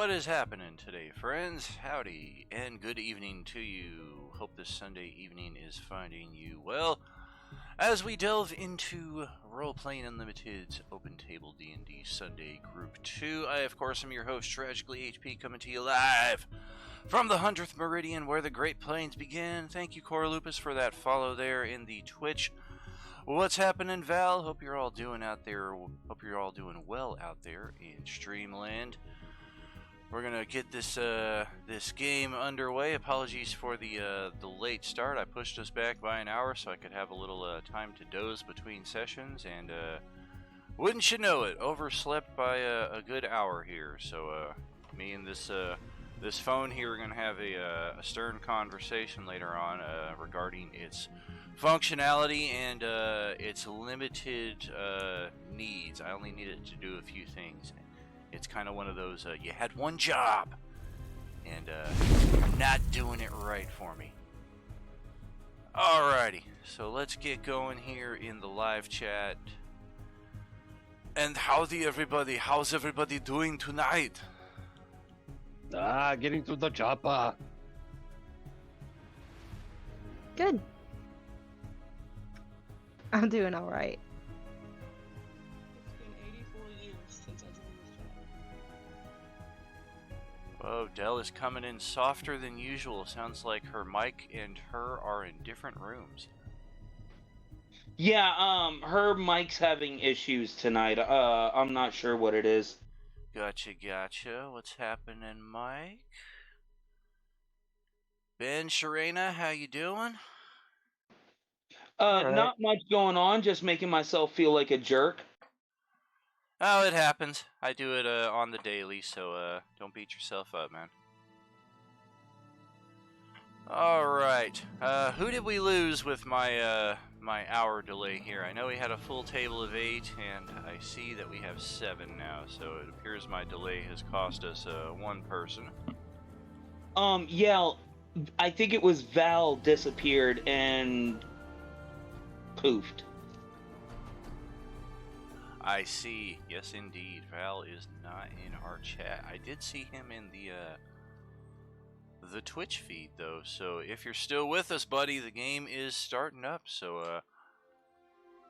What is happening today, friends? Howdy, and good evening to you. Hope this Sunday evening is finding you well. As we delve into Role-Playing Unlimited's Open Table D&D Sunday Group 2, I, of course, am your host, Tragically HP, coming to you live from the 100th Meridian, where the Great Plains begin. Thank you, Cora Lupus, for that follow there in the Twitch. What's happening, Val? Hope you're all doing out there. Hope you're all doing well out there in Streamland. We're gonna get this game underway. Apologies for the late start. I pushed us back by an hour so I could have a little time to doze between sessions, and wouldn't you know it, overslept by a good hour here. So me and this phone here are gonna have a stern conversation later on regarding its functionality and its limited needs. I only need it to do a few things. It's kind of one of those, you had one job, and you're not doing it right for me. Alrighty, so let's get going here in the live chat. And how's everybody doing tonight? Getting to the chopper. Good. I'm doing all right. It's been 84 years since I joined this job. Whoa, Dell is coming in softer than usual. Sounds like her mic and her are in different rooms. Yeah, her mic's having issues tonight. I'm not sure what it is. Gotcha. What's happening, Mike? Ben, Sharena, how you doing? Alright. Not much going on, just making myself feel like a jerk. Oh, it happens. I do it on the daily, so don't beat yourself up, man. Alright, who did we lose with my my hour delay here? I know we had a full table of 8, and I see that we have 7 now, so it appears my delay has cost us one person. Yeah, I think it was Val disappeared and poofed. I see. Yes, indeed. Val is not in our chat. I did see him in the Twitch feed, though. So if you're still with us, buddy, the game is starting up. So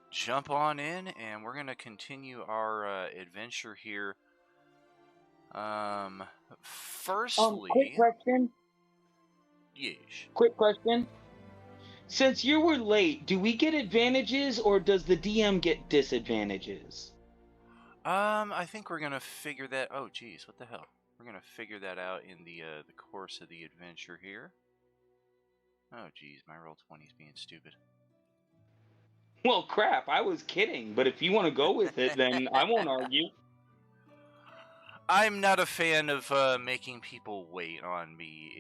jump on in, and we're gonna continue our adventure here. Firstly, Quick question. yes. Quick question. Since you were late, do we get advantages or does the DM get disadvantages? I think we're gonna figure that. Oh, geez, what the hell? We're gonna figure that out in the course of the adventure here. Oh, geez, my roll 20's being stupid. Well, crap, I was kidding, but if you want to go with it, then I won't argue. I'm not a fan of making people wait on me.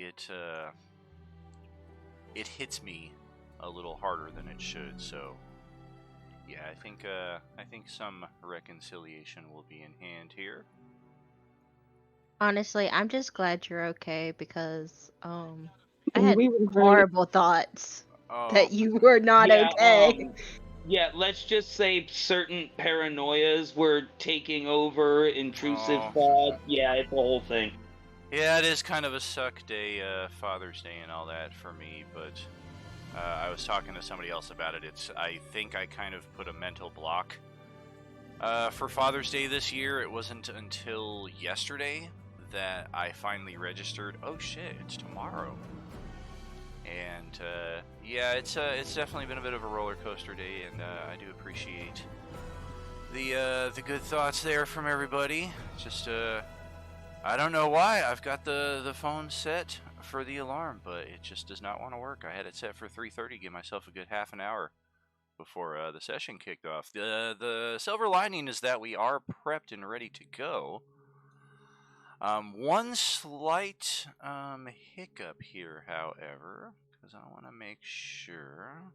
It hits me a little harder than it should. So, yeah, I think some reconciliation will be in hand here. Honestly, I'm just glad you're okay because I had We were horrible thoughts Oh, that you were not Yeah, okay. Yeah, let's just say certain paranoias were taking over, intrusive Oh. thoughts. Yeah, it's the whole thing. yeah, it is kind of a suck day, Father's Day and all that for me, but I was talking to somebody else about it. I think I kind of put a mental block for Father's Day this year. It wasn't until yesterday that I finally registered. Oh shit, it's tomorrow. And yeah, it's definitely been a bit of a roller coaster day, and I do appreciate the good thoughts there from everybody. Just I don't know why I've got the phone set for the alarm, but it just does not want to work. I had it set for 3:30, give myself a good half an hour before the session kicked off. The silver lining is that we are prepped and ready to go. One slight hiccup here, however, because I want to make sure.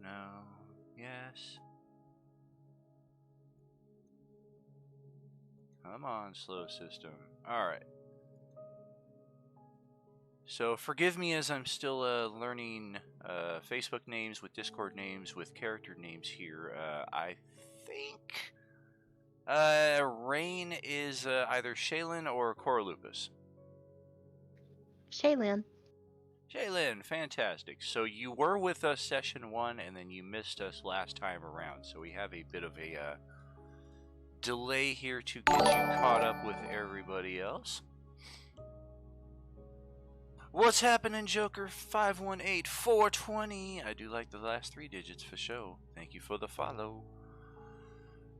No, yes. Come on, slow system. Alright. So forgive me as I'm still learning Facebook names with Discord names with character names here. I think Rain is either Shaylin or Coralupus. Shaylin. Shaylin, fantastic. So you were with us session 1 and then you missed us last time around. So we have a bit of a delay here to get you caught up with everybody else. What's happening, Joker? 518420. I do like the last 3 digits for show. Thank you for the follow.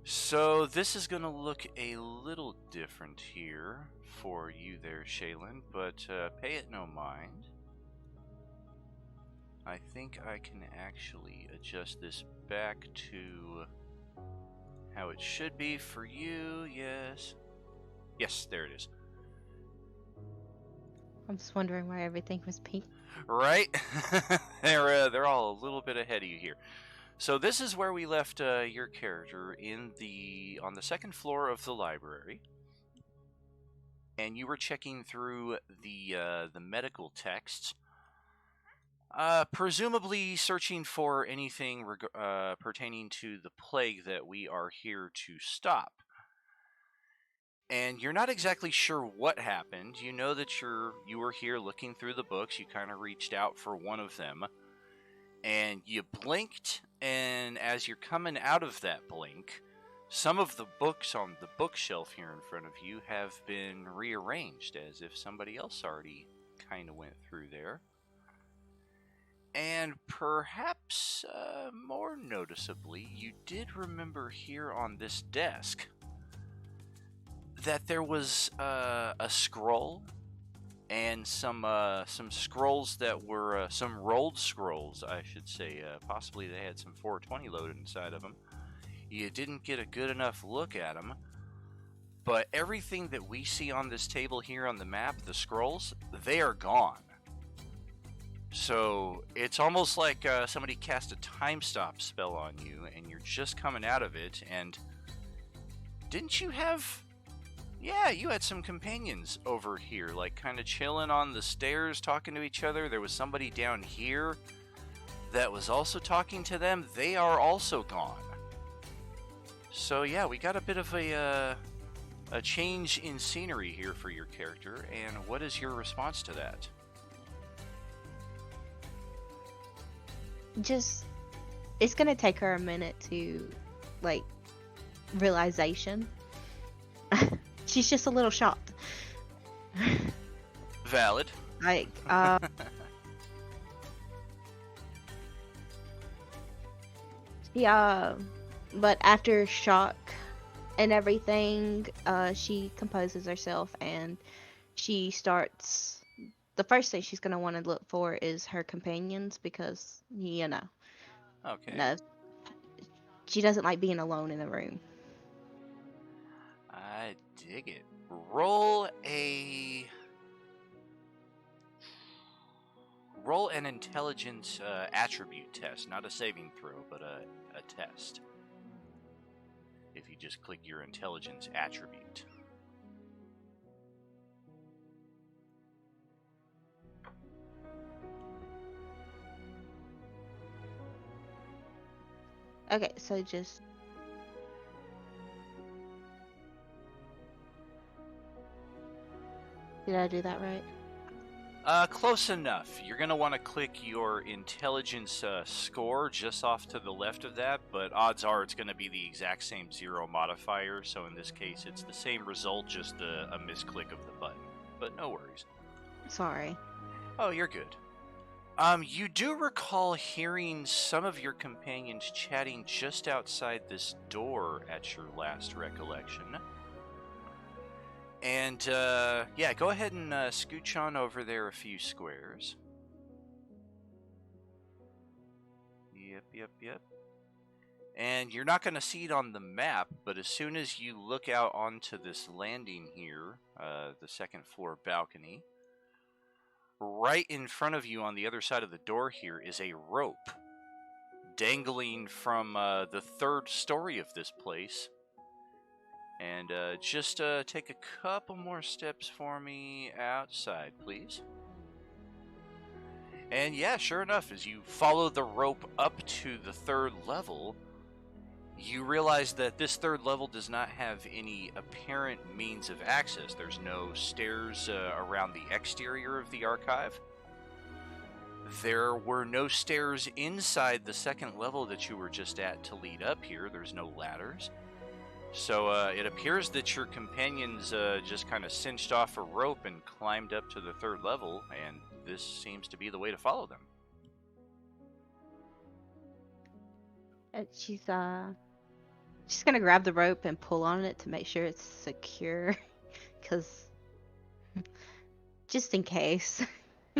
So this is going to look a little different here for you there, Shaylin, but pay it no mind. I think I can actually adjust this back to how it should be for you. Yes. Yes, there it is. I'm just wondering why everything was pink. Right? They're all a little bit ahead of you here. So this is where we left your character on the second floor of the library, and you were checking through the medical texts, presumably searching for anything pertaining to the plague that we are here to stop. And you're not exactly sure what happened. You know that you were here looking through the books. You kind of reached out for one of them. And you blinked, and as you're coming out of that blink, some of the books on the bookshelf here in front of you have been rearranged, as if somebody else already kind of went through there. And perhaps more noticeably, you did remember here on this desk that there was a scroll and some scrolls that were some rolled scrolls, I should say. Possibly they had some 420 loaded inside of them. You didn't get a good enough look at them, but everything that we see on this table here on the map, the scrolls, they are gone. So it's almost like somebody cast a time stop spell on you, and you're just coming out of it. And didn't you have? Yeah, you had some companions over here, like kind of chilling on the stairs, talking to each other. There was somebody down here that was also talking to them. They are also gone. So yeah, we got a bit of a change in scenery here for your character. And what is your response to that? It's gonna take her a minute to, like, realization. She's just a little shocked. Valid. Like, yeah, but after shock and everything, she composes herself and she starts. The first thing she's gonna want to look for is her companions because, Okay. no, she doesn't like being alone in a room. I dig it. Roll an intelligence attribute test, not a saving throw, but a test. If you just click your intelligence attribute. Okay, so just. Did I do that right? Close enough. You're going to want to click your intelligence score just off to the left of that, but odds are it's going to be the exact same 0 modifier, so in this case it's the same result, just a misclick of the button. But no worries. Sorry. Oh, you're good. You do recall hearing some of your companions chatting just outside this door at your last recollection. And, yeah, go ahead and scooch on over there a few squares. Yep. And you're not going to see it on the map, but as soon as you look out onto this landing here, the second floor balcony, right in front of you on the other side of the door here is a rope dangling from the third story of this place. And just take a couple more steps for me outside, please. And yeah, sure enough, as you follow the rope up to the third level, you realize that this third level does not have any apparent means of access. There's no stairs around the exterior of the archive. There were no stairs inside the second level that you were just at to lead up here. There's no ladders. So it appears that your companions just kind of cinched off a rope and climbed up to the third level, and this seems to be the way to follow them. She's gonna grab the rope and pull on it to make sure it's secure, cause just in case.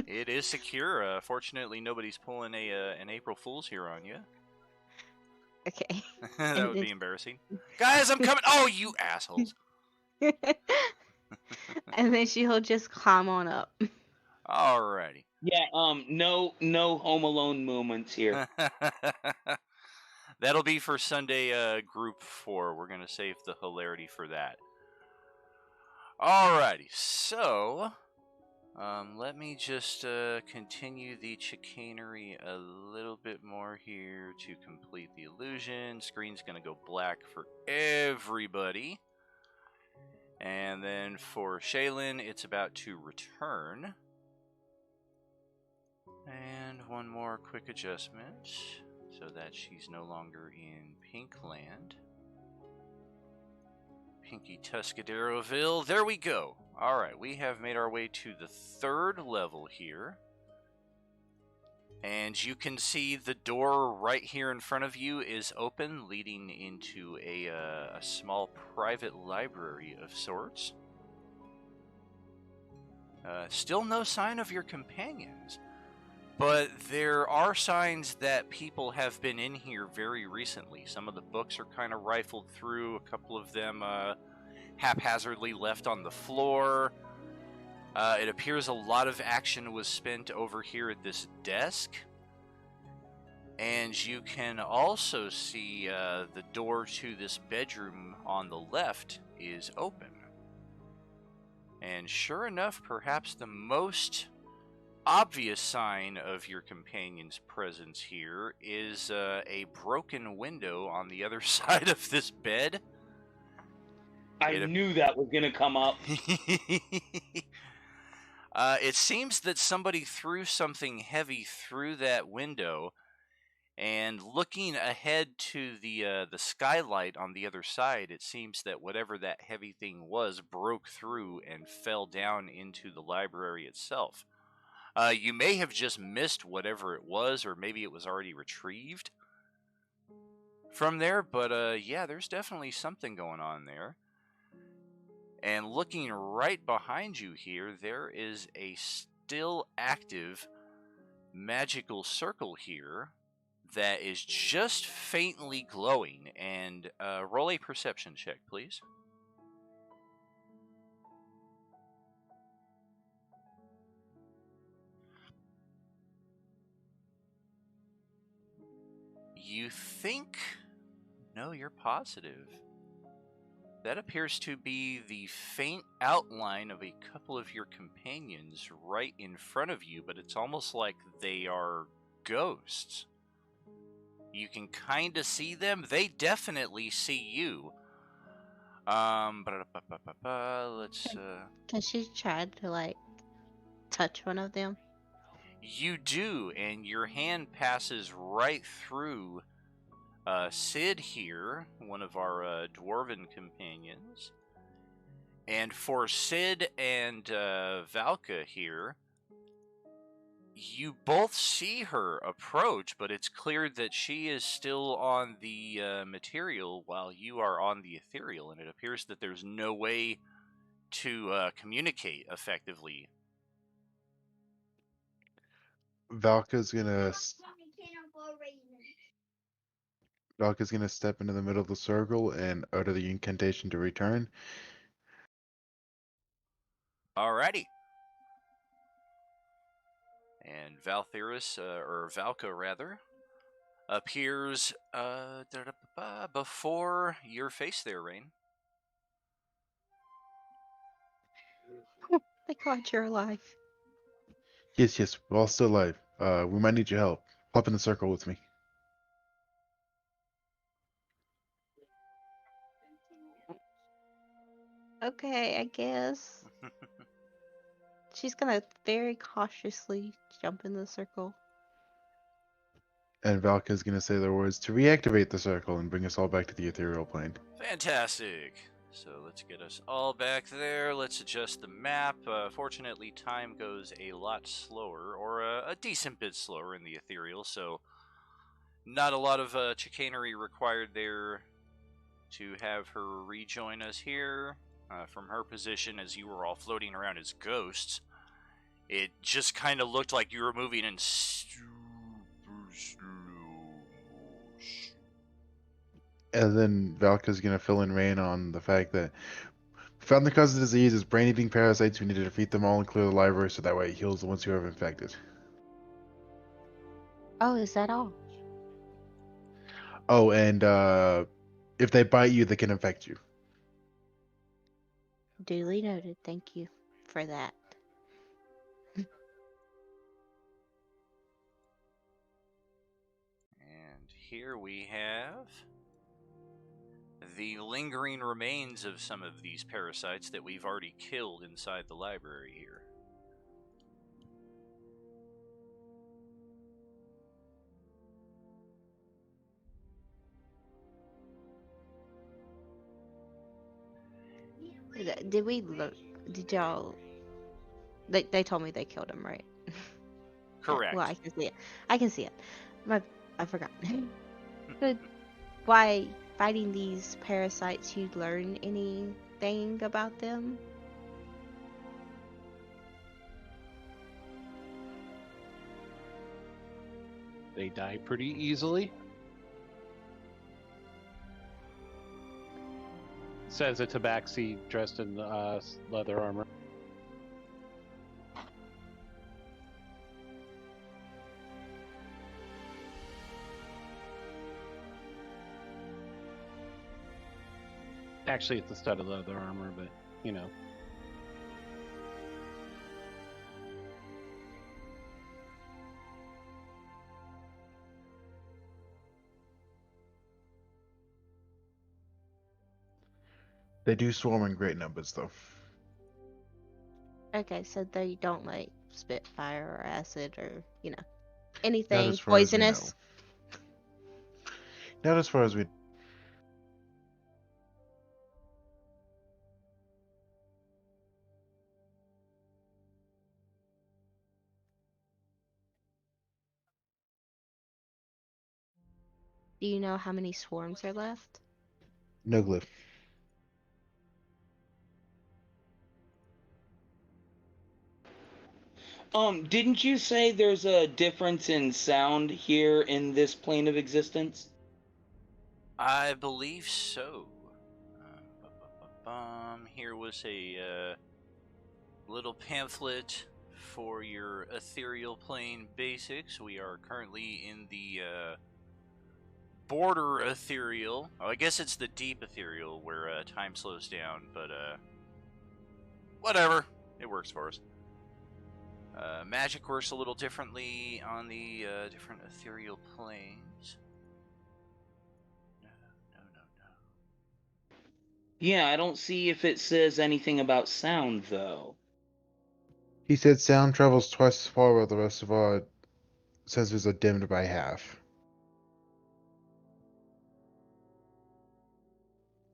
It is secure. Fortunately, nobody's pulling an April Fool's here on you. Okay. That would be embarrassing. Guys, I'm coming. Oh, you assholes. And then she'll just climb on up. Alrighty. Yeah, no Home Alone moments here. That'll be for Sunday group 4. We're going to save the hilarity for that. Alrighty, so let me just continue the chicanery a little bit more here to complete the illusion. Screen's going to go black for everybody. And then for Shaylin, it's about to return. And one more quick adjustment so that she's no longer in Pinkland. Pinky Tuscaderoville. There we go. Alright, we have made our way to the third level here. And you can see the door right here in front of you is open, leading into a small private library of sorts. Still no sign of your companions. But there are signs that people have been in here very recently. Some of the books are kind of rifled through. A couple of them haphazardly left on the floor. It appears a lot of action was spent over here at this desk. And you can also see the door to this bedroom on the left is open. And sure enough, perhaps the most obvious sign of your companion's presence here is a broken window on the other side of this bed. I knew that was going to come up. It seems that somebody threw something heavy through that window, and looking ahead to the skylight on the other side, it seems that whatever that heavy thing was broke through and fell down into the library itself. You may have just missed whatever it was, or maybe it was already retrieved from there, but yeah, there's definitely something going on there. And looking right behind you here, there is a still active magical circle here that is just faintly glowing. And roll a perception check, please. You think... No, you're positive. That appears to be the faint outline of a couple of your companions right in front of you, but it's almost like they are ghosts. You can kind of see them. They definitely see you. Let's... Can she try to, like, touch one of them? You do, and your hand passes right through Sid here, one of our dwarven companions. And for Sid and Valka here, you both see her approach, but it's clear that she is still on the material while you are on the ethereal, and it appears that there's no way to communicate effectively. Valka's gonna step into the middle of the circle and utter the incantation to return. Alrighty. And Valtherus, or Valka rather, appears before your face there, Rain. Thank God you're alive. Yes, we're all still alive. We might need your help. Pop in the circle with me. Okay, I guess. She's gonna very cautiously jump in the circle. And Valka's gonna say the words to reactivate the circle and bring us all back to the ethereal plane. Fantastic. So let's get us all back there. Let's adjust the map. Fortunately, time goes a lot slower, or a decent bit slower in the ethereal, so not a lot of chicanery required there to have her rejoin us here. From her position, as you were all floating around as ghosts, it just kind of looked like you were moving in super slow motion. And then Valka's gonna fill in Rain on the fact that we found the cause of the disease is brain-eating parasites. We need to defeat them all and clear the library so that way it heals the ones who are infected. Oh, is that all? Oh, and if they bite you, they can infect you. Duly noted. Thank you for that. And here we have the lingering remains of some of these parasites that we've already killed inside the library here. Did we look? Did y'all? They told me they killed him, right? Correct. Well, I can see it. I can see it. I forgot. But why fighting these parasites? You learn anything about them? They die pretty easily. Says a tabaxi dressed in leather armor. Actually, it's a studded leather armor, but you know. They do swarm in great numbers, though. Okay, so they don't like spit fire or acid or Not anything as far as we know. poisonous. Not as far as we. Do you know how many swarms are left? No glyph. Didn't you say there's a difference in sound here in this plane of existence? I believe so. Here was a little pamphlet for your ethereal plane basics. We are currently in the border ethereal. Oh, I guess it's the deep ethereal where time slows down, but whatever. It works for us. Magic works a little differently on the different ethereal planes. No. Yeah, I don't see if it says anything about sound, though. He said sound travels twice as far while the rest of our sensors are dimmed by half.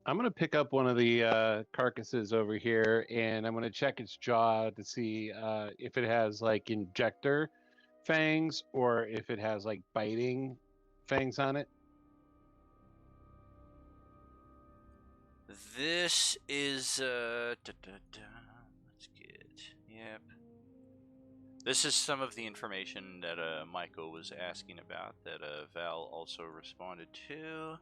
I'm gonna pick up one of the carcasses over here, and I'm gonna check its jaw to see if it has like injector fangs or if it has like biting fangs on it. This is let's get yep. This is some of the information that Michael was asking about that Val also responded to.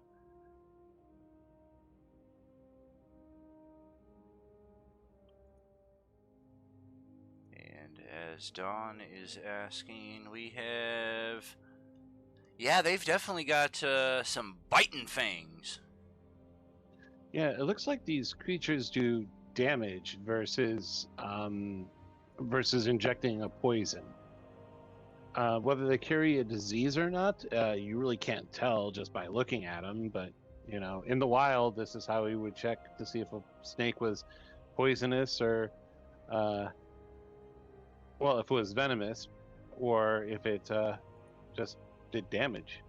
And as Dawn is asking, we have yeah, they've definitely got some biting fangs. Yeah, it looks like these creatures do damage versus injecting a poison. Whether they carry a disease or not, you really can't tell just by looking at them. But you know, in the wild, this is how we would check to see if a snake was poisonous or, well, if it was venomous, or if it just did damage.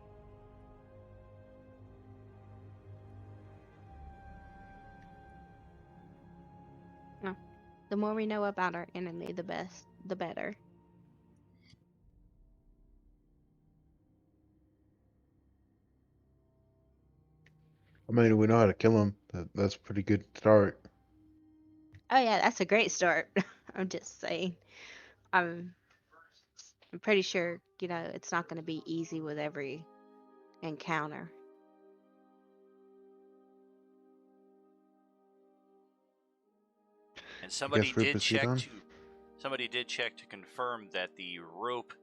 The more we know about our enemy, the better. I mean, we know how to kill him. That's a pretty good start. Oh yeah, that's a great start. I'm just saying. I'm pretty sure, it's not going to be easy with every encounter. And somebody Guess we did proceed check on? to confirm that the rope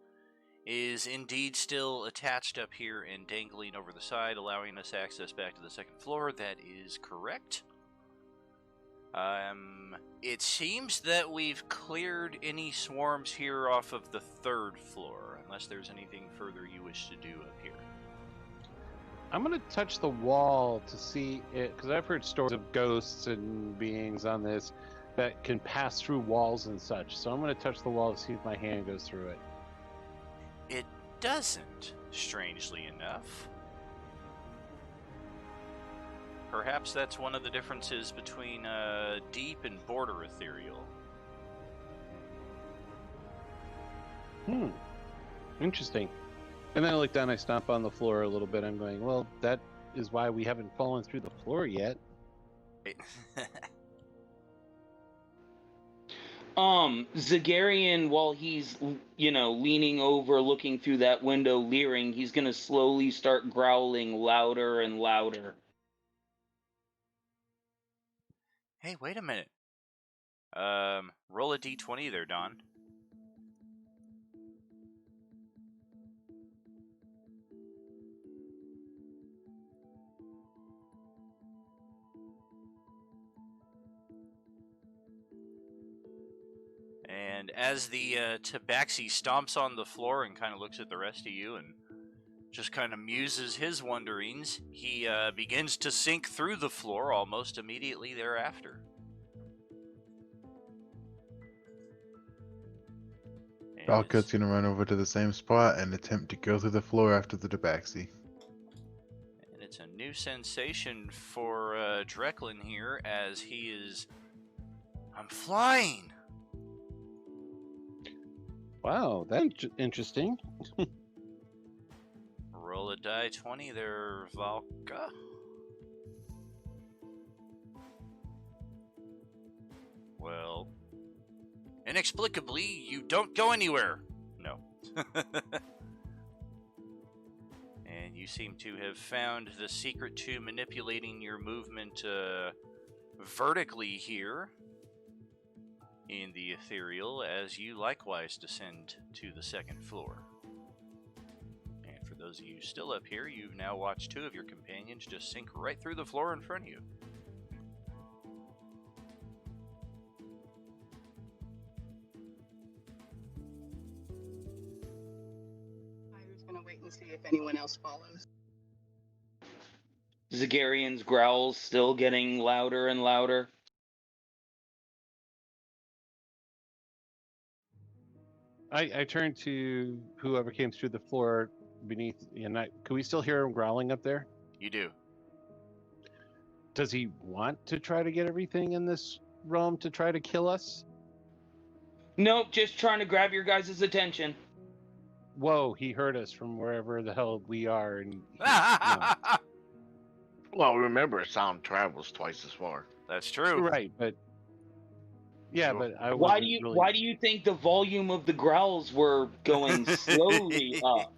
is indeed still attached up here and dangling over the side, allowing us access back to the second floor. That is correct. It seems that we've cleared any swarms here off of the third floor, unless there's anything further you wish to do up here. I'm gonna touch the wall to see it, because I've heard stories of ghosts and beings on this that can pass through walls and such. So I'm gonna touch the wall to see if my hand goes through it. It doesn't, strangely enough. Perhaps that's one of the differences between deep and border ethereal. Interesting. And then I look down, I stomp on the floor a little bit. I'm going, well, that is why we haven't fallen through the floor yet. Zagarian, while he's, leaning over, looking through that window, leering, he's gonna slowly start growling louder and louder. Hey, wait a minute. Roll a d20 there, Don. And as the tabaxi stomps on the floor and kind of looks at the rest of you and just kind of muses his wonderings, he begins to sink through the floor almost immediately thereafter. Valkut's gonna run over to the same spot and attempt to go through the floor after the tabaxi. And it's a new sensation for Dreklin here as he is... I'm flying! Wow, that's interesting. Roll a die 20 there, Valka. Well, inexplicably, you don't go anywhere. No. And you seem to have found the secret to manipulating your movement vertically here in the ethereal, as you likewise descend to the second floor. And for those of you still up here, you've now watched two of your companions just sink right through the floor in front of you. I was gonna wait and see if anyone else follows. Zagarian's growls still getting louder and louder. I turn to whoever came through the floor beneath, and can we still hear him growling up there? You do. Does he want to try to get everything in this realm to try to kill us? Nope, just trying to grab your guys' attention. Whoa, he heard us from wherever the hell we are, and Well, remember, sound travels twice as far. That's true. right, but yeah, but I Why wasn't do you really... why do you think the volume of the growls were going slowly up?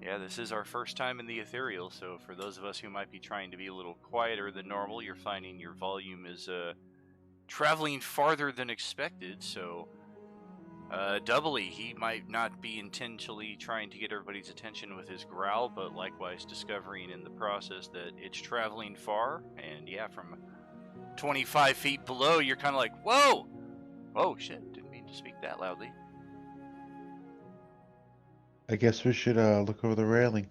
Yeah, this is our first time in the ethereal, so for those of us who might be trying to be a little quieter than normal, you're finding your volume is traveling farther than expected, so doubly, he might not be intentionally trying to get everybody's attention with his growl, but likewise discovering in the process that it's traveling far, and yeah, from 25 feet below, you're kind of like, whoa! Oh shit, didn't mean need to speak that loudly. I guess we should look over the railing.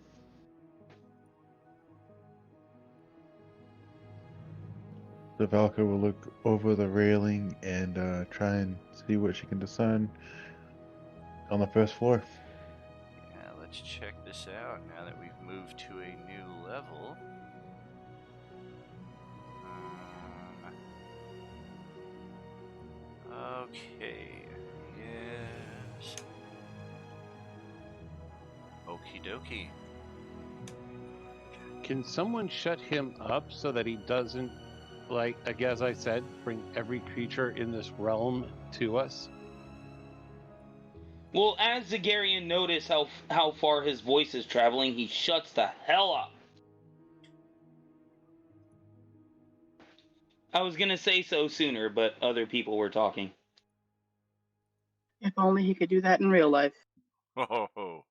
So Valka will look over the railing and try and see what she can discern on the first floor. Yeah, let's check this out now that we've moved to a new level. Okay. Yes. Okie dokie. Can someone shut him up so that he doesn't, like, as I said, bring every creature in this realm to us? Well, as Zagarian noticed how far his voice is traveling, he shuts the hell up. I was gonna say so sooner, but other people were talking. If only he could do that in real life. Ho ho ho.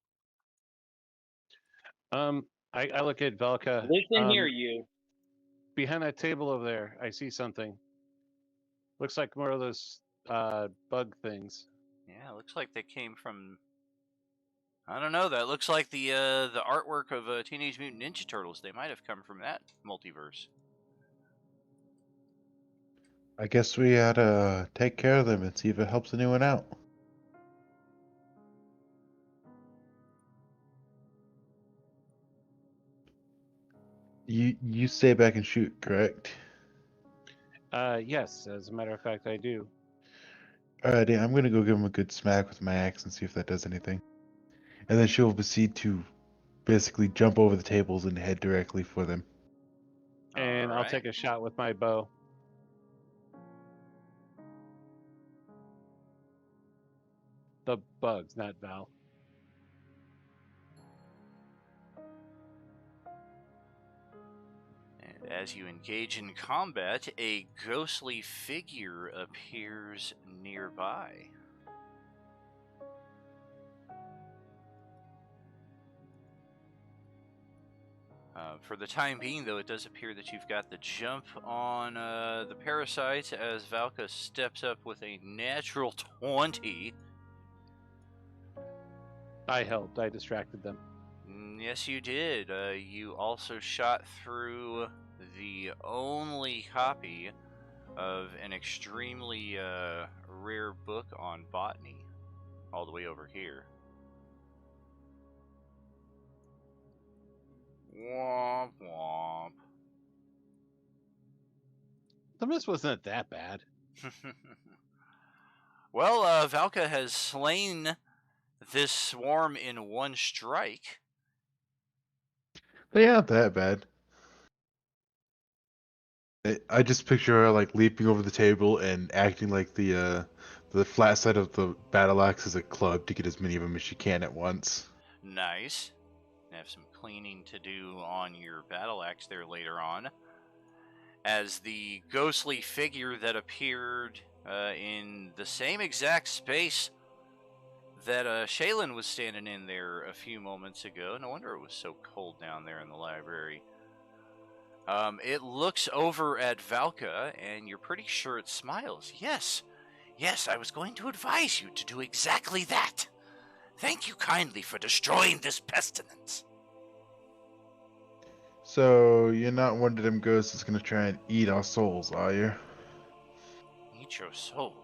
I look at Velka. Listen here, you. Behind that table over there, I see something. Looks like more of those bug things. Yeah, looks like they came from. I don't know. That looks like the artwork of Teenage Mutant Ninja Turtles. They might have come from that multiverse. I guess we ought to take care of them and see if it helps anyone out. You stay back and shoot, correct? Yes, as a matter of fact, I do. Alrighty, I'm gonna go give him a good smack with my axe and see if that does anything. And then she'll proceed to basically jump over the tables and head directly for them. And I'll Alright. take a shot with my bow. The bugs, not Val. And as you engage in combat, a ghostly figure appears nearby. For the time being, though, it does appear that you've got the jump on the parasite as Valka steps up with a natural 20. I helped. I distracted them. Yes, you did. You also shot through the only copy of an extremely rare book on botany, all the way over here. Womp womp. The miss wasn't that bad. Well, Valka has slain this swarm in one strike. They aren't that bad. I just picture her like leaping over the table and acting like the flat side of the battle axe is a club to get as many of them as she can at once. Nice. Have some cleaning to do on your battle axe there later on. As the ghostly figure that appeared in the same exact space that Shaylin was standing in there a few moments ago. No wonder it was so cold down there in the library. It looks over at Valka, and you're pretty sure it smiles. Yes, I was going to advise you to do exactly that. Thank you kindly for destroying this pestilence. So you're not one of them ghosts that's gonna try and eat our souls, are you? Eat your soul.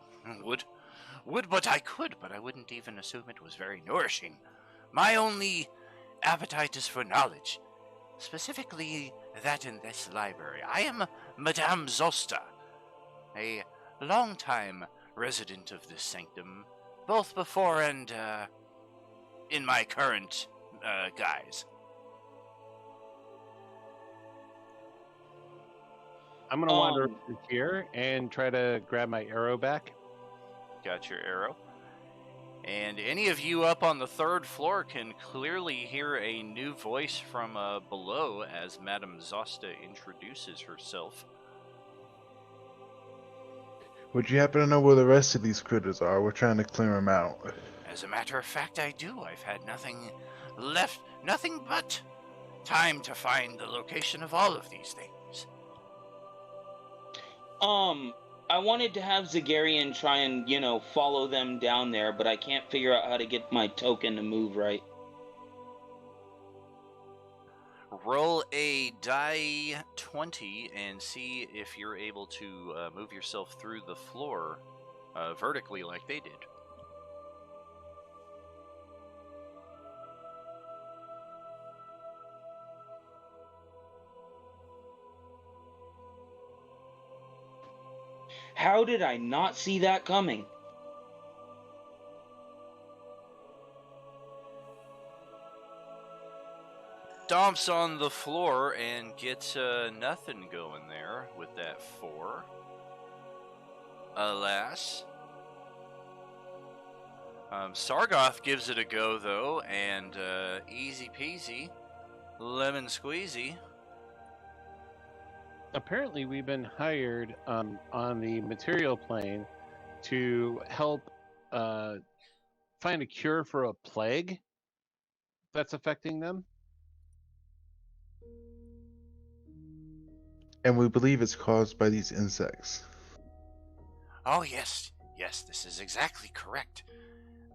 Would but I could, but I wouldn't even assume it was very nourishing. My only appetite is for knowledge. Specifically, that in this library. I am Madame Zosta, a long-time resident of this sanctum, both before and in my current guise. I'm gonna wander over here and try to grab my arrow back. Got your arrow. And any of you up on the third floor can clearly hear a new voice from below as Madame Zosta introduces herself. Would you happen to know where the rest of these critters are? We're trying to clear them out. As a matter of fact, I do. I've had nothing but time to find the location of all of these things. I wanted to have Zagarian try and, follow them down there, but I can't figure out how to get my token to move right. Roll a die 20 and see if you're able to move yourself through the floor vertically like they did. How did I not see that coming? Stomps on the floor and gets nothing going there with that 4. Alas. Sargoth gives it a go, though, and easy peasy, lemon squeezy. Apparently, we've been hired on the material plane to help find a cure for a plague that's affecting them. And we believe it's caused by these insects. Oh, yes, this is exactly correct.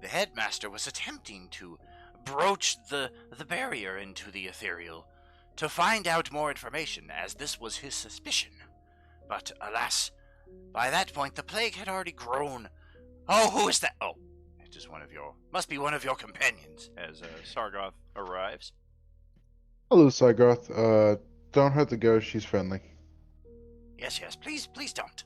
The headmaster was attempting to broach the barrier into the ethereal to find out more information, as this was his suspicion. But, alas, by that point the plague had already grown. Oh, who is that? Oh, it is must be one of your companions, as Sargoth arrives. Hello, Sargoth. Don't hurt the ghost, she's friendly. Yes, please don't.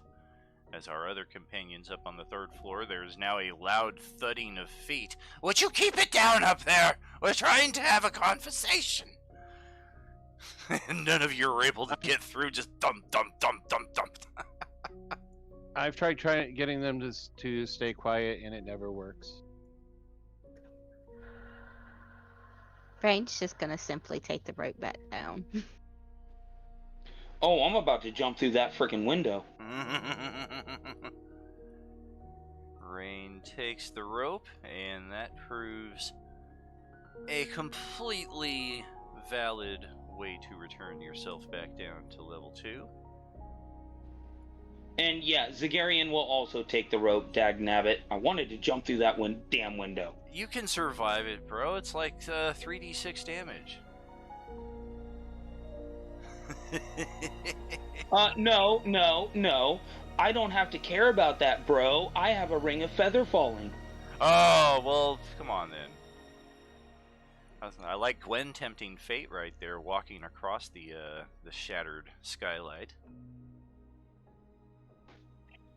As our other companions up on the 3rd floor, there is now a loud thudding of feet. Would you keep it down up there? We're trying to have a conversation. And none of you are able to get through, just thump. I've tried getting them to stay quiet, and it never works. Frank's just gonna simply take the rope back down. Oh, I'm about to jump through that freaking window. Rain takes the rope, and that proves a completely valid way to return yourself back down to level 2. And yeah, Zagarian will also take the rope, dagnabbit. I wanted to jump through that damn window. You can survive it, bro. It's like 3d6 damage. No. I don't have to care about that, bro. I have a ring of feather falling. Oh, well, come on then. I like Gwen tempting fate right there, walking across the shattered skylight.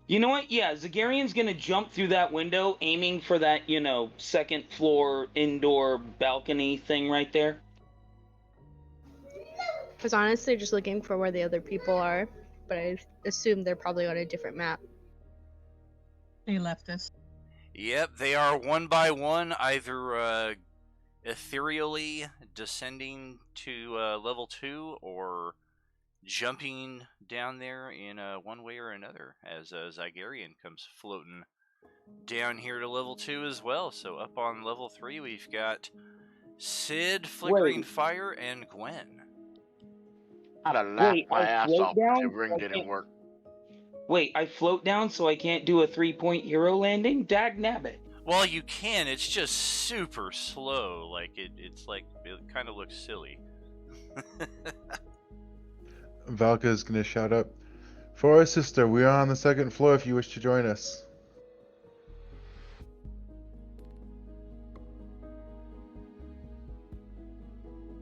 You know what? Yeah, Zagarian's gonna jump through that window, aiming for that, 2nd floor indoor balcony thing right there. I was honestly just looking for where the other people are, but I assume they're probably on a different map. They left us. Yep, they are one by one, either ethereally descending to level 2 or jumping down there in one way or another, as Zagarian comes floating down here to level 2 as well. So up on level 3 we've got Sid, Flickering Fire, and Gwen. I'd have laughed Wait, my I ass float off if down? the ring didn't work. Wait, I float down so I can't do a 3-point hero landing? Dagnabbit. Well, you can, it's just super slow. Like, it kind of looks silly. Valka is going to shout up, "For our sister, we are on the 2nd floor if you wish to join us."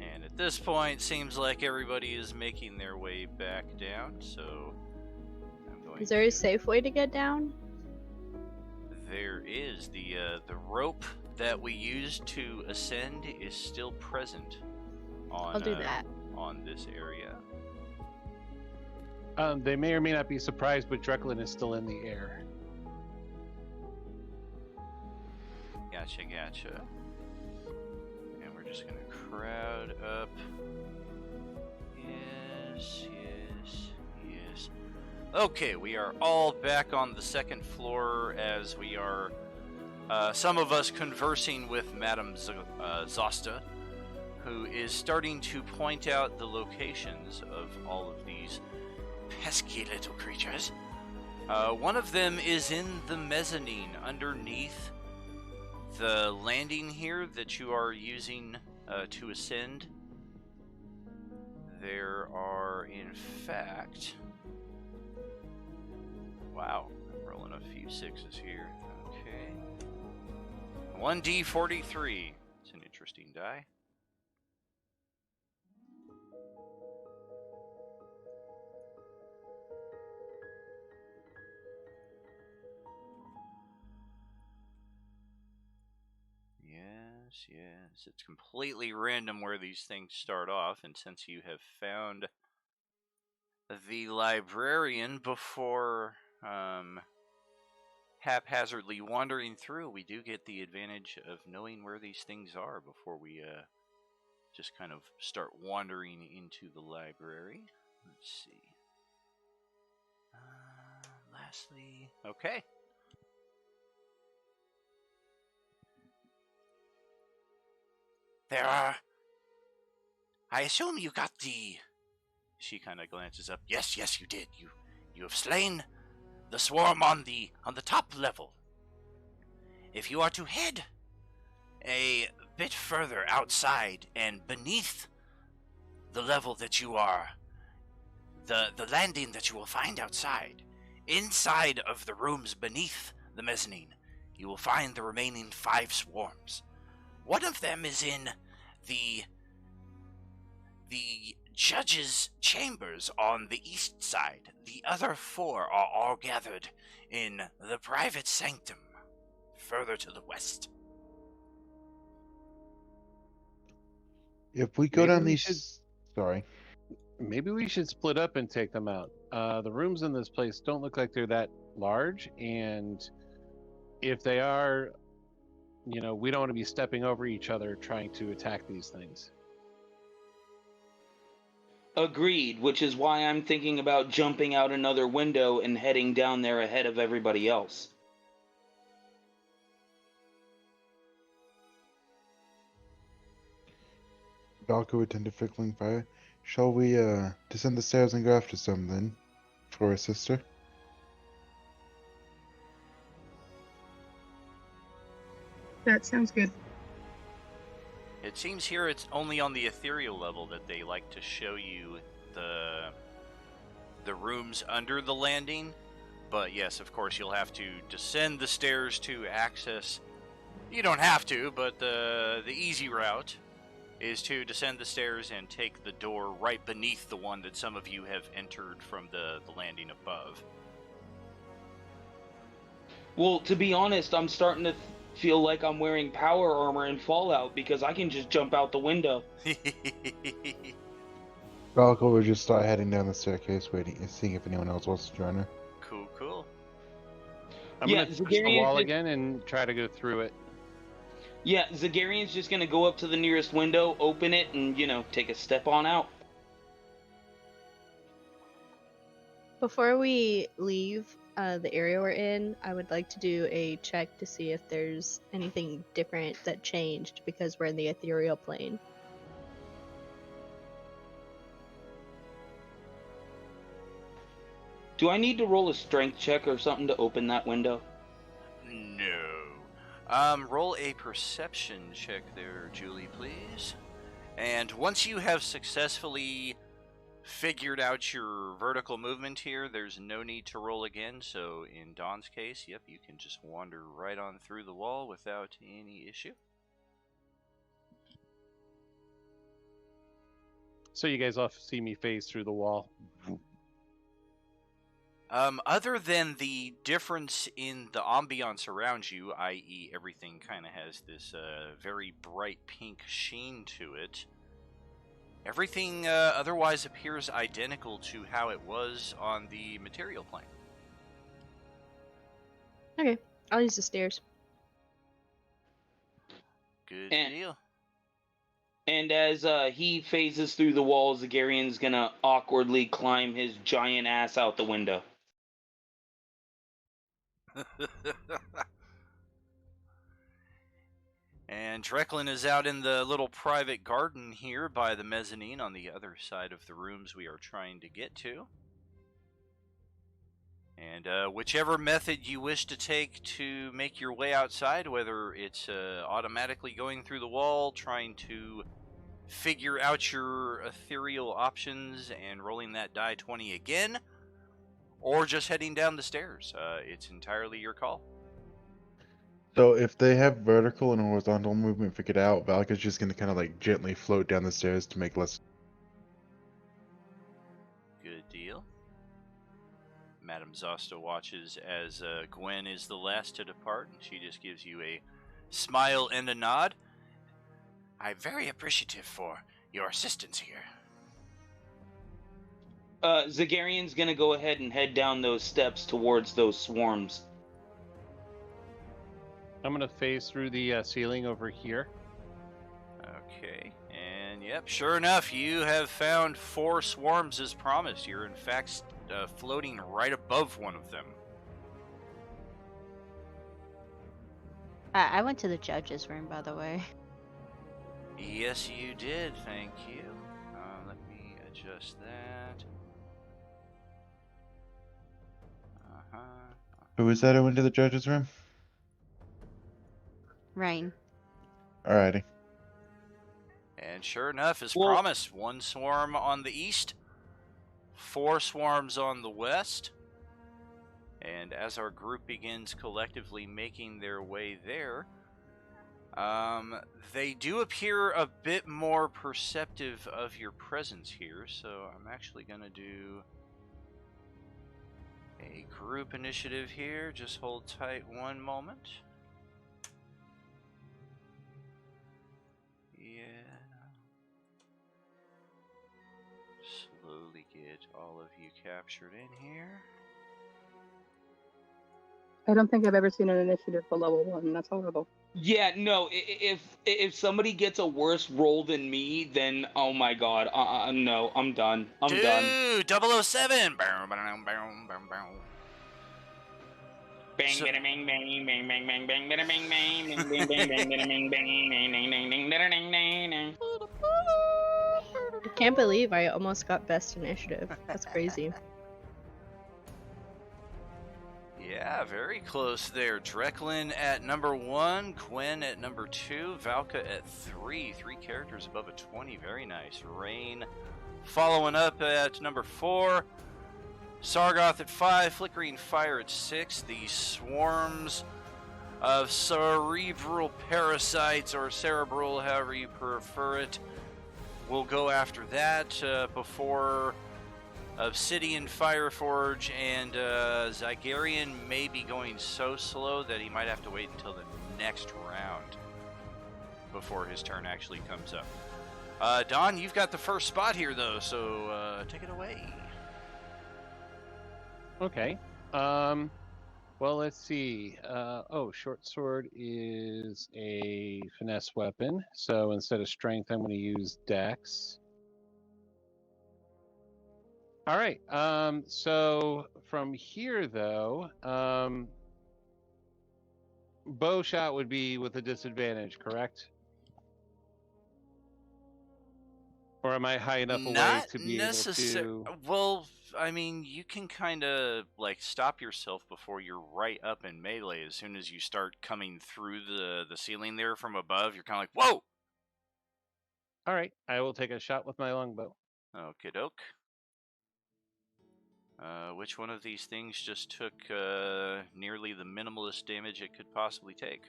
And at this point, seems like everybody is making their way back down, so I'm going Is there a safe way to get down? There is. The rope that we used to ascend is still present on I'll do that. on this area. They may or may not be surprised, but Dreklin is still in the air. Gotcha. And we're just gonna crowd up. Yes. Okay, we are all back on the 2nd floor as we are, some of us conversing with Madame Zosta, who is starting to point out the locations of all of these pesky little creatures. One of them is in the mezzanine underneath the landing here that you are using to ascend. There are, in fact... Wow, rolling a few sixes here. Okay. 1d43. It's an interesting die. Yes. It's completely random where these things start off, and since you have found the librarian before haphazardly wandering through, we do get the advantage of knowing where these things are before we just kind of start wandering into the library. Let's see. Lastly, okay. There are... I assume you got the... She kind of glances up. Yes, you did. You have slain the swarm on the top level. If you are to head a bit further outside and beneath the level that you are, the landing that you will find outside, inside of the rooms beneath the mezzanine, you will find the remaining 5 swarms. One of them is in the judge's chambers on the east side. The other 4 are all gathered in the private sanctum further to the west. If we go Maybe down we these... Sorry. Maybe we should split up and take them out. The rooms in this place don't look like they're that large, and if they are, we don't want to be stepping over each other trying to attack these things. Agreed, which is why I'm thinking about jumping out another window and heading down there ahead of everybody else. Valka would tend to Fickling Fire. Shall we descend the stairs and go after some then? For a sister? That sounds good. It seems here it's only on the ethereal level that they like to show you the rooms under the landing. But yes, of course, you'll have to descend the stairs to access. You don't have to, but the easy route is to descend the stairs and take the door right beneath the one that some of you have entered from the landing above. Well, to be honest, I'm starting to feel like I'm wearing power armor in Fallout because I can just jump out the window. Valka would just start heading down the staircase, waiting and seeing if anyone else wants to join her. Cool. I'm Yeah, going to push the wall Zagarian again and try to go through it. Yeah, Zagarian's just gonna go up to the nearest window, open it, and, take a step on out. Before we leave the area we're in, I would like to do a check to see if there's anything different that changed because we're in the ethereal plane. Do I need to roll a strength check or something to open that window? No. Roll a perception check there, Julie, please. And once you have successfully figured out your vertical movement here, there's no need to roll again. So in Dawn's case, yep, you can just wander right on through the wall without any issue. So you guys all see me phase through the wall. Other than the difference in the ambiance around you, i.e. everything kind of has this very bright pink sheen to it, everything otherwise appears identical to how it was on the material plane. Okay, I'll use the stairs. Good And- deal. And as he phases through the wall, Zagarian's gonna awkwardly climb his giant ass out the window. And Drecklin is out in the little private garden here by the mezzanine on the other side of the rooms we are trying to get to. And whichever method you wish to take to make your way outside, whether it's automatically going through the wall, trying to figure out your ethereal options and rolling that die 20 again, or just heading down the stairs, it's entirely your call. So if they have vertical and horizontal movement figured out, Valka's just gonna kind of like gently float down the stairs to make less. Good deal. Madame Zosta watches as Gwen is the last to depart, and she just gives you a smile and a nod. I'm very appreciative for your assistance here. Zagarian's gonna go ahead and head down those steps towards those swarms. I'm gonna phase through the ceiling over here. Okay, and yep, sure enough, you have found 4 swarms as promised. You're in fact floating right above one of them. I went to the judge's room, by the way. Yes, you did, thank you. Let me adjust that. Who is that who went to the judge's room? Rain. Alrighty. And sure enough, as Well- promised, 1 swarm on the east, 4 swarms on the west. And as our group begins collectively making their way there, they do appear a bit more perceptive of your presence here, so I'm actually going to do a group initiative here. Just hold tight one moment. Yeah. Slowly get all of you captured in here. I don't think I've ever seen an initiative for level 1. That's horrible. Yeah, no. If somebody gets a worse roll than me, then oh my god, no, I'm done. I'm done. Dude, 007. Bow, bow, bow, bow, bow. Bang, So- bada, bang, bang, bang, bang, bang, bang, bada, bang, bang, bang, bang, bang, bang, bada, bang, bang, ding, ding, ding, ding, dada, ding, ding, ding. I can't believe I almost got best initiative. That's crazy. Yeah, very close there. Dreklin at number 1, Gwen at number 2, Valka at 3. 3 characters above a 20. Very nice. Rain following up at number 4. Sargoth at 5. Flickering Fire at 6. The swarms of cerebral parasites, or cerebral, however you prefer it, will go after that before Obsidian, Fireforge, and Zygarian may be going so slow that he might have to wait until the next round before his turn actually comes up. Don, you've got the first spot here, though, so take it away. Okay. Well, let's see. Short sword is a finesse weapon. So instead of strength, I'm going to use dex. All right. So from here, though, bow shot would be with a disadvantage, correct? Or am I high enough away Not to be necessarily. able to? Well, I mean, you can kind of like stop yourself before you're right up in melee. As soon as you start coming through the ceiling there from above, you're kind of like, whoa! All right. I will take a shot with my longbow. Okie doke. Which one of these things just took nearly the minimalist damage it could possibly take?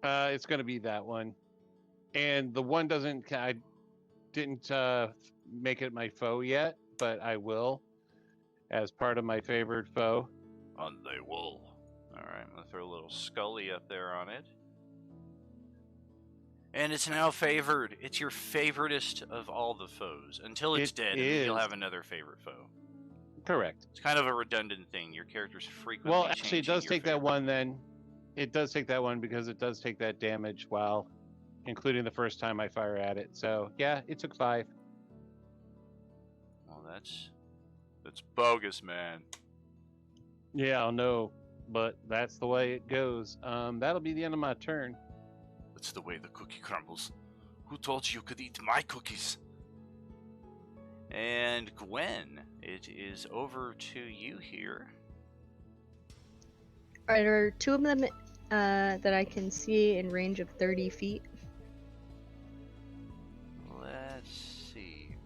It's going to be that one. And the one doesn't. I didn't make it my foe yet, but I will as part of my favored foe. And they will. Alright, I'm going to throw a little Scully up there on it. And it's now favored. It's your favoritist of all the foes. Until it's It dead, and then you'll is. have another favorite foe. Correct. It's kind of a redundant thing. Your character's frequently Well, actually, it changing does your take that favorite. one then. It does take that one because it does take that damage while, including the first time I fire at it. So, yeah, it took 5. Well, that's bogus, man. Yeah, I'll know, but that's the way it goes. That'll be the end of my turn. That's the way the cookie crumbles. Who told you you could eat my cookies? And Gwen, it is over to you here. Are two of them that I can see in range of 30 feet? Let's see.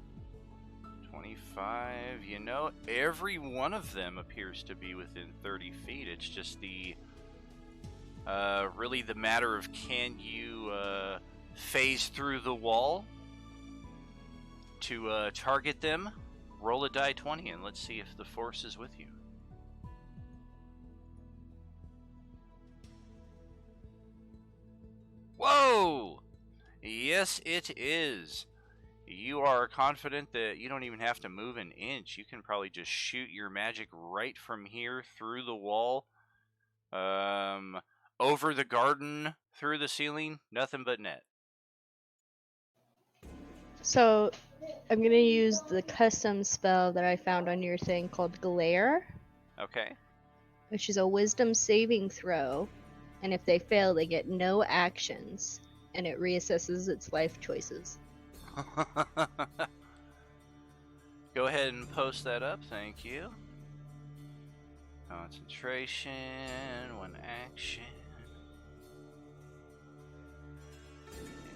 25. You know, every one of them appears to be within 30 feet. It's just really the matter of can you phase through the wall to target them? Roll a die 20 and let's see if the force is with you. Whoa! Yes, it is. You are confident that you don't even have to move an inch. You can probably just shoot your magic right from here through the wall, over the garden, through the ceiling. Nothing but net. So I'm gonna use the custom spell that I found on your thing called Glare, Okay. which is a wisdom saving throw, and if they fail, they get no actions, and it reassesses its life choices. Go ahead and post that up. Thank you. Concentration, one action.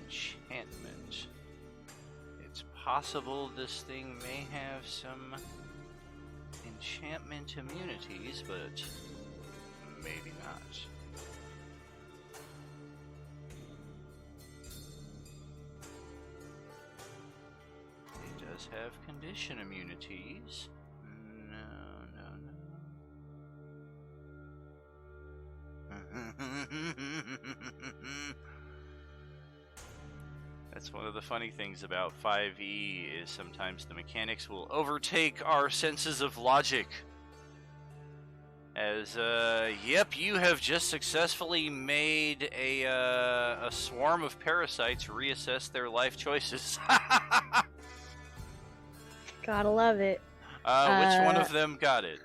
Enchantment. It's possible this thing may have some enchantment immunities, but maybe not. It does have condition immunities. That's one of the funny things about 5e is sometimes the mechanics will overtake our senses of logic. As, yep, you have just successfully made a swarm of parasites reassess their life choices. Gotta love it. Which one of them got it?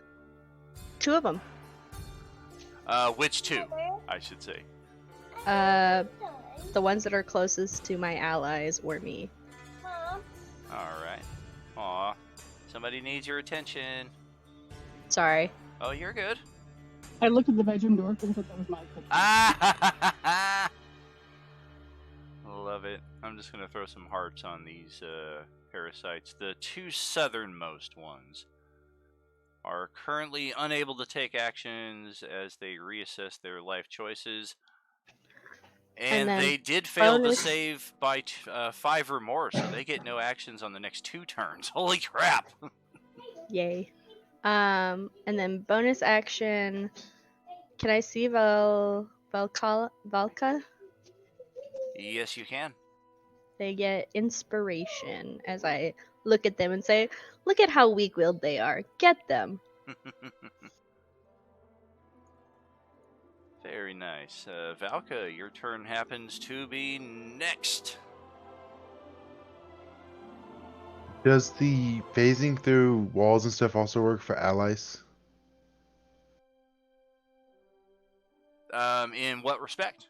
Two of them. Which two, I should say? The ones that are closest to my allies or me. Alright. Aw. Somebody needs your attention. Sorry. Oh, you're good. I looked at the bedroom door because I thought that was my picture. Ah! Love it. I'm just going to throw some hearts on these parasites. The two southernmost ones are currently unable to take actions as they reassess their life choices. And then they did fail to bonus- save by 5 or more, so they get no actions on the next 2 turns. Holy crap! Yay. And then bonus action. Can I see Valka? Yes, you can. They get inspiration as I look at them and say, "Look at how weak-willed they are. Get them." Very nice. Valka, your turn happens to be next. Does the phasing through walls and stuff also work for allies? In what respect?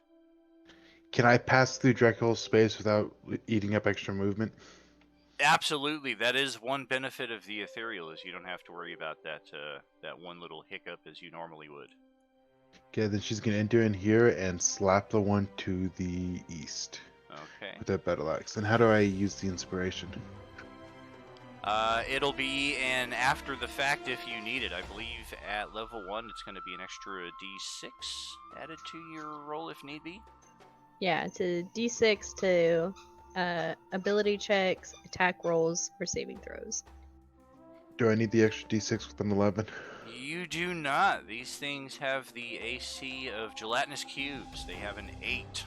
Can I pass through Drekyl's space without eating up extra movement? Absolutely. That is one benefit of the ethereal, is you don't have to worry about that one little hiccup as you normally would. Okay, then she's gonna enter in here and slap the one to the east Okay. with that battle axe. And how do I use the inspiration? It'll be an after the fact if you need it. I believe at level 1 it's going to be an extra d6 added to your roll if need be. Yeah, to D6 to ability checks, attack rolls, or saving throws. Do I need the extra d6 with an 11? You do not. These things have the AC of gelatinous cubes. They have an 8.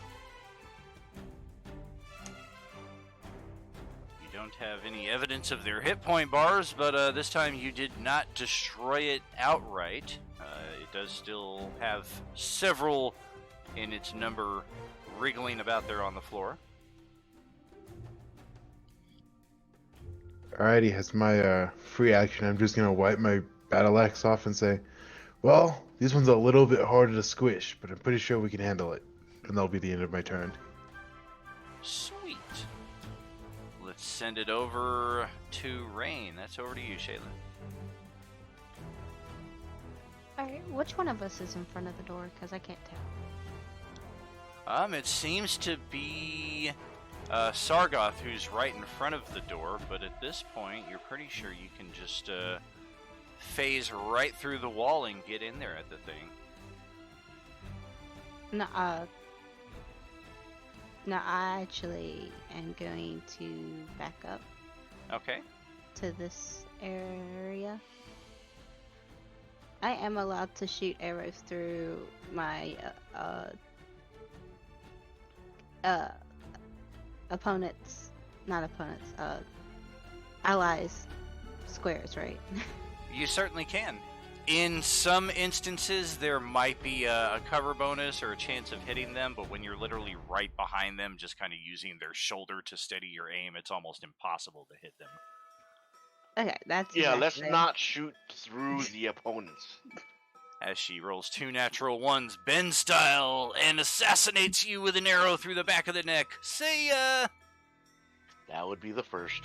You don't have any evidence of their hit point bars, but this time you did not destroy it outright. It does still have several in its number wriggling about there on the floor. Alrighty, as my free action, I'm just gonna wipe my battle axe off and say, well, this one's a little bit harder to squish, but I'm pretty sure we can handle it. And that'll be the end of my turn. Sweet. Let's send it over to Rain. That's over to you, Shaylin. Alright, which one of us is in front of the door? Because I can't tell. It seems to be Sargoth who's right in front of the door, but at this point, you're pretty sure you can just phase right through the wall and get in there at the thing. No, no, I actually am going to back up Okay. to this area. I am allowed to shoot arrows through my opponents, not opponents, allies' squares, right? You certainly can. In some instances, there might be a cover bonus or a chance of hitting them, but when you're literally right behind them, just kind of using their shoulder to steady your aim, it's almost impossible to hit them. Okay, that's Yeah, let's exactly- not shoot through the opponents. As she rolls 2 natural ones, Ben style, and assassinates you with an arrow through the back of the neck. See ya! That would be the first.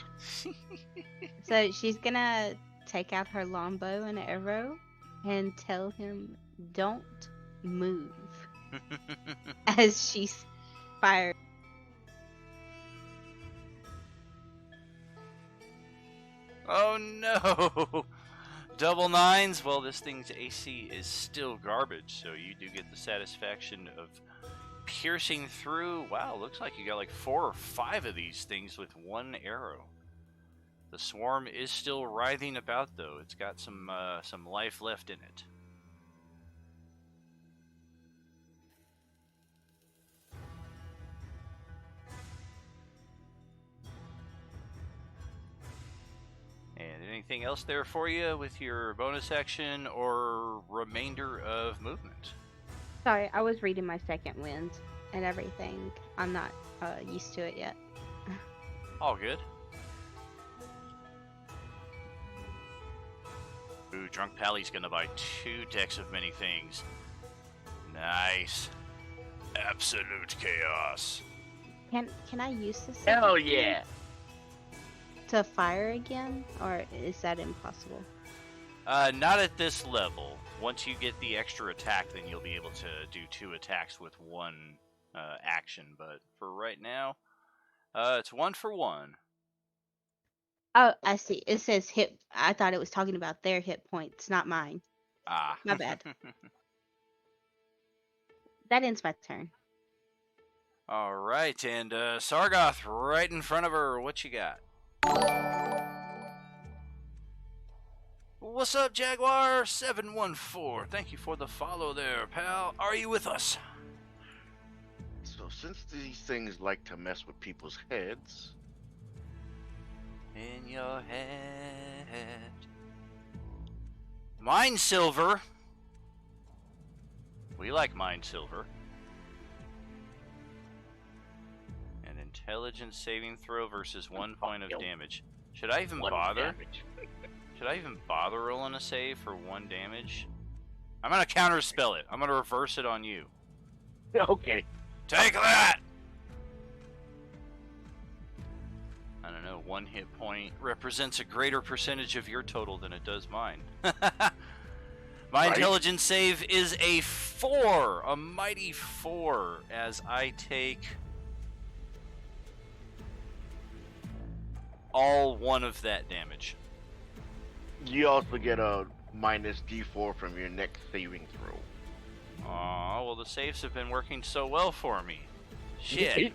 So she's gonna take out her longbow and arrow and tell him, "Don't move," as she's fired. Oh no! Double nines? Well, this thing's AC is still garbage, so you do get the satisfaction of piercing through. Wow, looks like you got like 4 or 5 of these things with one arrow. The swarm is still writhing about, though. It's got some life left in it. And anything else there for you with your bonus action or remainder of movement? Sorry, I was reading my second wind and everything. I'm not used to it yet. All good. Ooh, Drunk Pally's gonna buy 2 decks of many things. Nice. Absolute chaos. Can I use this Hell yeah! to fire again, or is that impossible? Not at this level. Once you get the extra attack, then you'll be able to do 2 attacks with 1 action. But for right now, it's 1 for 1. Oh, I see. It says hit. I thought it was talking about their hit points, not mine. Ah. My bad. That ends my turn. All right, and Sargoth right in front of her. What you got? What's up, Jaguar 714? Thank you for the follow there, pal. Are you with us? So since these things like to mess with people's heads, In your head. Mine silver. We like mine silver. An intelligence saving throw versus 1 point of damage. Should I even one bother? damage. Should I even bother rolling a save for 1 damage? I'm gonna counterspell it. I'm gonna reverse it on you. Okay. Take that! I don't know, 1 hit point represents a greater percentage of your total than it does mine. My Right. intelligence save is a 4, a mighty 4, as I take all 1 of that damage. You also get a minus D4 from your next saving throw. Aw, well the saves have been working so well for me. Shit.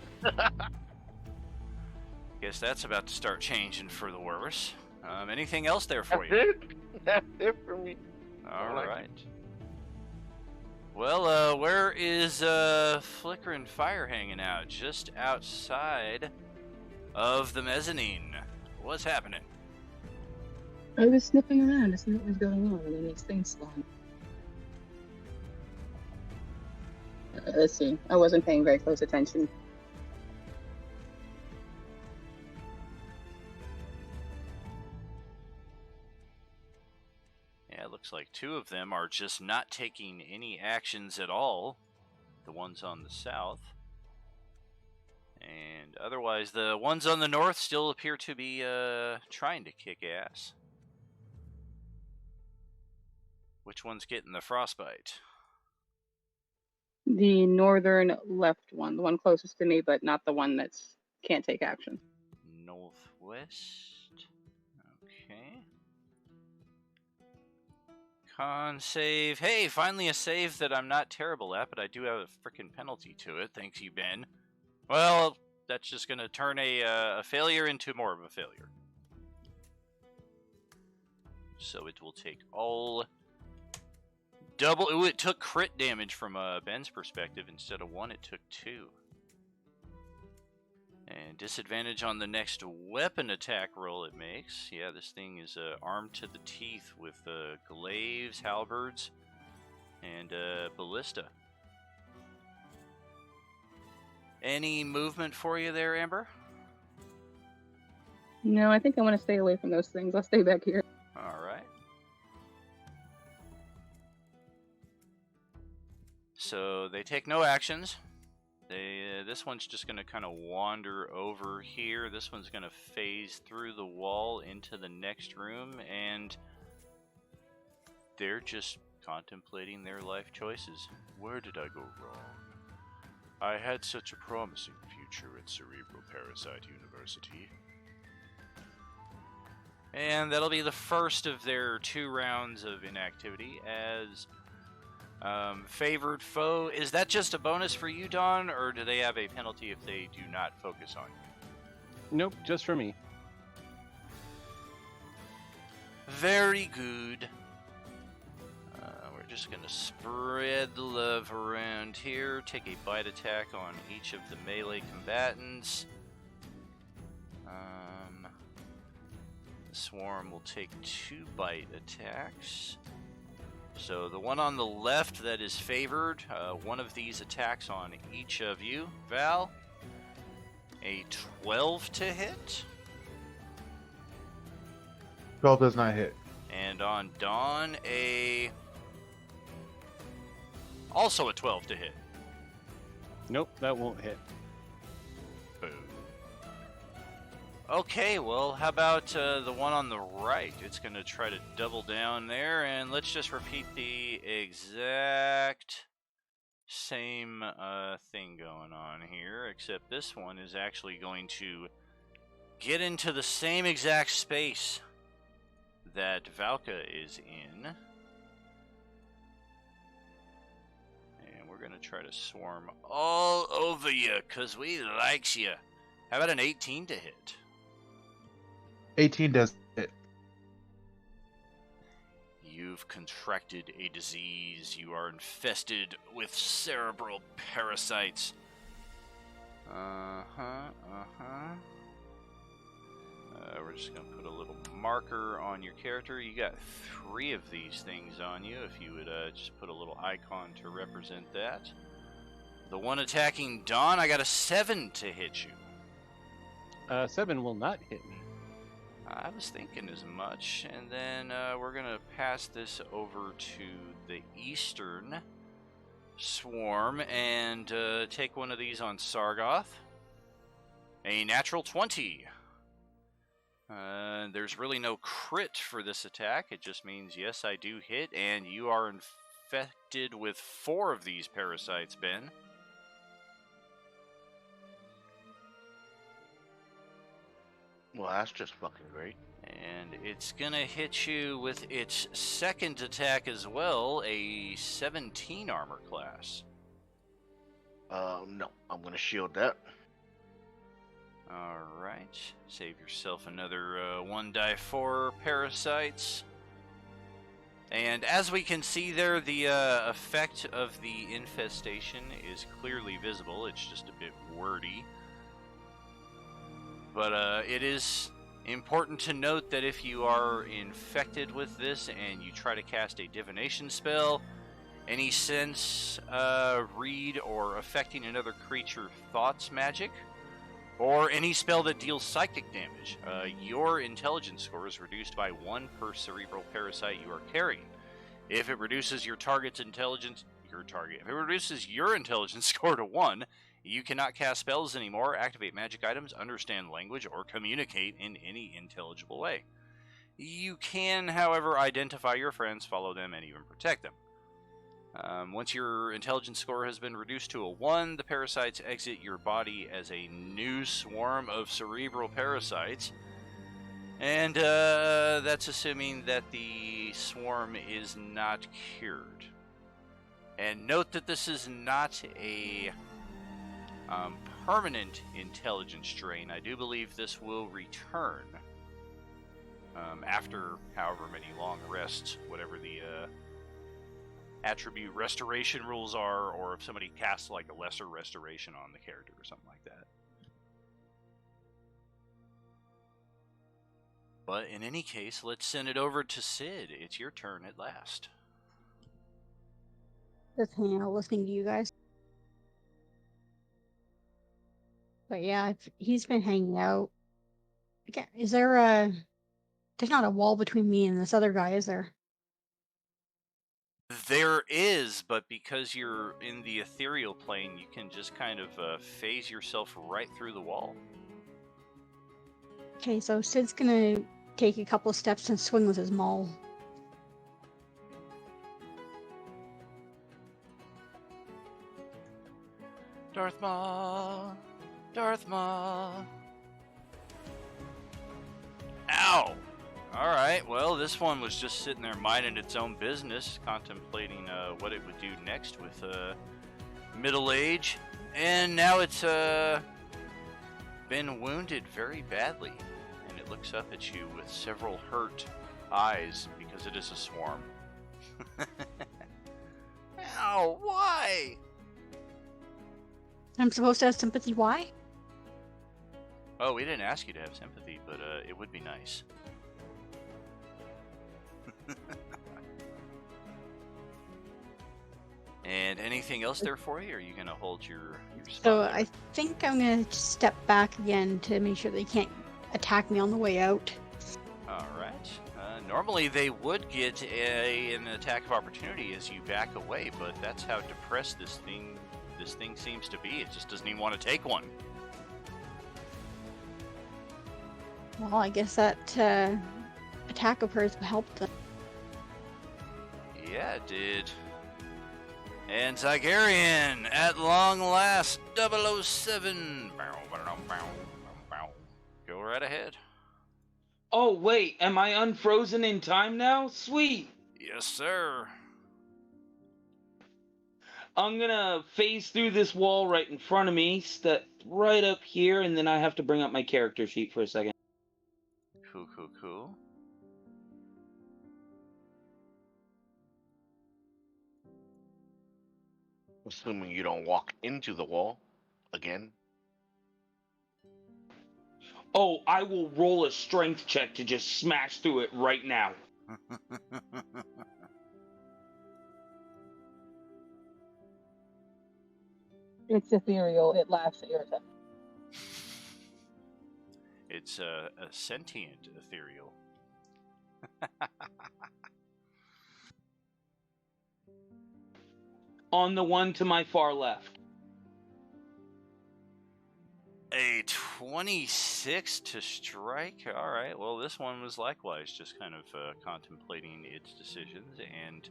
Guess that's about to start changing for the worse. Anything else there for That's you? it. That's it for me. All like it. right. Well, where is Flickering Fire hanging out? Just outside of the mezzanine. What's happening? I was sniffing around to see what was going on, and then these things spawned. Let's see. I wasn't paying very close attention. Yeah, it looks like 2 of them are just not taking any actions at all. The ones on the south. And otherwise, the ones on the north still appear to be trying to kick ass. Which one's getting the frostbite? The northern left one, the one closest to me, but not the one that's can't take action. Northwest. Okay. Con save. Hey, finally a save that I'm not terrible at, but I do have a freaking penalty to it. Thanks you, Ben. Well, that's just going to turn a failure into more of a failure. So it will take all double. Ooh, it took crit damage from Ben's perspective. Instead of 1, it took 2. And disadvantage on the next weapon attack roll it makes. Yeah, this thing is armed to the teeth with glaives, halberds, and ballista. Any movement for you there, Amber? No, I think I want to stay away from those things. I'll stay back here. All right. So they take no actions. This one's just going to kind of wander over here. This one's going to phase through the wall into the next room, and they're just contemplating their life choices. Where did I go wrong? I had such a promising future at Cerebral Parasite University. And that'll be the first of their 2 rounds of inactivity as favored foe. Is that just a bonus for you, Don, or do they have a penalty if they do not focus on you? Nope, just for me. Very good. We're just going to spread the love around here. Take a bite attack on each of the melee combatants. The swarm will take 2 bite attacks. So the one on the left that is favored, one of these attacks on each of you. Val, a 12 to hit. 12 does not hit. And on Dawn, also a 12 to hit. Nope, that won't hit. Boo. Okay, well, how about the one on the right? It's going to try to double down there, and let's just repeat the exact same thing going on here, except this one is actually going to get into the same exact space that Valka is in. And we're going to try to swarm all over you, because we likes you. How about an 18 to hit? 18 does hit. You've contracted a disease. You are infested with cerebral parasites. We're just going to put a little marker on your character. You got 3 of these things on you. If you would just put a little icon to represent that. The one attacking Dawn, I got a 7 to hit you. 7 will not hit me. I was thinking as much. And then we're going to pass this over to the eastern swarm and take one of these on Sargoth. A natural 20. There's really no crit for this attack. It just means, yes, I do hit, and you are infected with 4 of these parasites, Ben. Well, that's just fucking great. And it's gonna hit you with its second attack as well, a 17 armor class. No, I'm gonna shield that. Alright, save yourself another 1d4 parasites. And as we can see there, the effect of the infestation is clearly visible. It's just a bit wordy. But it is important to note that if you are infected with this and you try to cast a divination spell, any sense, read, or affecting another creature thoughts magic, or any spell that deals psychic damage, your intelligence score is reduced by 1 per cerebral parasite you are carrying. If it reduces your target's intelligence, if it reduces your intelligence score to 1, you cannot cast spells anymore, activate magic items, understand language, or communicate in any intelligible way. You can, however, identify your friends, follow them, and even protect them. Once your intelligence score has been reduced to a 1, the parasites exit your body as a new swarm of cerebral parasites. And that's assuming that the swarm is not cured. And note that this is not a permanent intelligence drain. I do believe this will return after however many long rests, whatever the attribute restoration rules are, or if somebody casts like a lesser restoration on the character or something like that. But in any case, let's send it over to Sid. It's your turn at last. Just hanging out listening to you guys. But yeah, he's been hanging out. Okay, is there a... There's not a wall between me and this other guy, is there? There is, but because you're in the ethereal plane, you can just kind of phase yourself right through the wall. Okay, so Sid's gonna take a couple steps and swing with his maul. Darth Maul! Darth Maul! Ow! Alright, well, this one was just sitting there minding its own business, contemplating what it would do next with middle age. And now it's been wounded very badly. And it looks up at you with several hurt eyes because it is a swarm. Ow, why? I'm supposed to have sympathy, why? Oh, we didn't ask you to have sympathy, but it would be nice. And anything else there for you, or are you going to hold your spot So there? I think I'm gonna just step back again to make sure they can't attack me on the way out. Alright. Normally they would get an attack of opportunity as you back away, but that's how depressed this thing seems to be. It just doesn't even want to take one. Well, I guess that attack of hers helped them. Yeah, it did. And Zygarian, at long last, 007. Go right ahead. Oh, wait, am I unfrozen in time now? Sweet! Yes, sir. I'm gonna phase through this wall right in front of me, step right up here, and then I have to bring up my character sheet for a second. Cool. Assuming you don't walk into the wall again. Oh, I will roll a strength check to just smash through it right now. It's ethereal. It laughs at your attack. It's a sentient ethereal. On the one to my far left. A 26 to strike. All right. Well, this one was likewise just kind of contemplating its decisions and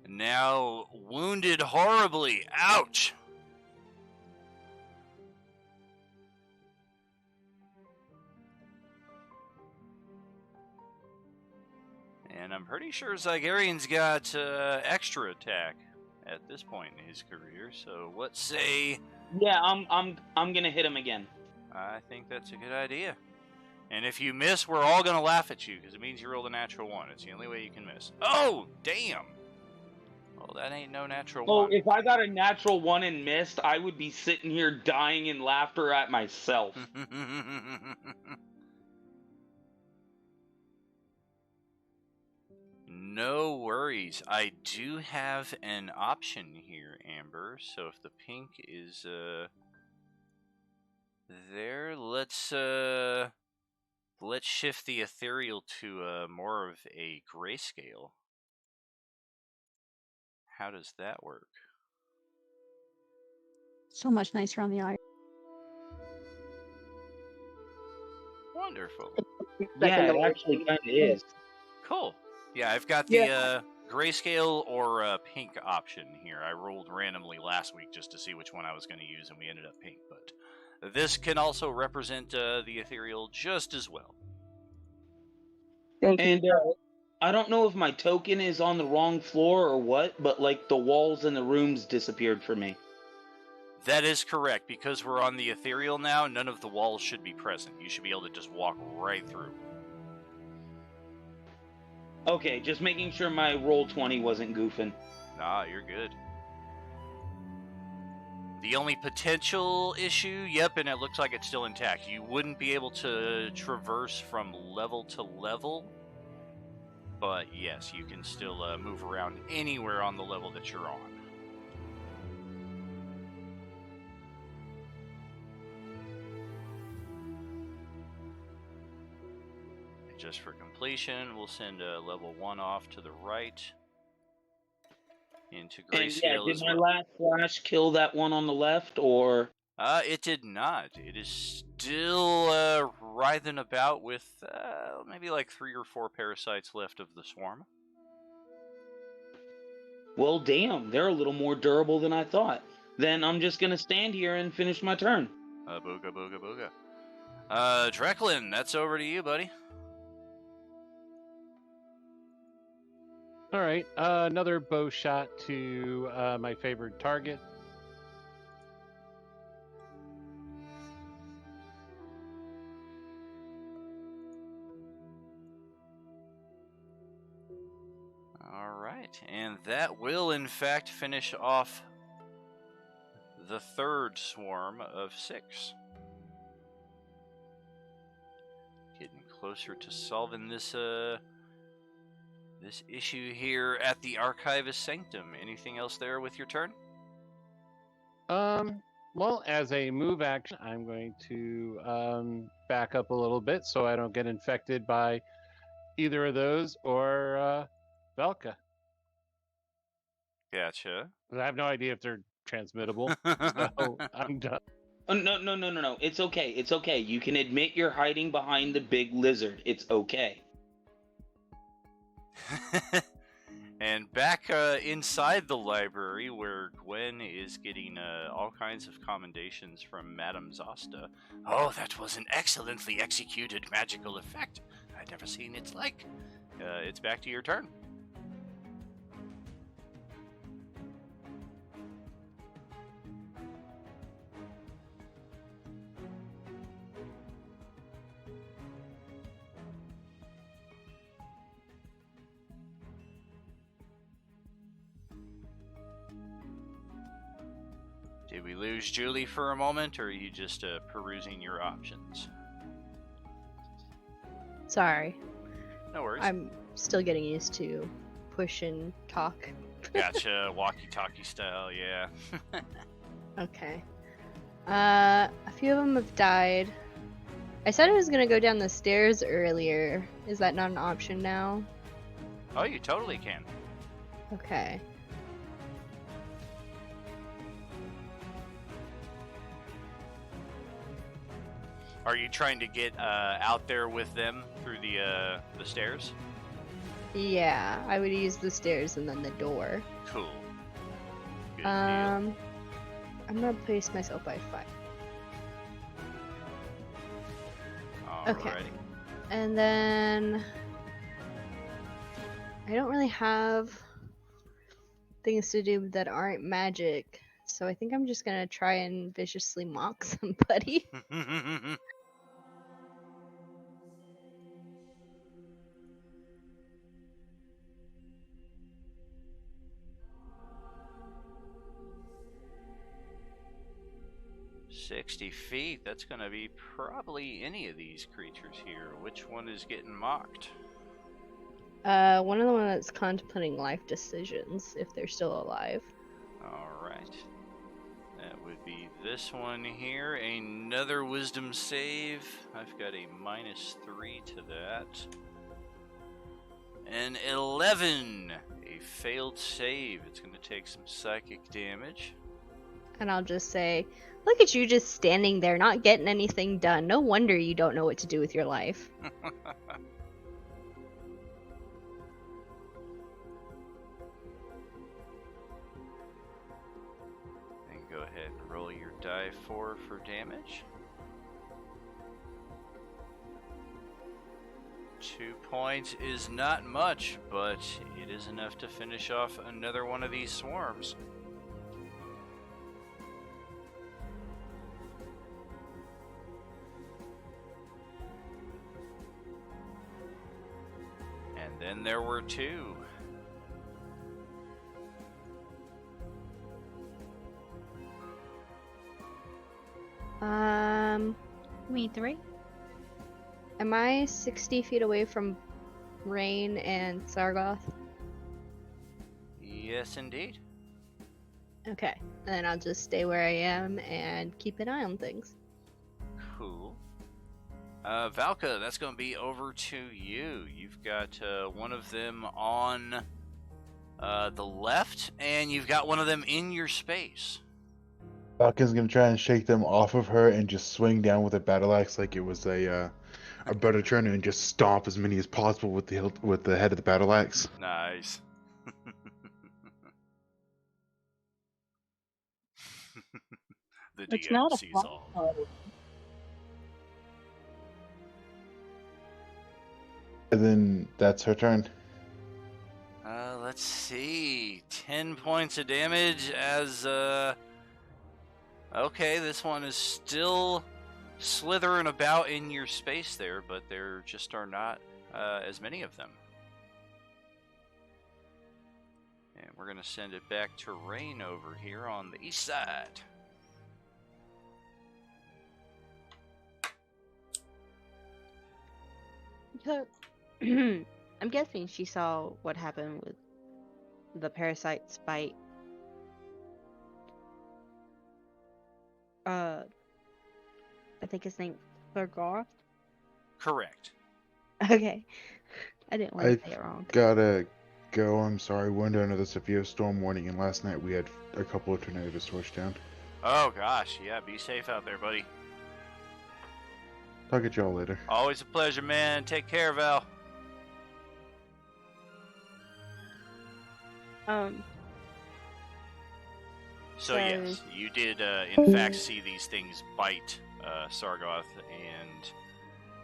now wounded horribly. Ouch. And I'm pretty sure Zygarian's got extra attack at this point in his career. So let's say... Yeah, I'm gonna hit him again. I think that's a good idea. And if you miss, we're all gonna laugh at you because it means you rolled a natural 1. It's the only way you can miss. Oh, damn! Well, that ain't no natural 1. Oh, if I got a natural 1 and missed, I would be sitting here dying in laughter at myself. No worries. I do have an option here, Amber. So if the pink is there, let's shift the ethereal to more of a grayscale. How does that work? So much nicer on the eye. Wonderful. Yeah, it actually kind of is. Cool. Yeah, I've got the grayscale or pink option here. I rolled randomly last week just to see which one I was going to use, and we ended up pink. But this can also represent the ethereal just as well. Thank you. And I don't know if my token is on the wrong floor or what, but like the walls in the rooms disappeared for me. That is correct. Because we're on the ethereal now, none of the walls should be present. You should be able to just walk right through. Okay, just making sure my roll 20 wasn't goofing. Nah, you're good. The only potential issue, yep, and it looks like it's still intact. You wouldn't be able to traverse from level to level, but yes, you can still move around anywhere on the level that you're on. And just for completion, we'll send level 1 off to the right. Into And yeah, grayscale did as my well. last flash kill that one on the left, or? It did not. It is still writhing about with maybe like 3 or 4 parasites left of the swarm. Well, damn, they're a little more durable than I thought. Then I'm just gonna stand here and finish my turn. Booga, booga, booga. Dreklin, that's over to you, buddy. All right, another bow shot to my favorite target. All right, and that will in fact finish off the third swarm of 6. Getting closer to solving this this issue here at the Archivist Sanctum. Anything else there with your turn? Well, as a move action, I'm going to back up a little bit so I don't get infected by either of those or Velka. Gotcha. I have no idea if they're transmittable, so I'm done. Oh, no. It's okay. It's okay. You can admit you're hiding behind the big lizard. It's okay. And back inside the library, where Gwen is getting all kinds of commendations from Madame Zosta. Oh, that was an excellently executed magical effect. I'd never seen its like. It's back to your turn. Did we lose Julie for a moment, or are you just perusing your options? Sorry. No worries. I'm still getting used to push and talk. Gotcha, walkie-talkie style, yeah. Okay. A few of them have died. I said I was gonna go down the stairs earlier. Is that not an option now? Oh, you totally can. Okay. Are you trying to get out there with them through the stairs? Yeah, I would use the stairs and then the door. Cool. Good deal. I'm gonna place myself by 5. Okay. Alrighty. And then I don't really have things to do that aren't magic, so I think I'm just gonna try and viciously mock somebody. 60 feet, that's going to be probably any of these creatures here. Which one is getting mocked? One of the ones that's contemplating life decisions, if they're still alive. Alright. That would be this one here. Another wisdom save. I've got a -3 to that. An 11! A failed save. It's going to take some psychic damage. and I'll just say, "Look at you just standing there, not getting anything done. No wonder you don't know what to do with your life." And go ahead and roll your die 4 for damage. 2 points is not much, but it is enough to finish off another one of these swarms. And then there were 2. Me 3. Am I 60 feet away from Rain and Sargoth? Yes, indeed. Okay, then I'll just stay where I am and keep an eye on things. Cool. Valka, that's going to be over to you. You've got one of them on the left, and you've got one of them in your space. Falcon's gonna try and shake them off of her and just swing down with a battle axe like it was a butter churner and just stomp as many as possible with the head of the battle axe. Nice. The It's DM not a sees flat all. puddle. And then that's her turn. Let's see. 10 points of damage as, okay, this one is still slithering about in your space there, but there just are not as many of them. And we're going to send it back to Rain over here on the east side. So, I'm guessing she saw what happened with the parasite's bite. I think his name's Sargoth. Correct. Okay. I didn't want I to say it wrong. gotta go. I'm sorry. We're under another severe storm warning, and last night we had a couple of tornadoes switch down. Oh gosh, yeah, be safe out there, buddy. Talk at y'all later. Always a pleasure, man. Take care, Val. So yes, you did in fact see these things bite Sargoth, and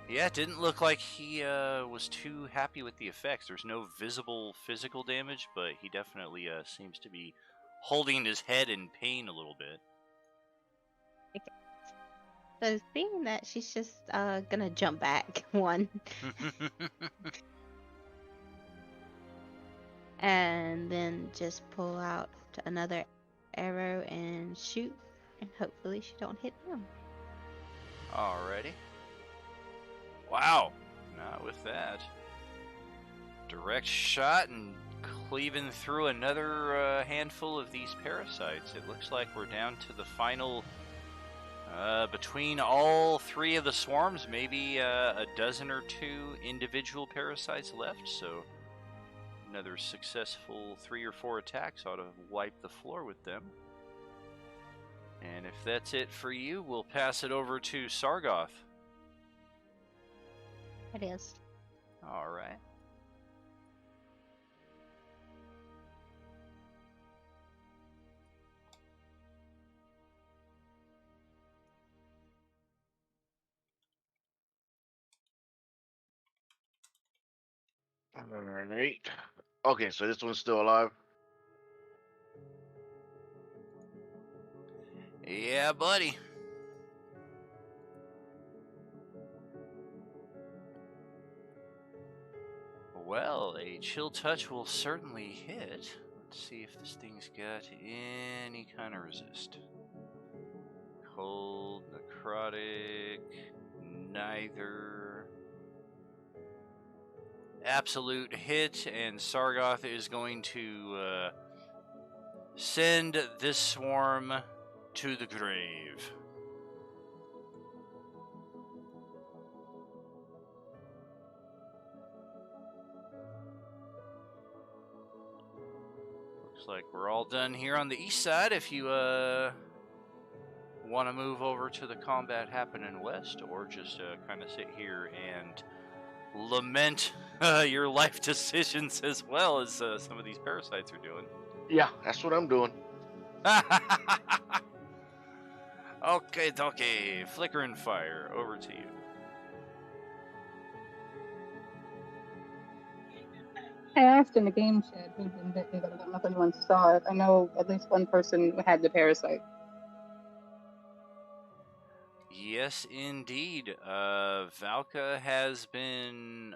yeah, it didn't look like he was too happy with the effects. There's no visible physical damage, but he definitely seems to be holding his head in pain a little bit. So seeing that, she's just gonna jump back one, and then just pull out another arrow and shoot, and hopefully she don't hit him. Alrighty. Wow, not with that. Direct shot and cleaving through another handful of these parasites. It looks like we're down to the final. Between all 3 of the swarms, maybe a dozen or 2 individual parasites left, so another successful 3 or 4 attacks ought to wipe the floor with them. And if that's it for you, we'll pass it over to Sargoth. It is. Alright. Alright. Okay, so this one's still alive. Yeah, buddy. Well, a chill touch will certainly hit. Let's see if this thing's got any kind of resist. Cold, necrotic, neither. Absolute hit, and Sargoth is going to send this swarm to the grave. Looks like we're all done here on the east side. If you want to move over to the combat happening west, or just kind of sit here and lament your life decisions as well as some of these parasites are doing? Yeah, that's what I'm doing. Okay, Flickering Fire, over to you. I asked in the game chat who didn't get it. I don't know if anyone saw it. I know at least one person had the parasite. Yes, indeed. Valka has been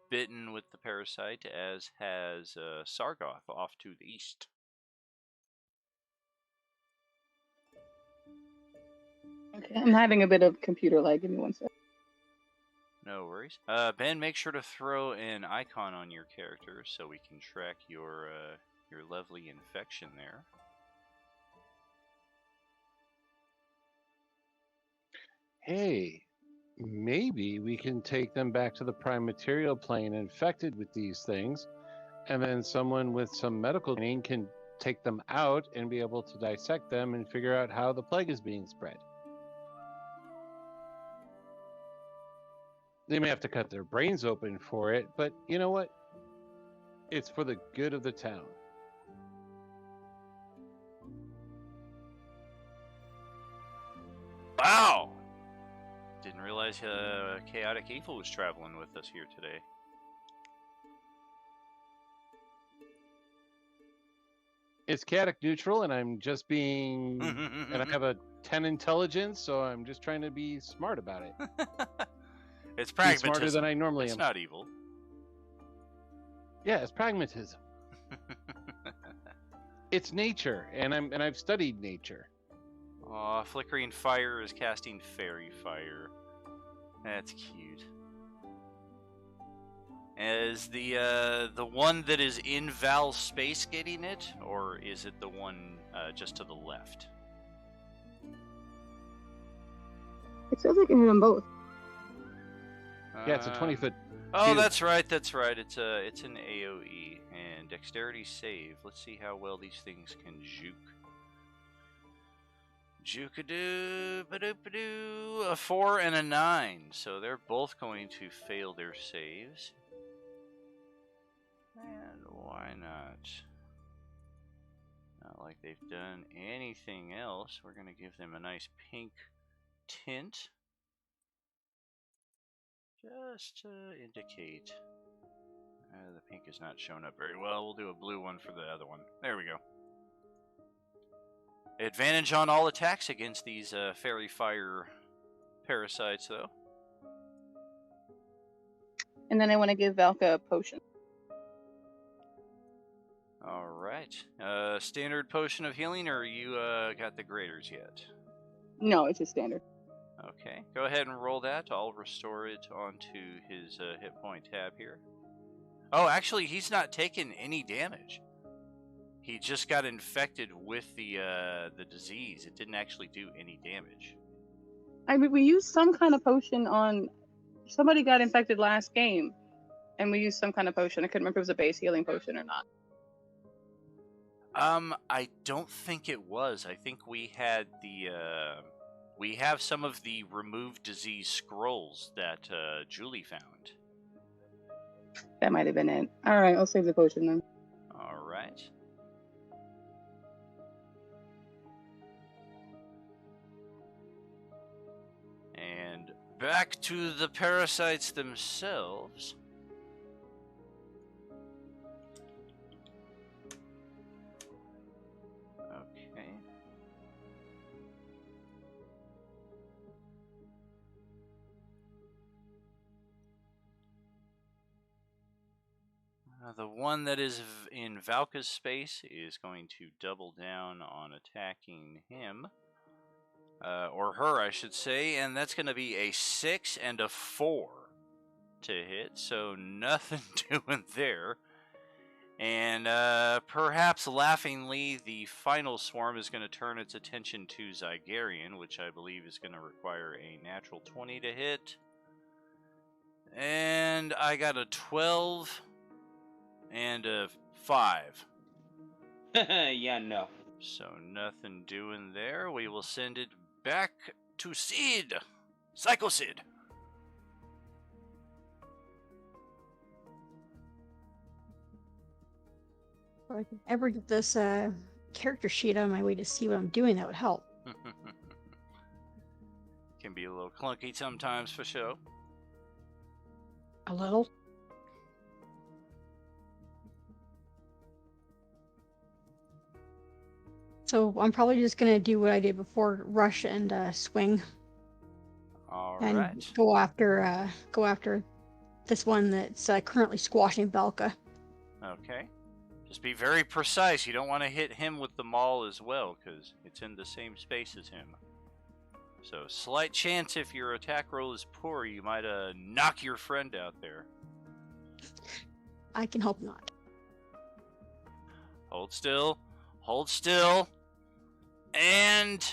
bitten with the parasite, as has Sargoth off to the east. Okay, I'm having a bit of computer lag. Give me one sec. No worries. Ben, make sure to throw an icon on your character so we can track your lovely infection there. Hey, maybe we can take them back to the prime material plane infected with these things, and then someone with some medical training can take them out and be able to dissect them and figure out how the plague is being spread. They may have to cut their brains open for it, but you know what? It's for the good of the town. Wow! Didn't realize Chaotic Evil was traveling with us here today. It's chaotic neutral, and I'm just being... and I have a 10 intelligence, so I'm just trying to be smart about it. It's Be pragmatism. smarter than I normally It's am. not evil. Yeah, it's pragmatism. It's nature, and I've studied nature. Aw, Flickering Fire is casting Fairy Fire. That's cute. Is the one that is in Val's space getting it, or is it the one just to the left? It feels like it hit them both. Yeah, it's a 20-foot. Oh, cube. that's right. That's right. It's an AOE and dexterity save. Let's see how well these things can juke. Juke-a-doo, ba-doop-a-doo, a 4 and a 9. So they're both going to fail their saves. And why not? Not like they've done anything else. We're going to give them a nice pink tint. Just to indicate. The pink is not showing up very well. We'll do a blue one for the other one. There we go. Advantage on all attacks against these Fairy Fire parasites, though. And then I want to give Valka a potion. Alright. Standard potion of healing, or you got the graders yet? No, it's a standard. Okay. Go ahead and roll that. I'll restore it onto his hit point tab here. Oh, actually, he's not taking any damage. He just got infected with the disease. It didn't actually do any damage. I mean, we used some kind of potion on... Somebody got infected last game, and we used some kind of potion. I couldn't remember if it was a base healing potion or not. I don't think it was. I think we had the, we have some of the removed disease scrolls that, Julie found. That might have been it. Alright, I'll save the potion then. Alright. And back to the parasites themselves. Okay. The one that is in Valka's space is going to double down on attacking him. Or her, I should say, and that's going to be a 6 and a 4 to hit, so nothing doing there. And perhaps laughingly, the final swarm is going to turn its attention to Zygarian, which I believe is going to require a natural 20 to hit. And I got a 12 and a 5. Yeah, no. So nothing doing there. We will send it back to Sid. Psycho Sid. If I could ever get this character sheet on my way to see what I'm doing, that would help. Can be a little clunky sometimes for show. A little. So I'm probably just gonna do what I did before: rush and swing, All and right. go after this one that's currently squashing Belka. Okay. Just be very precise. You don't want to hit him with the maul as well, because it's in the same space as him. So, slight chance if your attack roll is poor, you might knock your friend out there. I can hope not. Hold still. Hold still. And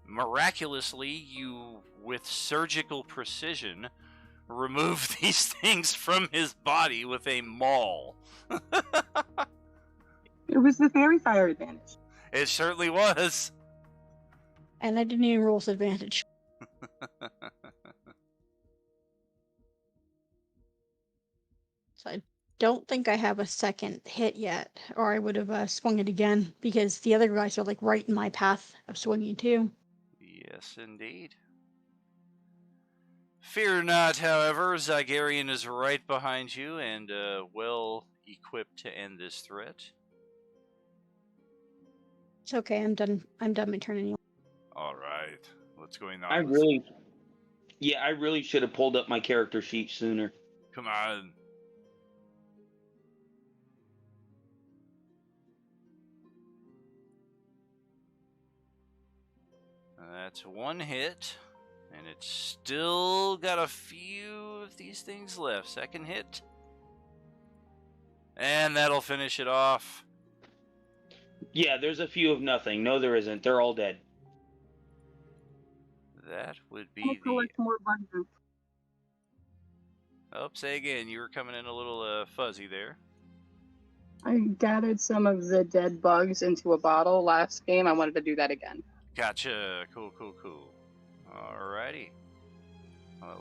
miraculously, you, with surgical precision, remove these things from his body with a maul. It was the fairy fire advantage. It certainly was. And I didn't even roll with advantage. So I don't think I have a second hit yet, or I would have swung it again, because the other guys are like right in my path of swinging too. Yes, indeed. Fear not, however, Zygarian is right behind you and well equipped to end this threat. It's okay. I'm done. I'm done my turn anyway. All right, what's going on? I really should have pulled up my character sheet sooner. Come on. That's one hit, and it's still got a few of these things left. Second hit. And that'll finish it off. Yeah, there's a few of nothing. No, there isn't. They're all dead. That would I'll be the... collect more bugs. Oh, say again. You were coming in a little fuzzy there. I gathered some of the dead bugs into a bottle last game. I wanted to do that again. Gotcha. Cool. Alrighty.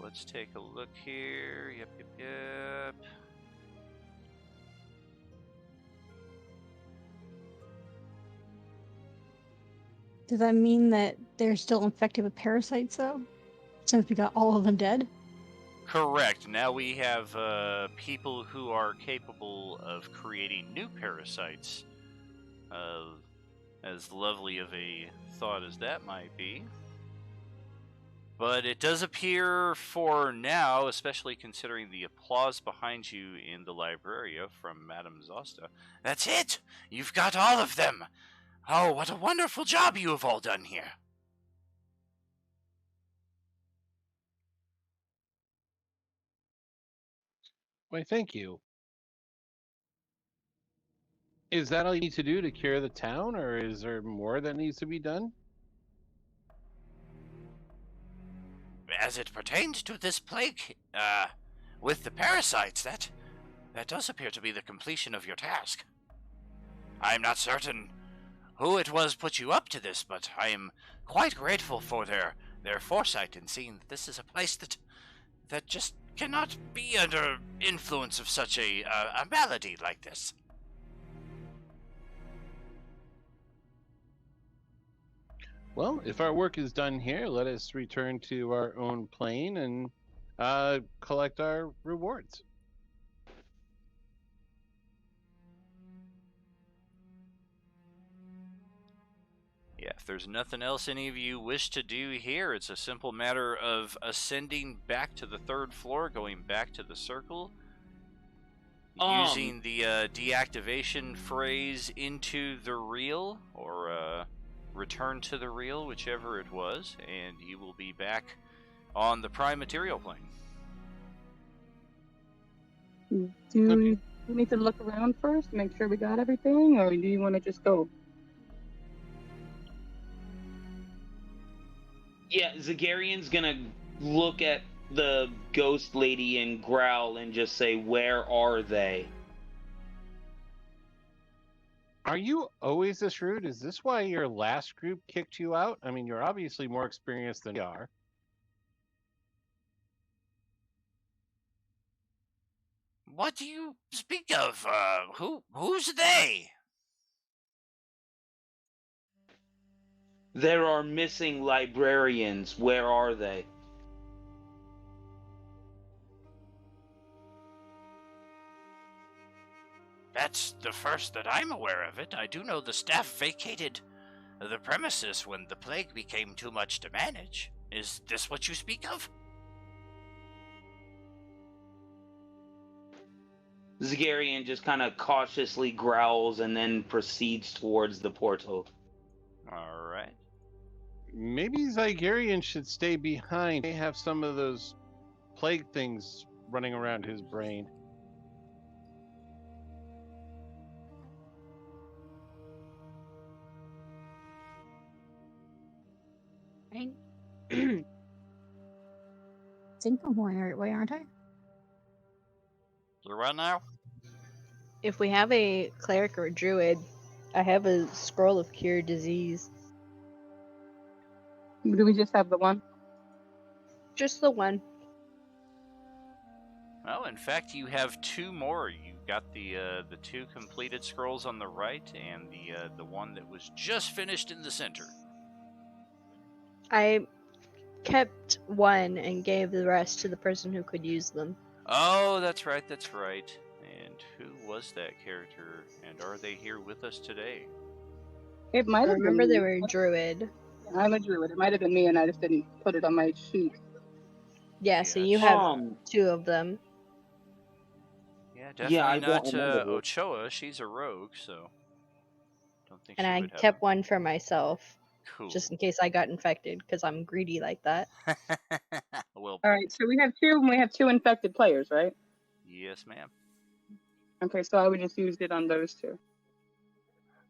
Let's take a look here. Yep. Does that mean that they're still infected with parasites, though? Since we got all of them dead? Correct. Now we have people who are capable of creating new parasites. As lovely of a thought as that might be. But it does appear for now, especially considering the applause behind you in the Libraria from Madame Zosta. That's it! You've got all of them! Oh, what a wonderful job you have all done here! Why, thank you. Is that all you need to do to cure the town, or is there more that needs to be done? As it pertains to this plague, with the parasites, that does appear to be the completion of your task. I'm not certain who it was put you up to this, but I am quite grateful for their foresight in seeing that this is a place that just cannot be under influence of such a malady like this. Well, if our work is done here, let us return to our own plane and collect our rewards. Yeah, if there's nothing else any of you wish to do here, it's a simple matter of ascending back to the third floor, going back to the circle, using the deactivation phrase into the reel, or return to the reel, whichever it was, and you will be back on the prime material plane. Do we need to look around first, make sure we got everything, or do you want to just go? Yeah, Zagarian's gonna look at the ghost lady and growl and just say, "Where are they?" Are you always this rude? Is this why your last group kicked you out? I mean, you're obviously more experienced than we are. What do you speak of? Who's they? There are missing librarians. Where are they? That's the first that I'm aware of it. I do know the staff vacated the premises when the plague became too much to manage. Is this what you speak of? Zagarian just kind of cautiously growls and then proceeds towards the portal. Alright. Maybe Zygarian should stay behind. He may have some of those plague things running around his brain. Right? I think I'm going the right way, aren't I? So what now? If we have a cleric or a druid, I have a scroll of cure disease. Do we just have the one? Just the one. Well, in fact, you have two more. You got the two completed scrolls on the right, and the one that was just finished in the center. I kept one and gave the rest to the person who could use them. Oh, that's right, that's right. And who was that character? And are they here with us today? It might I have remember been they me. were a druid. I'm a druid. It might have been me, and I just didn't put it on my sheet. Yeah, so Yeah, you it's- have two of them. Yeah, definitely Yeah, I not don't remember her. Ochoa. She's a rogue, so don't think And she I would have kept them. one for myself, Cool. just in case I got infected, because I'm greedy like that. Well, All right, so we have two, and we have two infected players, right? yes, ma'am. Okay, so I would just use it on those two.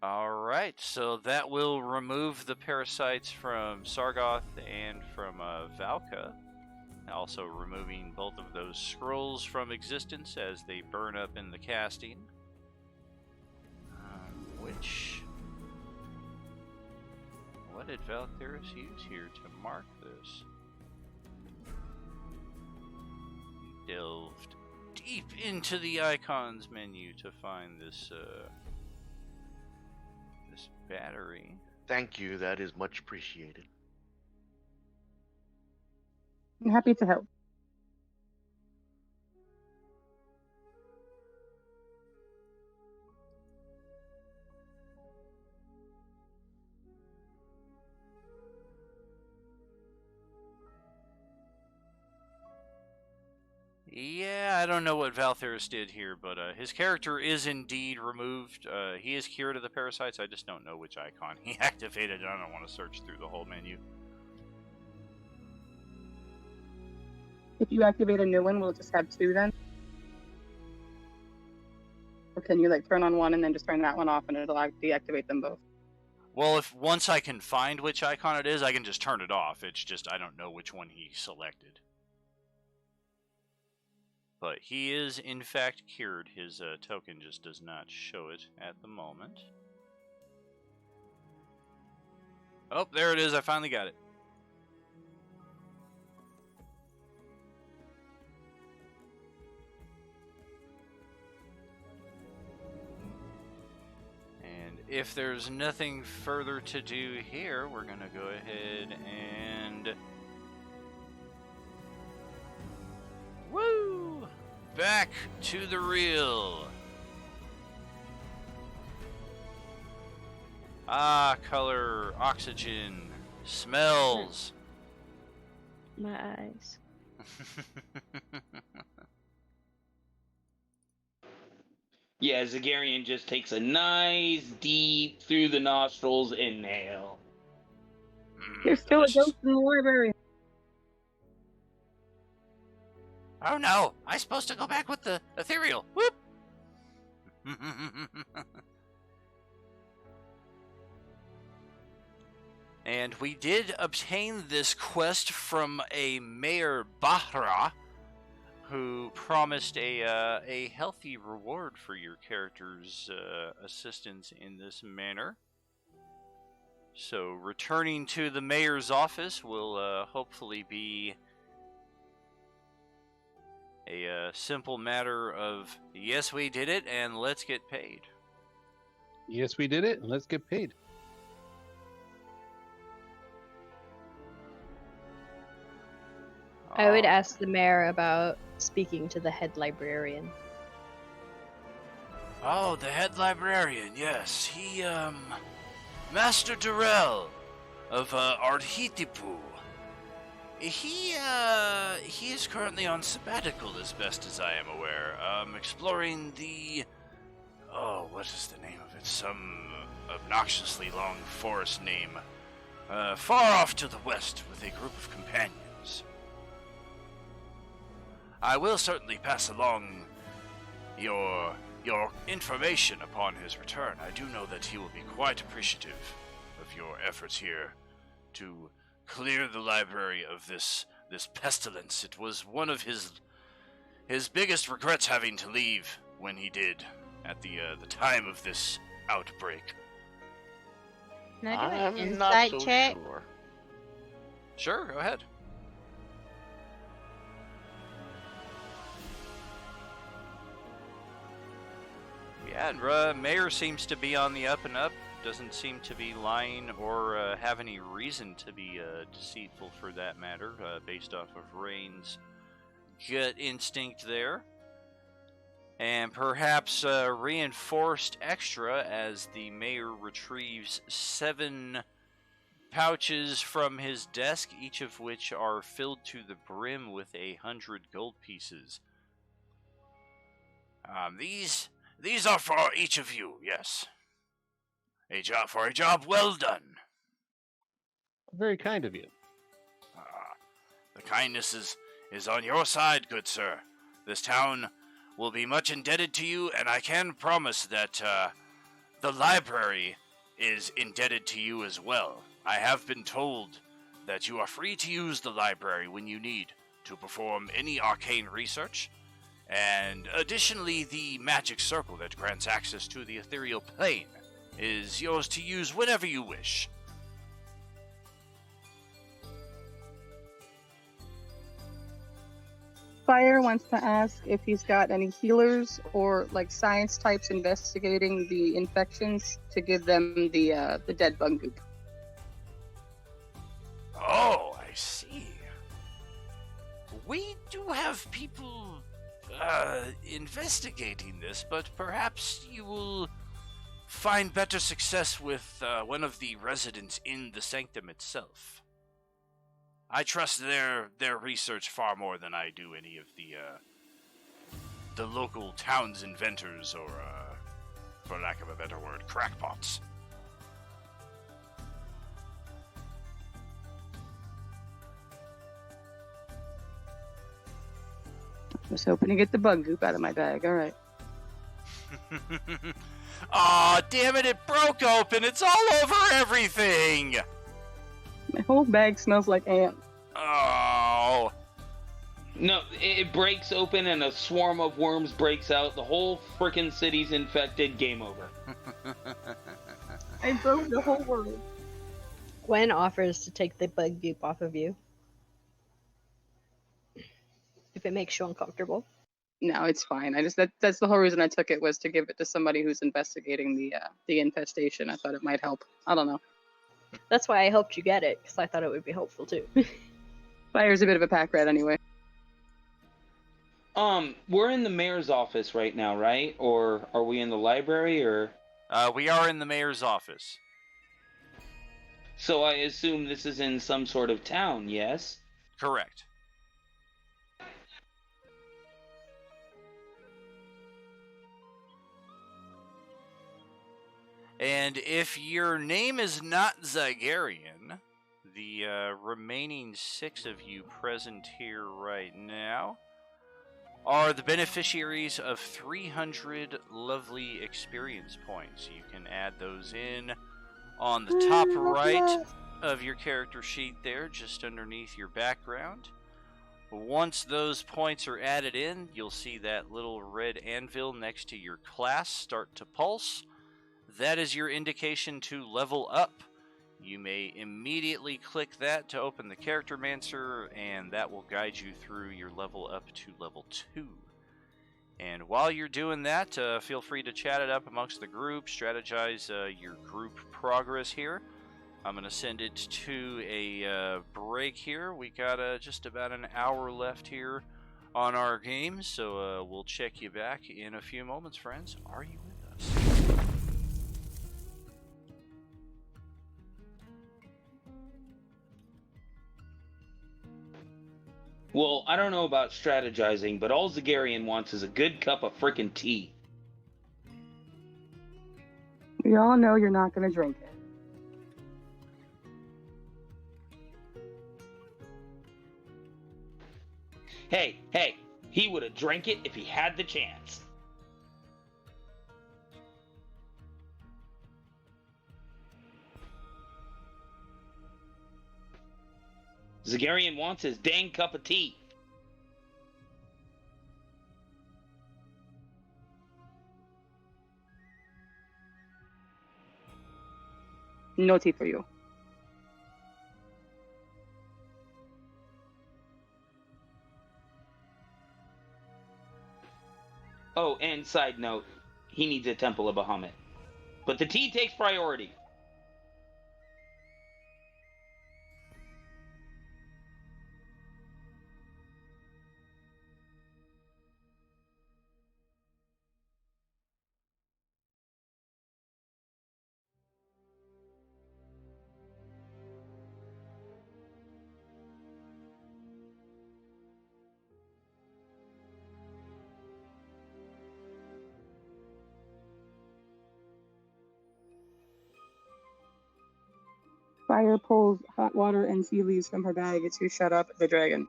All right, so that will remove the parasites from Sargoth and from Valka. Also removing both of those scrolls from existence as they burn up in the casting. What did Valkyris use here to mark this? Delved deep into the icons menu to find this this battery. Thank you, that is much appreciated. I'm happy to help. Yeah, I don't know what Valtherus did here, but his character is indeed removed. He is cured of the parasites. I just don't know which icon he activated. I don't want to search through the whole menu. If you activate a new one, we'll just have two then? Or can you like turn on one and then just turn that one off and it'll deactivate them both? Well, if once I can find which icon it is, I can just turn it off. It's just I don't know which one he selected. But he is, in fact, cured. His token just does not show it at the moment. Oh, there it is. I finally got it. And if there's nothing further to do here, we're going to go ahead and... Woo! Back to the real. Ah, color, oxygen, smells. My eyes. Yeah, Zagarian just takes a nice, deep, through the nostrils inhale. There's still a ghost in the library. Oh no! I'm supposed to go back with the ethereal. Whoop! And we did obtain this quest from a Mayor Bahra, who promised a healthy reward for your character's assistance in this manner. So returning to the mayor's office will hopefully be a simple matter of, yes, we did it, and let's get paid. Yes, we did it, and let's get paid. I would ask the mayor about speaking to the head librarian. Oh, the head librarian, yes. He, Master Durrell of, Ardhitipu. He is currently on sabbatical, as best as I am aware. Exploring the... Oh, what is the name of it? Some obnoxiously long forest name. Far off to the west with a group of companions. I will certainly pass along your information upon his return. I do know that he will be quite appreciative of your efforts here to clear the library of this pestilence. It was one of his biggest regrets having to leave when he did at the time of this outbreak. Can I do an I'm not insight so check? sure. Sure, go ahead. Yeah, and Mayor seems to be on the up and up. Doesn't seem to be lying or have any reason to be deceitful for that matter, based off of Rain's gut instinct there. And perhaps reinforced extra as the mayor retrieves 7 pouches from his desk, each of which are filled to the brim with 100 gold pieces. These are for each of you, yes. A job well done. Very kind of you. The kindness is on your side, good sir. This town will be much indebted to you, and I can promise that the library is indebted to you as well. I have been told that you are free to use the library when you need to perform any arcane research, and additionally the magic circle that grants access to the ethereal plane is yours to use whenever you wish. Fire wants to ask if he's got any healers or like science types investigating the infections to give them the dead bug goop. Oh, I see. We do have people investigating this, but perhaps you will find better success with one of the residents in the sanctum itself. I trust their research far more than I do any of the local town's inventors or, for lack of a better word, crackpots. I was hoping to get the bug goop out of my bag. All right. Aw, damn it, it broke open! It's all over everything! My whole bag smells like ants. Oh. No, it breaks open and a swarm of worms breaks out. The whole frickin' city's infected. Game over. I broke the whole world. Gwen offers to take the bug goop off of you. If it makes you uncomfortable. No, it's fine. I just that's the whole reason I took it was to give it to somebody who's investigating the infestation. I thought it might help. I don't know. That's why I helped you get it, because I thought it would be helpful too. Fire's a bit of a pack rat anyway. We're in the mayor's office right now, right? Or are we in the library, or? We are in the mayor's office. So I assume this is in some sort of town, yes? Correct. And if your name is not Zygarian, the remaining 6 of you present here right now are the beneficiaries of 300 lovely experience points. You can add those in on the top right of your character sheet there, just underneath your background. Once those points are added in, you'll see that little red anvil next to your class start to pulse. That is your indication to level up. You may immediately click that to open the Charactermancer, and that will guide you through your level up to level 2. And while you're doing that, feel free to chat it up amongst the group, strategize your group progress here. I'm going to send it to a break here. We got just about an hour left here on our game, so we'll check you back in a few moments, friends. Are you with us? Well, I don't know about strategizing, but all Zagarian wants is a good cup of frickin' tea. We all know you're not going to drink it. Hey, he would have drank it if he had the chance. Zagarian wants his dang cup of tea. No tea for you. Oh, and side note, he needs a Temple of Bahamut. But the tea takes priority. Fire pulls hot water and tea leaves from her bag to shut up the dragon.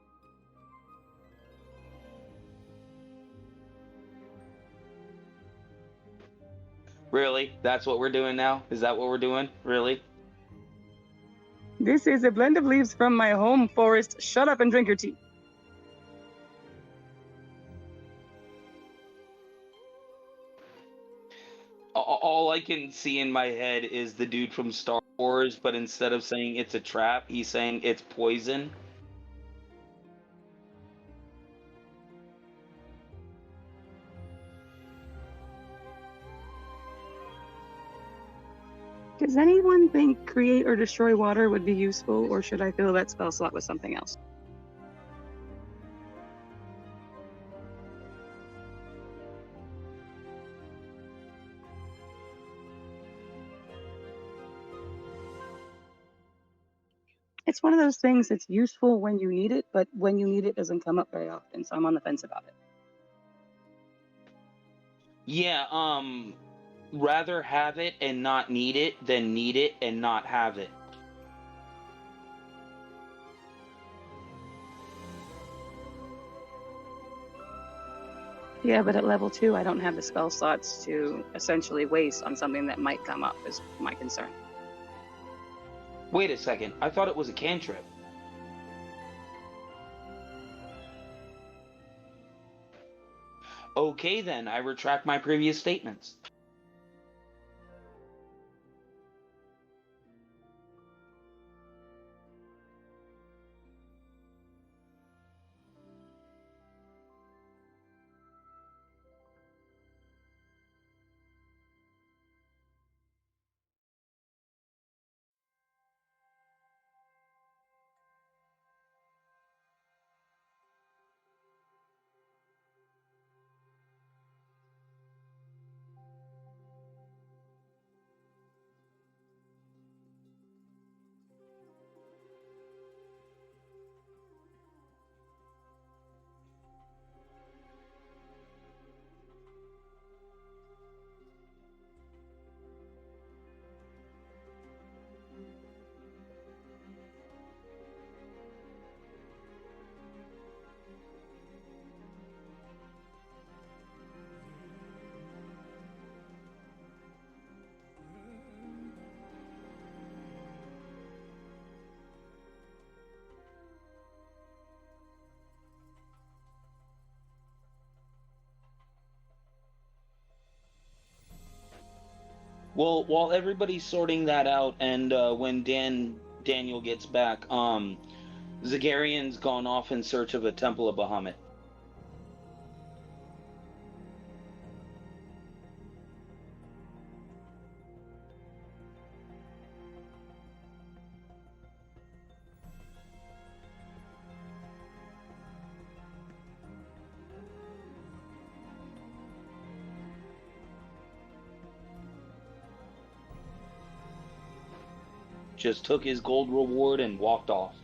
Really? That's what we're doing now? Is that what we're doing? Really? This is a blend of leaves from my home forest. Shut up and drink your tea. All I can see in my head is the dude from Star Wars, but instead of saying it's a trap, he's saying it's poison. Does anyone think create or destroy water would be useful, or should I fill that spell slot with something else? It's one of those things that's useful when you need it, but when you need it doesn't come up very often, so I'm on the fence about it. Yeah, rather have it and not need it than need it and not have it. Yeah, but at level 2, I don't have the spell slots to essentially waste on something that might come up, is my concern. Wait a second, I thought it was a cantrip. Okay then, I retract my previous statements. Well, while everybody's sorting that out, and when Daniel gets back, Zagarian's gone off in search of a Temple of Bahamut. Just took his gold reward and walked off.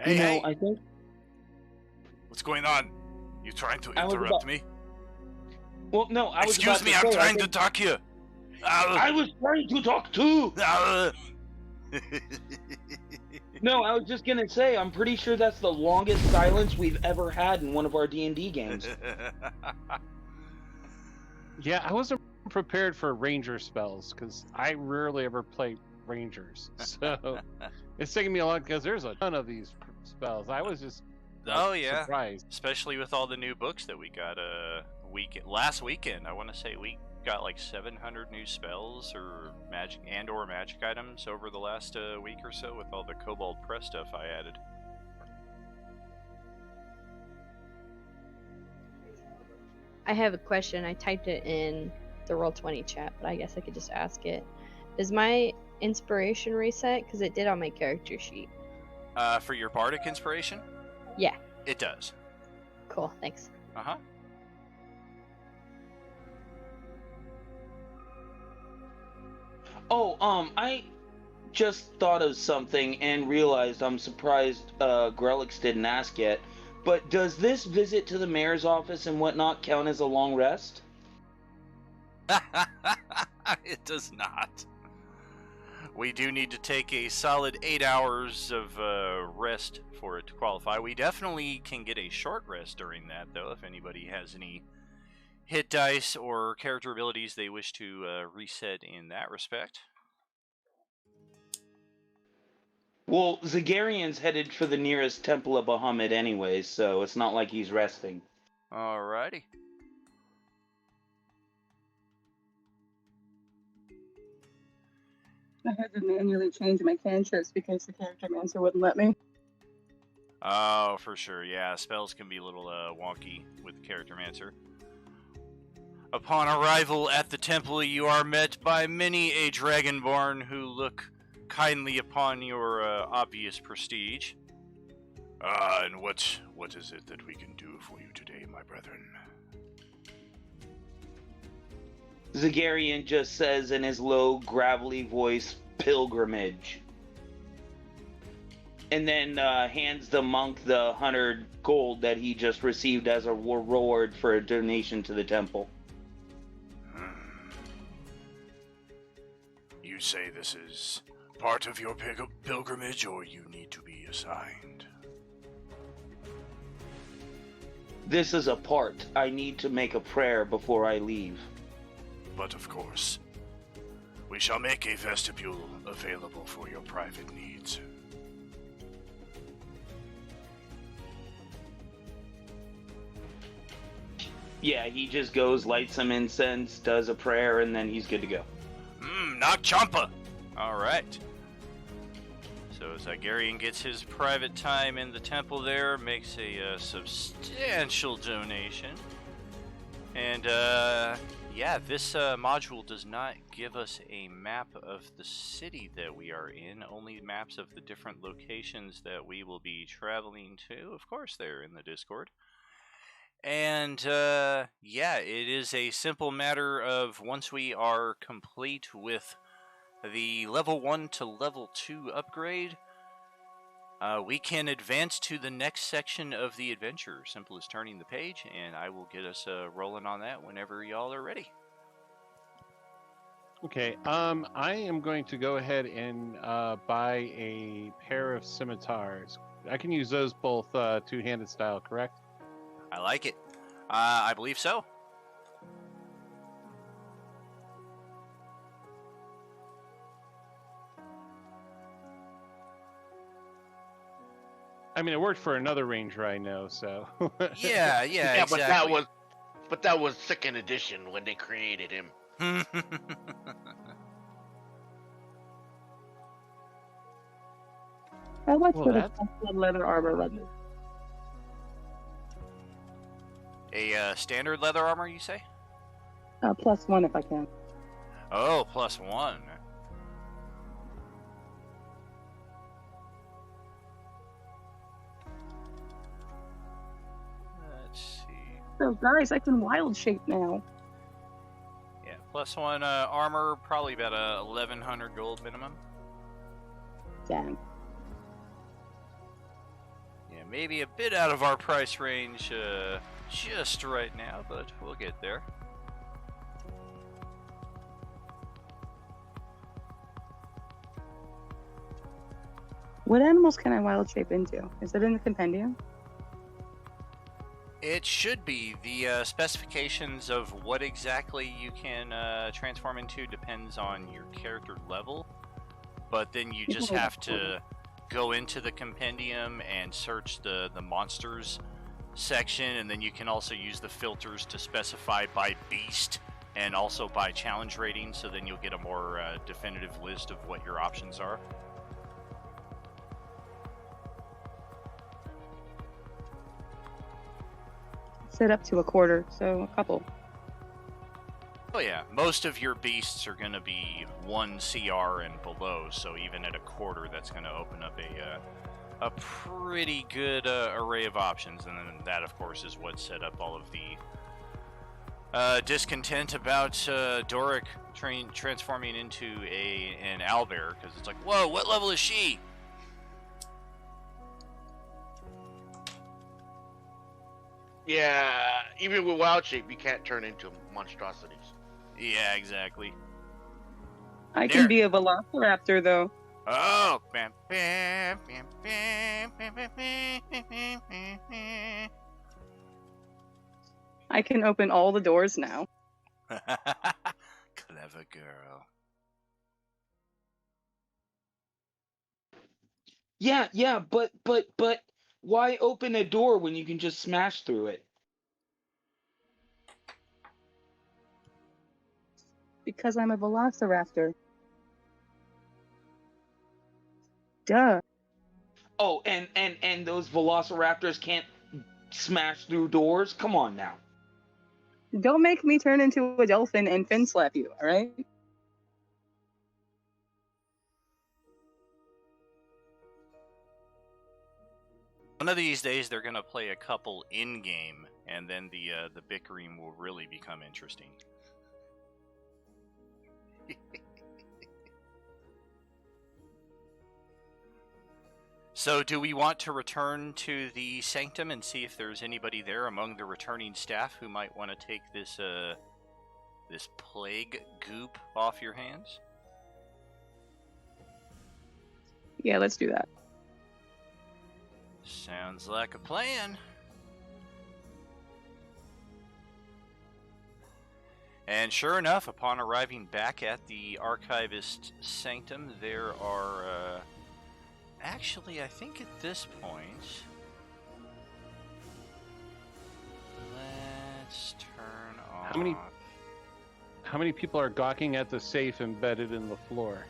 Hey, you know, hey, I think what's going on? You trying to I was interrupt about- me? well, no, I was Excuse about me, to I'm say, I trying to think- talk here. I was trying to talk too. No, I was just gonna say, I'm pretty sure that's the longest silence we've ever had in one of our D&D games. Yeah, I wasn't prepared for ranger spells because I rarely ever play rangers. So it's taking me a long because there's a ton of these spells. I was just Oh yeah, surprised. especially with all the new books that we got last weekend. I want to say we got like 700 new spells or magic items over the last week or so with all the Kobold Press stuff I added. I have a question. I typed it in the Roll20 chat, but I guess I could just ask it. Does my inspiration reset? Because it did on my character sheet. For your bardic inspiration, Yeah. it does. Cool. Thanks. Uh-huh. Oh, I just thought of something and realized I'm surprised Grelix didn't ask yet. But does this visit to the mayor's office and whatnot count as a long rest? It does not. We do need to take a solid 8 hours of rest for it to qualify. We definitely can get a short rest during that, though, if anybody has any hit dice or character abilities they wish to reset in that respect. Well, Zagarian's headed for the nearest Temple of Bahamut anyways, so it's not like he's resting. Alrighty. I had to manually change my cantrips because the character mancer wouldn't let me. Oh, for sure. Yeah, spells can be a little wonky with Character Mancer. Upon arrival at the temple, you are met by many a dragonborn who look kindly upon your obvious prestige. And what is it that we can do for you today, my brethren? Zagarian just says in his low, gravelly voice, pilgrimage. And then hands the monk the 100 gold that he just received as a reward for a donation to the temple. You say this is part of your pilgrimage, or you need to be assigned? This is a part. I need to make a prayer before I leave. But of course, we shall make a vestibule available for your private needs. Yeah, he just goes, lights some incense, does a prayer, and then he's good to go. Knock Champa! Alright. So Zagarian gets his private time in the temple there, makes a substantial donation. And, yeah, this module does not give us a map of the city that we are in, only maps of the different locations that we will be traveling to. Of course, they're in the Discord. And, yeah, it is a simple matter of once we are complete with the level 1 to level 2 upgrade, we can advance to the next section of the adventure. Simple as turning the page, and I will get us rolling on that whenever y'all are ready. Okay, I am going to go ahead and buy a pair of scimitars. I can use those both two-handed style, correct? I like it. I believe so. I mean, it worked for another ranger I know, so. Yeah, exactly. But that was second edition when they created him. How much Well, would a that's- custom leather armor run me? A standard leather armor, you say? +1 if I can. Oh, +1. Let's see. So guys, I can wild shape now. Yeah, +1 armor, probably about 1,100 gold minimum. Dang. maybe a bit out of our price range just right now, but we'll get there. What animals can I wild shape into? Is it in the compendium? It should be. The specifications of what exactly you can transform into depends on your character level, but then you just have to go into the compendium and search the monsters section, and then you can also use the filters to specify by beast and also by challenge rating, so then you'll get a more definitive list of what your options are. Set up to a quarter, so a couple. Oh yeah, most of your beasts are going to be 1 CR and below, so even at a quarter, that's going to open up a pretty good array of options, and then that, of course, is what set up all of the discontent about Doric transforming into an owlbear, because it's like, whoa, what level is she? Yeah, even with wild shape, you can't turn into monstrosities. Yeah, exactly. I can be a velociraptor, though. Oh! I can open all the doors now. Clever girl. Yeah, but why open a door when you can just smash through it? Because I'm a velociraptor. Duh. Oh, and those velociraptors can't smash through doors? Come on now. Don't make me turn into a dolphin and fin slap you, alright? One of these days, they're gonna play a couple in-game, and then the bickering will really become interesting. So, do we want to return to the Sanctum and see if there's anybody there among the returning staff who might want to take this this plague goop off your hands? Yeah, let's do that. Sounds like a plan. And sure enough, upon arriving back at the Archivist Sanctum, there are, actually, I think at this point, let's turn off. How many people are gawking at the safe embedded in the floor?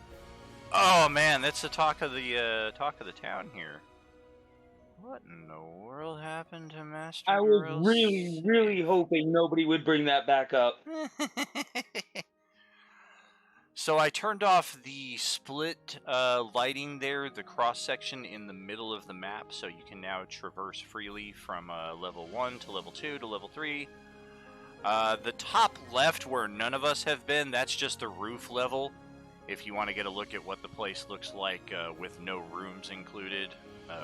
Oh man, that's the talk of the town here. What in the world happened to Master I was Gorill's really hoping nobody would bring that back up. So I turned off the split lighting there, the cross section in the middle of the map, so you can now traverse freely from level 1 to level 2 to level 3. The top left, where none of us have been, that's just the roof level. If you want to get a look at what the place looks like with no rooms included,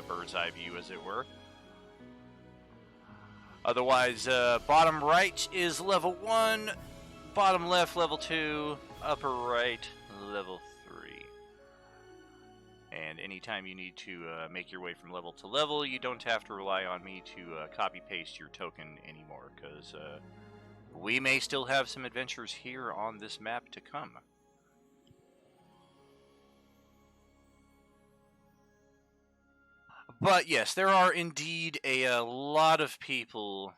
bird's eye view as it were. Otherwise, bottom right is level 1, bottom left level 2, upper right level 3. And anytime you need to make your way from level to level, you don't have to rely on me to copy paste your token anymore, because we may still have some adventures here on this map to come. But yes, there are indeed a lot of people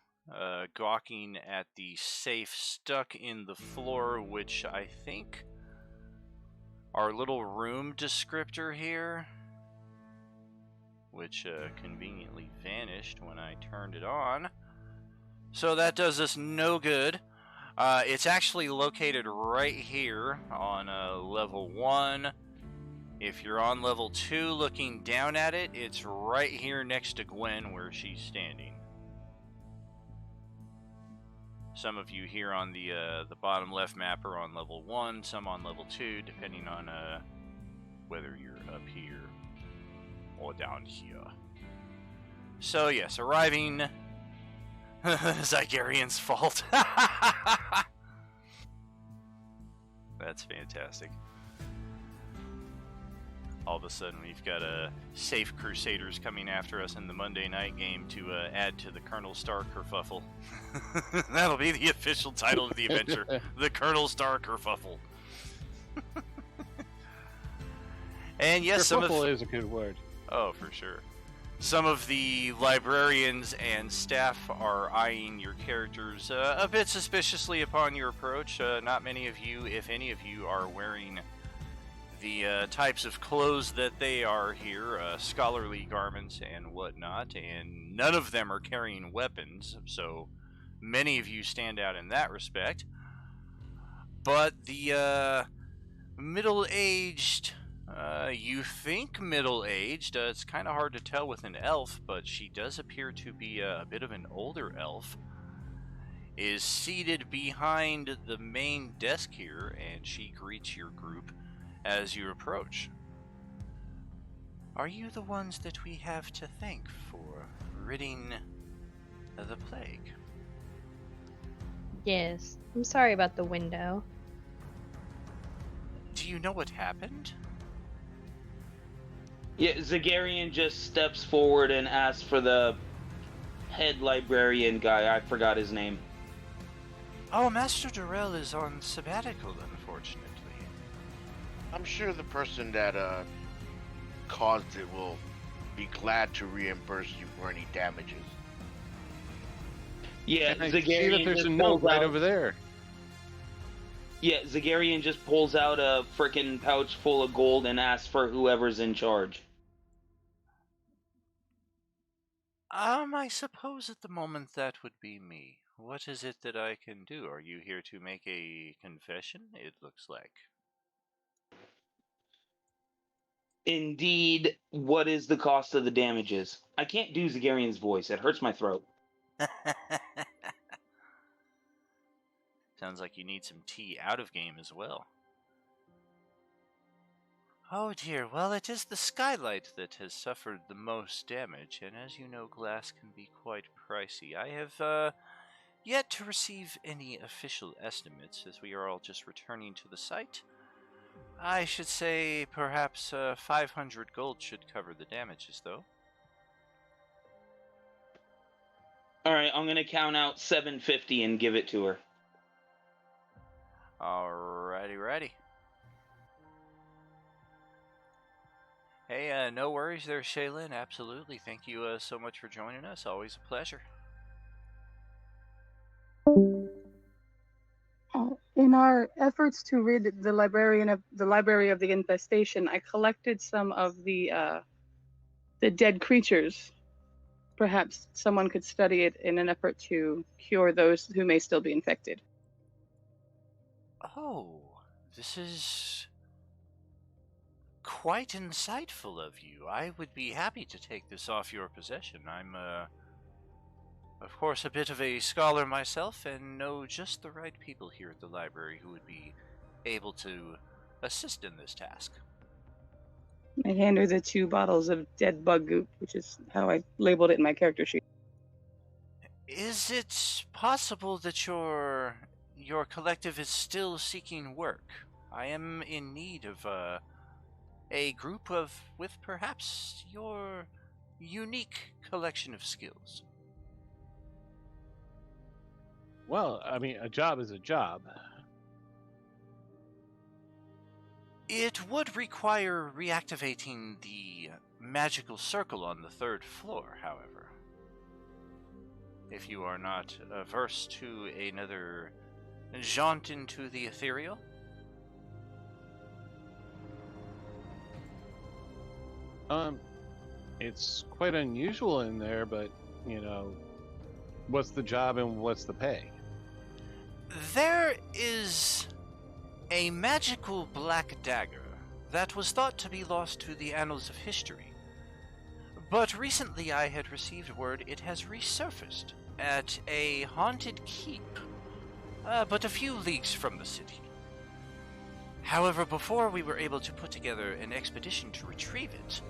gawking at the safe stuck in the floor, which I think our little room descriptor here, which conveniently vanished when I turned it on. So that does us no good. It's actually located right here on level 1. If you're on level 2 looking down at it, it's right here next to Gwen where she's standing. Some of you here on the bottom left map are on level 1, some on level 2, depending on whether you're up here or down here. So yes, arriving. Zygarian's fault. That's fantastic. All of a sudden, we've got safe Crusaders coming after us in the Monday night game to add to the Colonel Star kerfuffle. That'll be the official title of the adventure: the Colonel Star kerfuffle. And yes, Kerfuffle is a good word. Oh, for sure. Some of the librarians and staff are eyeing your characters a bit suspiciously upon your approach. Not many of you, if any of you, are wearing the types of clothes that they are here, scholarly garments and whatnot, and none of them are carrying weapons, so many of you stand out in that respect. But the middle-aged... you think middle-aged. It's kind of hard to tell with an elf, but she does appear to be a bit of an older elf. Is seated behind the main desk here, and she greets your group as you approach. Are you the ones that we have to thank for ridding the plague? Yes. I'm sorry about the window. Do you know what happened? Yeah, Zagarian just steps forward and asks for the head librarian guy. I forgot his name. Oh, Master Durrell is on sabbatical, unfortunately. I'm sure the person that caused it will be glad to reimburse you for any damages. Yeah, And I see that Zagarian there's just a note pulls right out. over there. Yeah, Zagarian just pulls out a frickin' pouch full of gold and asks for whoever's in charge. I suppose at the moment that would be me. What is it that I can do? Are you here to make a confession? It looks like. Indeed, what is the cost of the damages? I can't do Zagarian's voice. It hurts my throat. Sounds like you need some tea out of game as well. Oh dear, well, it is the skylight that has suffered the most damage, and as you know, glass can be quite pricey. I have yet to receive any official estimates, as we are all just returning to the site. I should say perhaps 500 gold should cover the damages, though. Alright, I'm gonna count out 750 and give it to her. Alrighty. Hey, no worries there, Shaylin. Absolutely. Thank you so much for joining us. Always a pleasure. In our efforts to rid the library of the infestation, I collected some of the dead creatures. Perhaps someone could study it in an effort to cure those who may still be infected. Oh, this is quite insightful of you. I would be happy to take this off your possession. I'm, of course, a bit of a scholar myself and know just the right people here at the library who would be able to assist in this task. I hand her the 2 bottles of dead bug goop, which is how I labeled it in my character sheet. Is it possible that your collective is still seeking work? I am in need of a group with perhaps your unique collection of skills. Well, I mean, a job is a job. It would require reactivating the magical circle on the 3rd floor, however. If you are not averse to another jaunt into the ethereal. It's quite unusual in there, but, you know, what's the job and what's the pay? There is a magical black dagger that was thought to be lost to the annals of history. But recently I had received word it has resurfaced at a haunted keep, but a few leagues from the city. However, before we were able to put together an expedition to retrieve it,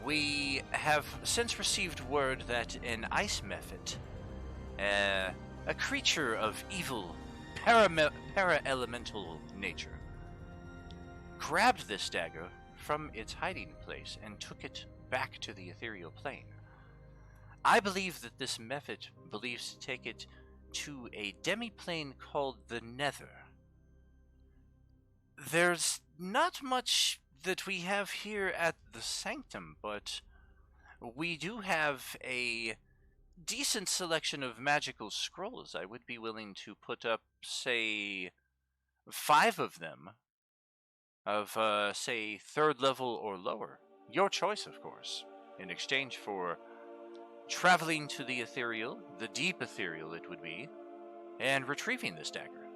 we have since received word that an ice mephit, a creature of evil para-elemental nature, grabbed this dagger from its hiding place and took it back to the ethereal plane. I believe that this mephit believes to take it to a demiplane called the Nether. There's not much that we have here at the Sanctum, but we do have a decent selection of magical scrolls. I would be willing to put up, say, 5 of them, of, say, 3rd level or lower. Your choice, of course, in exchange for traveling to the ethereal, the deep ethereal it would be, and retrieving this dagger.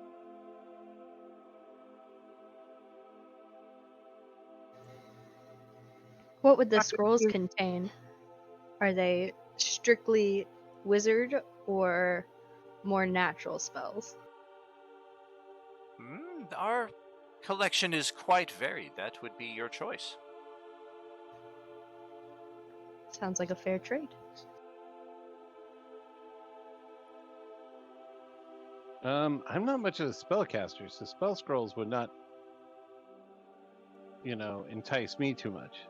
What would the scrolls contain? Are they strictly wizard or more natural spells? Our collection is quite varied. That would be your choice. Sounds like a fair trade. I'm not much of a spellcaster, so spell scrolls would not, entice me too much.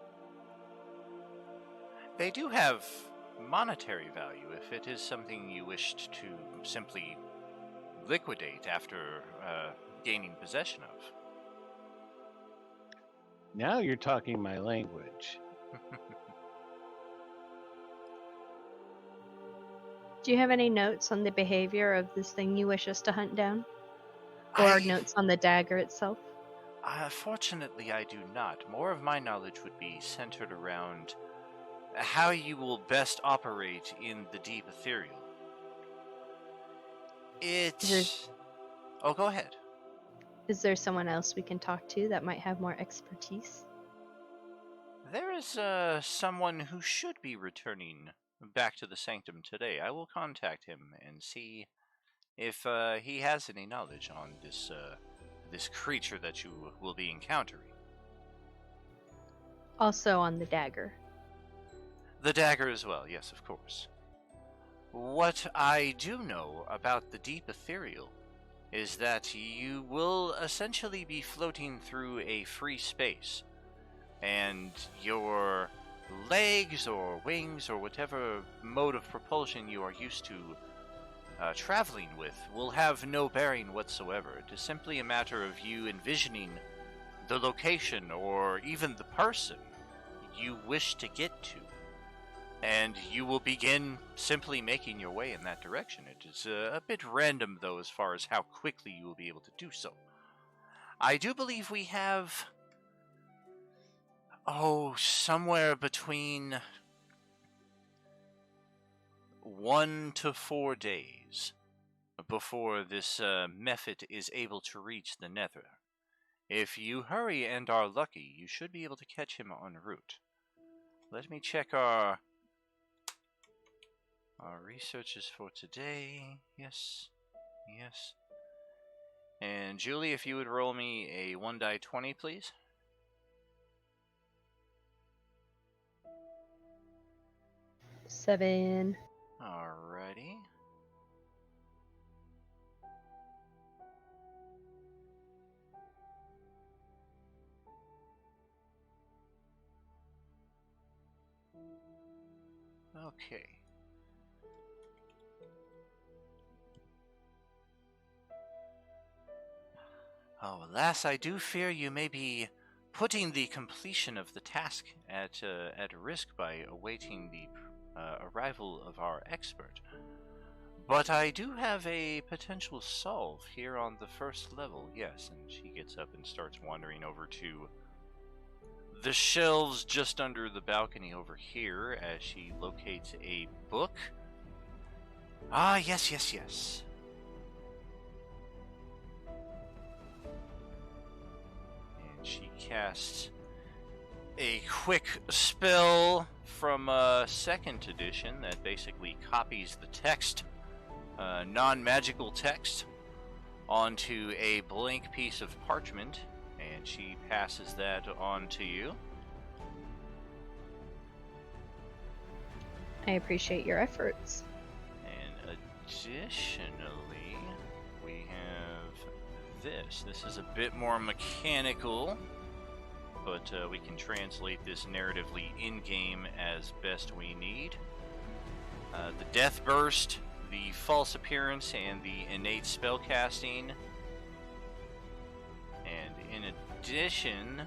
They do have monetary value if it is something you wished to simply liquidate after gaining possession of. Now you're talking my language. Do you have any notes on the behavior of this thing you wish us to hunt down? Or notes on the dagger itself? Fortunately, I do not. More of my knowledge would be centered around how you will best operate in the deep ethereal. Oh, go ahead. Is there someone else we can talk to that might have more expertise? There is someone who should be returning back to the Sanctum today. I will contact him and see if he has any knowledge on this creature that you will be encountering. Also on the dagger. The dagger as well, yes, of course. What I do know about the deep ethereal is that you will essentially be floating through a free space, and your legs or wings or whatever mode of propulsion you are used to traveling with will have no bearing whatsoever. It is simply a matter of you envisioning the location or even the person you wish to get to, and you will begin simply making your way in that direction. It is a bit random, though, as far as how quickly you will be able to do so. I do believe we have, somewhere between 1 to 4 days before this mephit is able to reach the Nether. If you hurry and are lucky, you should be able to catch him en route. Let me check our researches for today. Yes. And Julie, if you would roll me a 1d20, please. Seven. Alrighty. Okay. Oh, alas, I do fear you may be putting the completion of the task at risk by awaiting the arrival of our expert. But I do have a potential solve here on the first level, yes. And she gets up and starts wandering over to the shelves just under the balcony over here as she locates a book. Ah, yes. And she casts a quick spell from 2nd edition that basically copies the text, non-magical text, onto a blank piece of parchment, and she passes that on to you. I appreciate your efforts. And additionally, we have this. This is a bit more mechanical, but we can translate this narratively in-game as best we need. The Death Burst, the False Appearance, and the Innate Spellcasting. And in addition,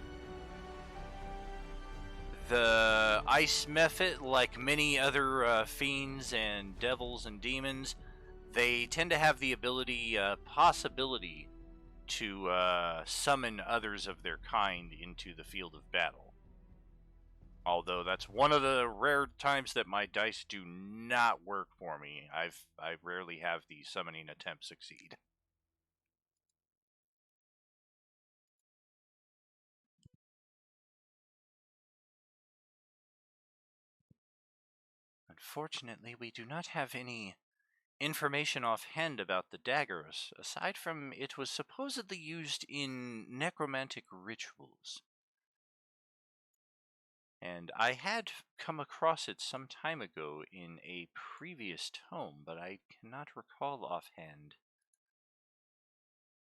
the Ice Method, like many other fiends and devils and demons, they tend to have the possibility to summon others of their kind into the field of battle. Although that's one of the rare times that my dice do not work for me. I rarely have the summoning attempt succeed. Unfortunately, we do not have any information offhand about the daggers, aside from it was supposedly used in necromantic rituals. And I had come across it some time ago in a previous tome, but I cannot recall offhand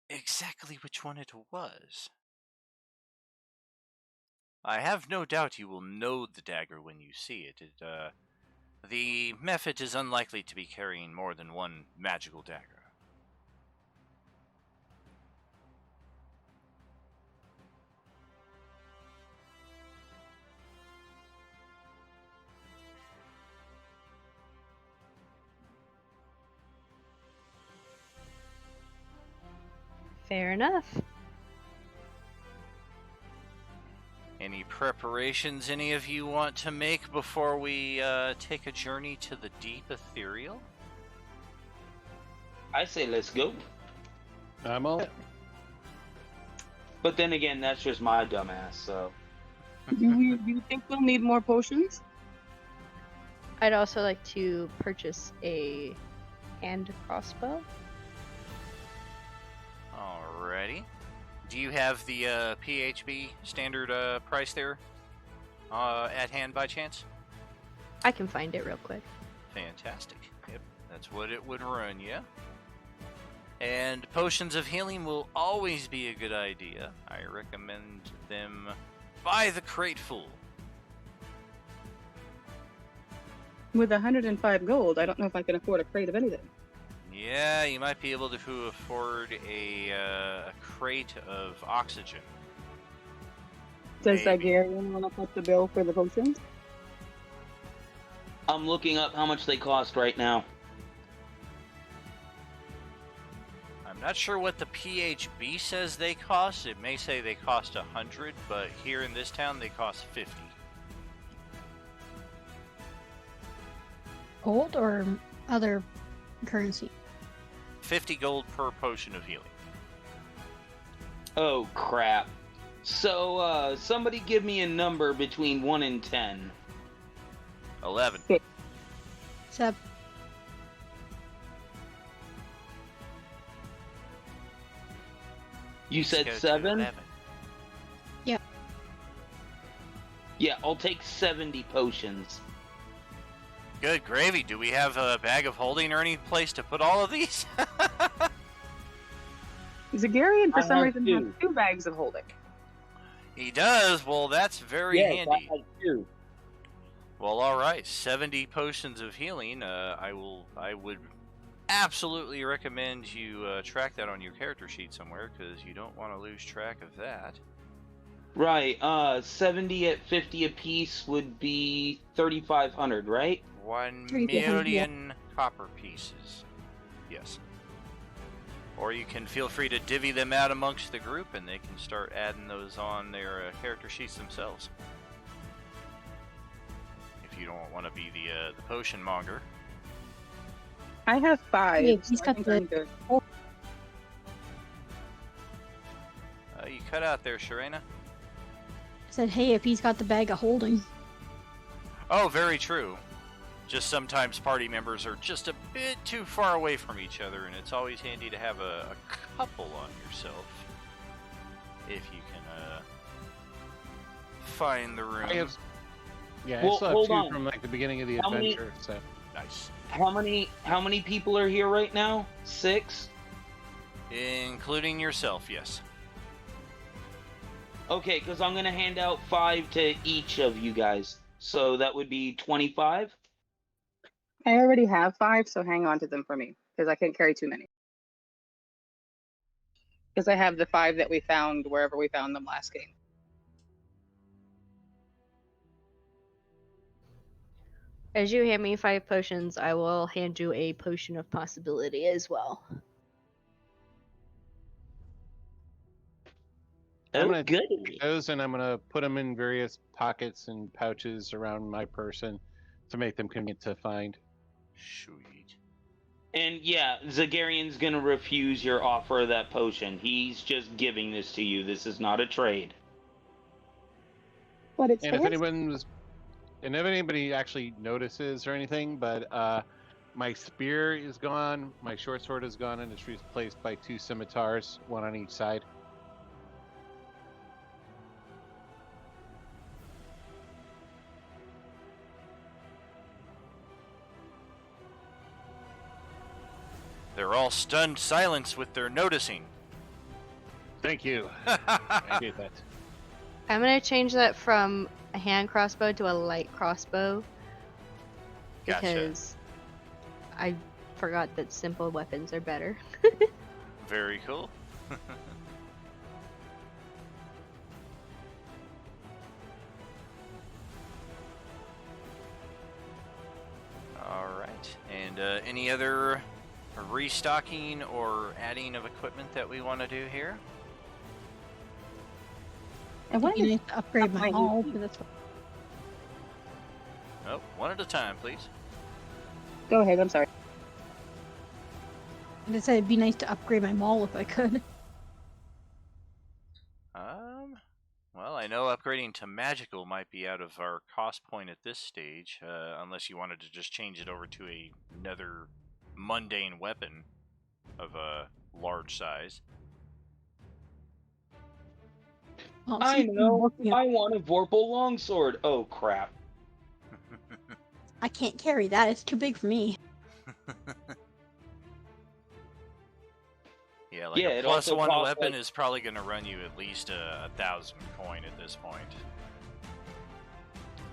exactly which one it was. I have no doubt you will know the dagger when you see it. The Mephit is unlikely to be carrying more than one magical dagger. Fair enough. Any preparations any of you want to make before we take a journey to the deep ethereal? I say let's go. I'm all. But then again, that's just my dumbass, so. Do you think we'll need more potions? I'd also like to purchase a hand crossbow. Alrighty. Do you have the PHB standard price there at hand by chance? I can find it real quick. Fantastic. Yep, that's what it would run you. And potions of healing will always be a good idea. I recommend them by the crateful. With 105 gold, I don't know if I can afford a crate of anything. Yeah, you might be able to afford a crate of oxygen. Does Maybe. Zagarian want to put the bill for the potions? I'm looking up how much they cost right now. I'm not sure what the PHB says they cost. It may say they cost 100, but here in this town they cost 50. Gold or other currency? 50 gold per potion of healing. Oh, crap. So, somebody give me a number between 1 and 10. 11. 7. You said Let's go to 7? 11. Yeah, I'll take 70 potions. Good gravy. Do we have a bag of holding or any place to put all of these? Zagarian, for I some have reason, two. has 2 bags of holding. He does. Well, that's very Yes, handy. I have 2. Well, all right. 70 potions of healing. I would absolutely recommend you track that on your character sheet somewhere, because you don't want to lose track of that. Right, 70 at 50 apiece would be 3,500, right? 1 3,500, yeah. million copper pieces. Yes. Or you can feel free to divvy them out amongst the group, and they can start adding those on their character sheets themselves. If you don't want to be the potion monger. I have 5. Yeah, so he's I got think the- I'm good. You cut out there, Sharena. Said, hey, if he's got the bag of holding. Oh, very true. Just sometimes party members are just a bit too far away from each other, and it's always handy to have a couple on yourself. If you can find the room. Yeah, Well, I still have hold 2 on. from like the beginning of the How many- adventure. So Nice. How many people are here right now? 6? Including yourself, yes. Okay, because I'm gonna hand out 5 to each of you guys. So that would be 25. I already have 5, so hang on to them for me because I can't carry too many. Because I have the 5 that we found wherever we found them last game. As you hand me 5 potions, I will hand you a potion of possibility as well. I'm Oh, gonna good. take those and I'm gonna put them in various pockets and pouches around my person to make them convenient to find. Sweet. And yeah, Zagarian's gonna refuse your offer of that potion. He's just giving this to you. This is not a trade. But it's And if fancy. anybody actually notices or anything, but my spear is gone, my short sword is gone, and it's replaced by 2 scimitars, one on each side. They're all stunned silence with their noticing. Thank you. I appreciate that. I'm gonna change that from a hand crossbow to a light crossbow Gotcha. because I forgot that simple weapons are better. Very cool. Alright. And any other restocking or adding of equipment that we want to do here? I wanted You to need to upgrade my my hull. UC. But that's what... Oh, one at a time, please. go ahead. I'm sorry. I said it'd be nice to upgrade my mall if I could. Well, I know upgrading to magical might be out of our cost point at this stage, unless you wanted to just change it over to another mundane weapon of a large size. Well, I since I'm know. working on- I want a Vorpal longsword. Oh crap. I can't carry that. It's too big for me. Yeah, like Yeah, a it plus also one costs, weapon like- is probably going to run you at least 1,000 coin at this point.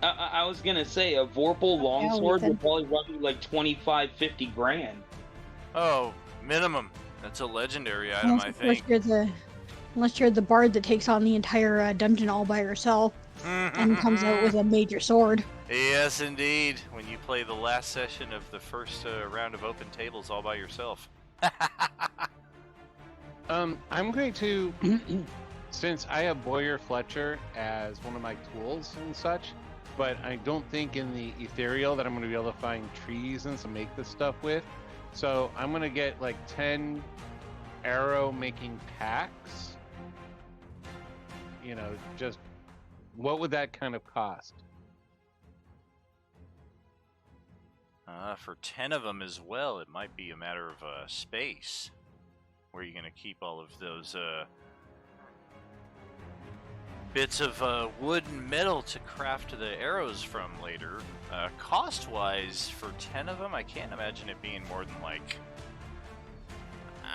I was gonna say a Vorpal longsword Ethan. would probably run you like 25, 50 grand. Oh, minimum. That's a legendary item, I think. Unless you're the bard that takes on the entire dungeon all by herself and comes out with a major sword. Yes, indeed. When you play the last session of the first round of open tables all by yourself. I'm going to, since I have Boyer Fletcher as one of my tools and such, but I don't think in the ethereal that I'm going to be able to find trees and to make this stuff with. So I'm going to get like 10 arrow making packs. You know, just what would that kind of cost? For 10 of them as well, it might be a matter of space. Where are you going to keep all of those bits of wood and metal to craft the arrows from later? Cost-wise, for 10 of them, I can't imagine it being more than like,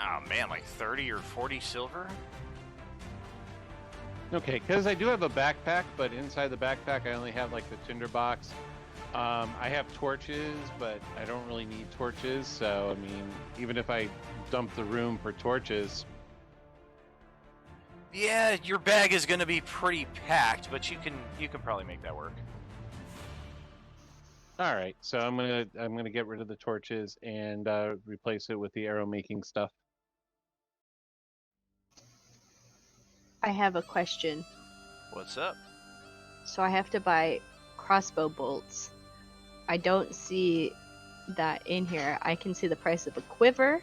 oh man, like 30 or 40 silver? Okay, because I do have a backpack, but inside the backpack I only have like the tinderbox. I have torches, but I don't really need torches, so I mean, even if I dump the room for torches. Yeah, your bag is going to be pretty packed, but you can probably make that work. All right, so I'm gonna get rid of the torches and replace it with the arrow making stuff. I have a question. What's up? So I have to buy crossbow bolts. I don't see that in here. I can see the price of a quiver,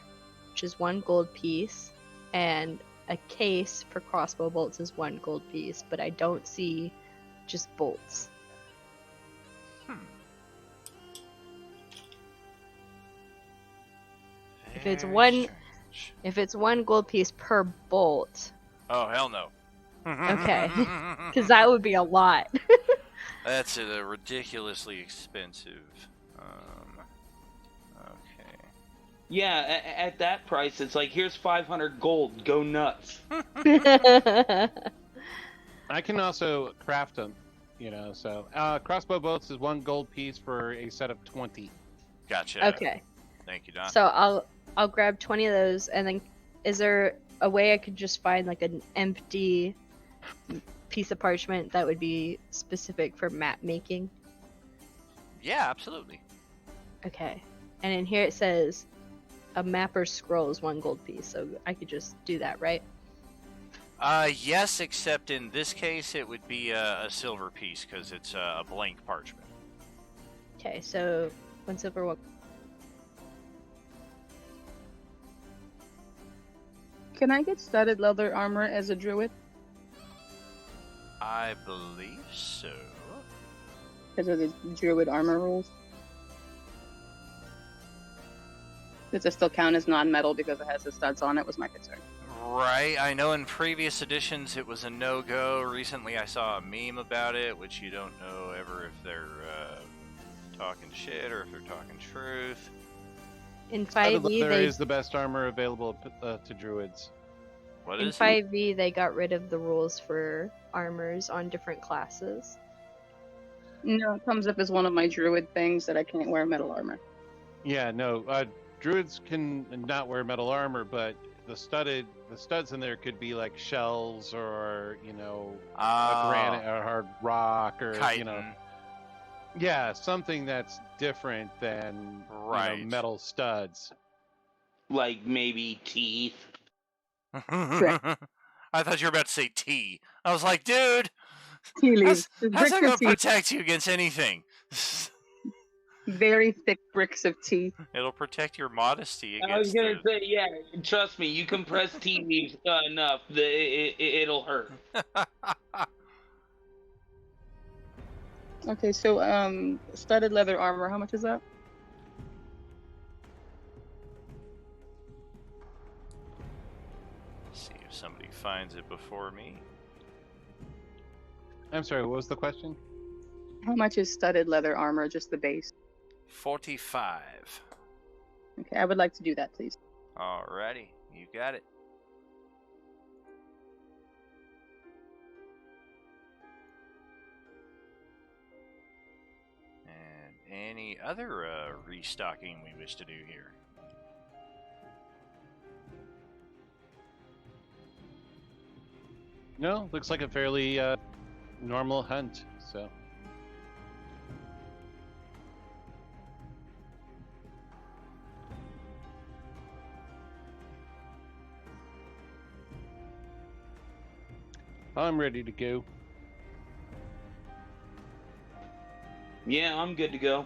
which is 1 gold piece, and a case for crossbow bolts is 1 gold piece, but I don't see just bolts. If it's Very one- strange. If it's 1 gold piece per bolt, Oh, hell no. okay, because that would be a lot. That's ridiculously expensive. Okay. Yeah, at that price, it's like, here's 500 gold. Go nuts. I can also craft them, so crossbow bolts is 1 gold piece for a set of 20. Gotcha. Okay. Thank you, Don. So I'll grab 20 of those, and then is there a way I could just find like an empty piece of parchment that would be specific for map making? Yeah, absolutely. Okay. And in here it says a mapper scroll is 1 gold piece, so I could just do that, right? Yes, except in this case it would be a silver piece because it's a blank parchment. Okay, so 1 silver, 1. Can I get studded leather armor as a druid? I believe so. Because of the druid armor rules. Does it still count as non-metal because it has the studs on it? Was my concern. Right, I know in previous editions it was a no-go. Recently I saw a meme about it, which you don't know ever if they're talking shit or if they're talking truth. In Studded 5e, leather they is the best armor available to druids. What in is it? 5e they got rid of the rules for armors on different classes. No, it comes up as one of my druid things that I can't wear metal armor. Yeah, no, druids can not wear metal armor, but the studs in there could be like shells or a granite or hard rock or chitin. Yeah, something that's different than Right. metal studs. Like maybe teeth. I thought you were about to say tea. I was like, dude, Tea leaves. how's Bricks that of going to tea. protect you against anything? Very thick bricks of tea. It'll protect your modesty against I was gonna the... say, yeah. Trust me, you compress tea leaves enough, it'll hurt. Okay, so studded leather armor. How much is that? See if somebody finds it before me. I'm sorry, what was the question? How much is studded leather armor? Just the base. 45. Okay, I would like to do that, please. Alrighty, you got it. And any other restocking we wish to do here? No, looks like a fairly normal hunt, so. I'm ready to go. Yeah, I'm good to go.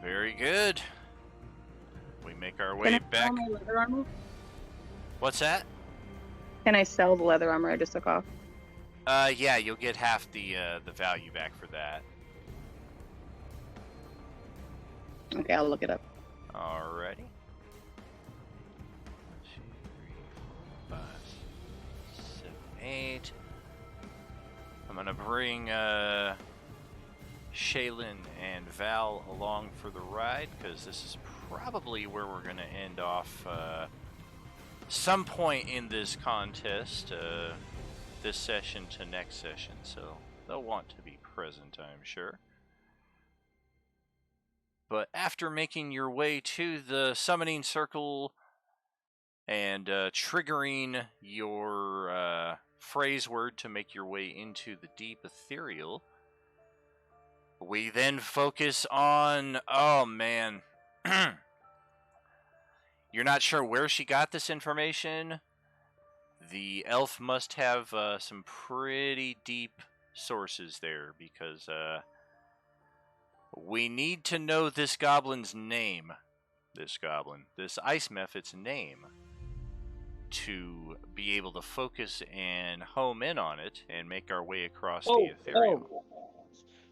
Very good. We make our Can way I back. sell my leather armor? What's that? Can I sell the leather armor I just took off? Yeah, you'll get half the value back for that. Okay, I'll look it up. Alrighty. 1, 2, 3, 4, 5, 6, 7, 8. I'm gonna bring Shaylin and Val along for the ride because this is probably where we're gonna end off some point in this contest, this session to next session. So they'll want to be present, I'm sure. But after making your way to the summoning circle and triggering your phrase word to make your way into the deep ethereal, we then focus on... Oh, man. You're not sure where she got this information? The elf must have some pretty deep sources there because... we need to know this goblin's name. This ice mephit's name. To be able to focus and home in on it and make our way across the ethereal.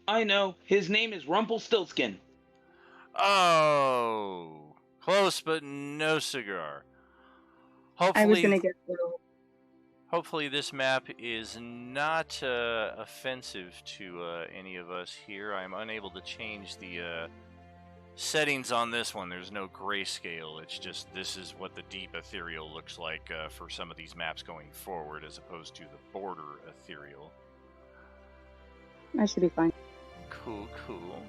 I know. His name is Rumpelstiltskin. Oh, Close, but no cigar. I was Hopefully, gonna get Earl. hopefully this map is not offensive to any of us here. I'm unable to change the settings on this one. There's no grayscale. It's just this is what the deep ethereal looks like for some of these maps going forward, as opposed to the border ethereal. I should be fine. Cool, cool.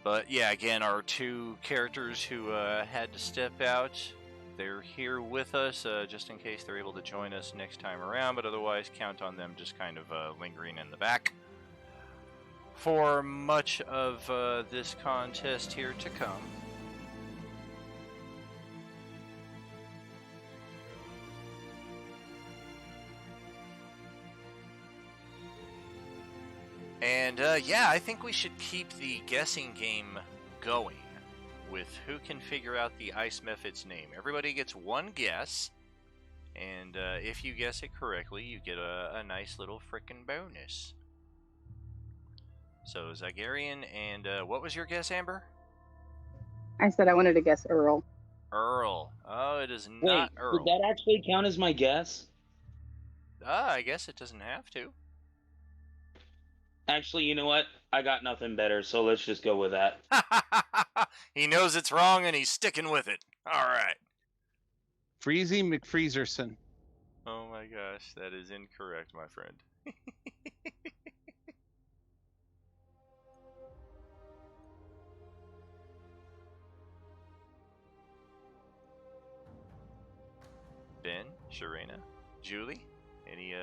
But yeah, again, our two characters who had to step out, they're here with us just in case they're able to join us next time around, but otherwise count on them just kind of lingering in the back for much of this contest here to come. And yeah, I think we should keep the guessing game going with who can figure out the Ice Mephit's name. Everybody gets one guess, and if you guess it correctly, you get a nice little frickin' bonus. So, Zagarian, and what was your guess, Amber? I said I wanted to guess Earl. Earl. Oh, it is Wait, not Earl. did that actually count as my guess? I guess it doesn't have to. Actually, you know what? I got nothing better, so let's just go with that. He knows it's wrong, and he's sticking with it. All right. Freezy McFreezerson. Oh my gosh, that is incorrect, my friend. Ben, Sharena, Julie, any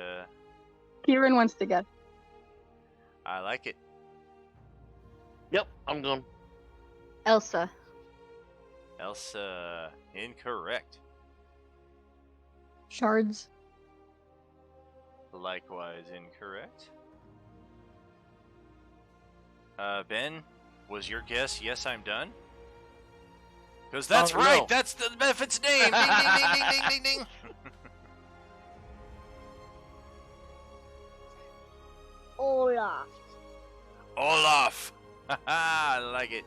Kieran wants to guess. I like it. Yep, I'm going. Elsa. Elsa, incorrect. Shards. Likewise incorrect. Ben, was your guess yes, I'm done? Because that's Oh, right, no. that's the Mephit's name! Ding, ding, ding, ding, ding, ding, ding! Olaf. Olaf! Haha, I like it.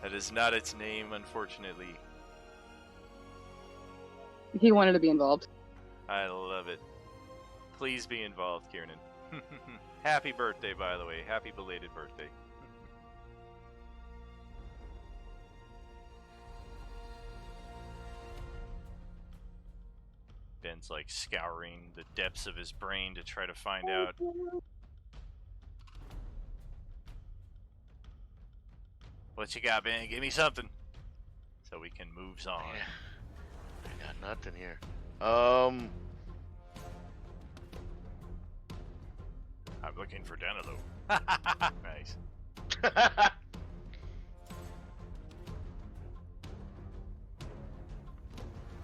That is not its name, unfortunately. He wanted to be involved. I love it. Please be involved, Kieran. Happy birthday, by the way. Happy belated birthday. Ben's like scouring the depths of his brain to try to find out. What you got, Ben? Give me something. So we can move on. I got nothing here. I'm looking for Danilo. Nice.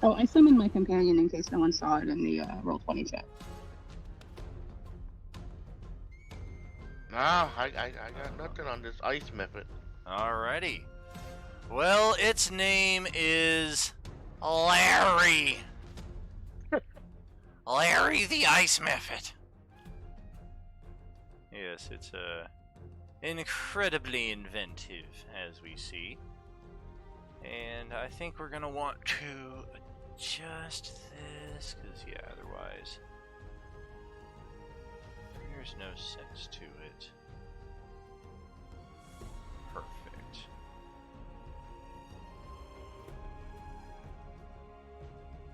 Oh, I summoned my companion in case no one saw it in the Roll20 chat. Nah, I got nothing on this Ice Mephit. Alrighty. Well, its name is Larry. Larry the Ice Mephit. Yes, it's incredibly inventive, as we see. And I think we're gonna want to adjust this, because yeah, otherwise there's no sense to it. Perfect.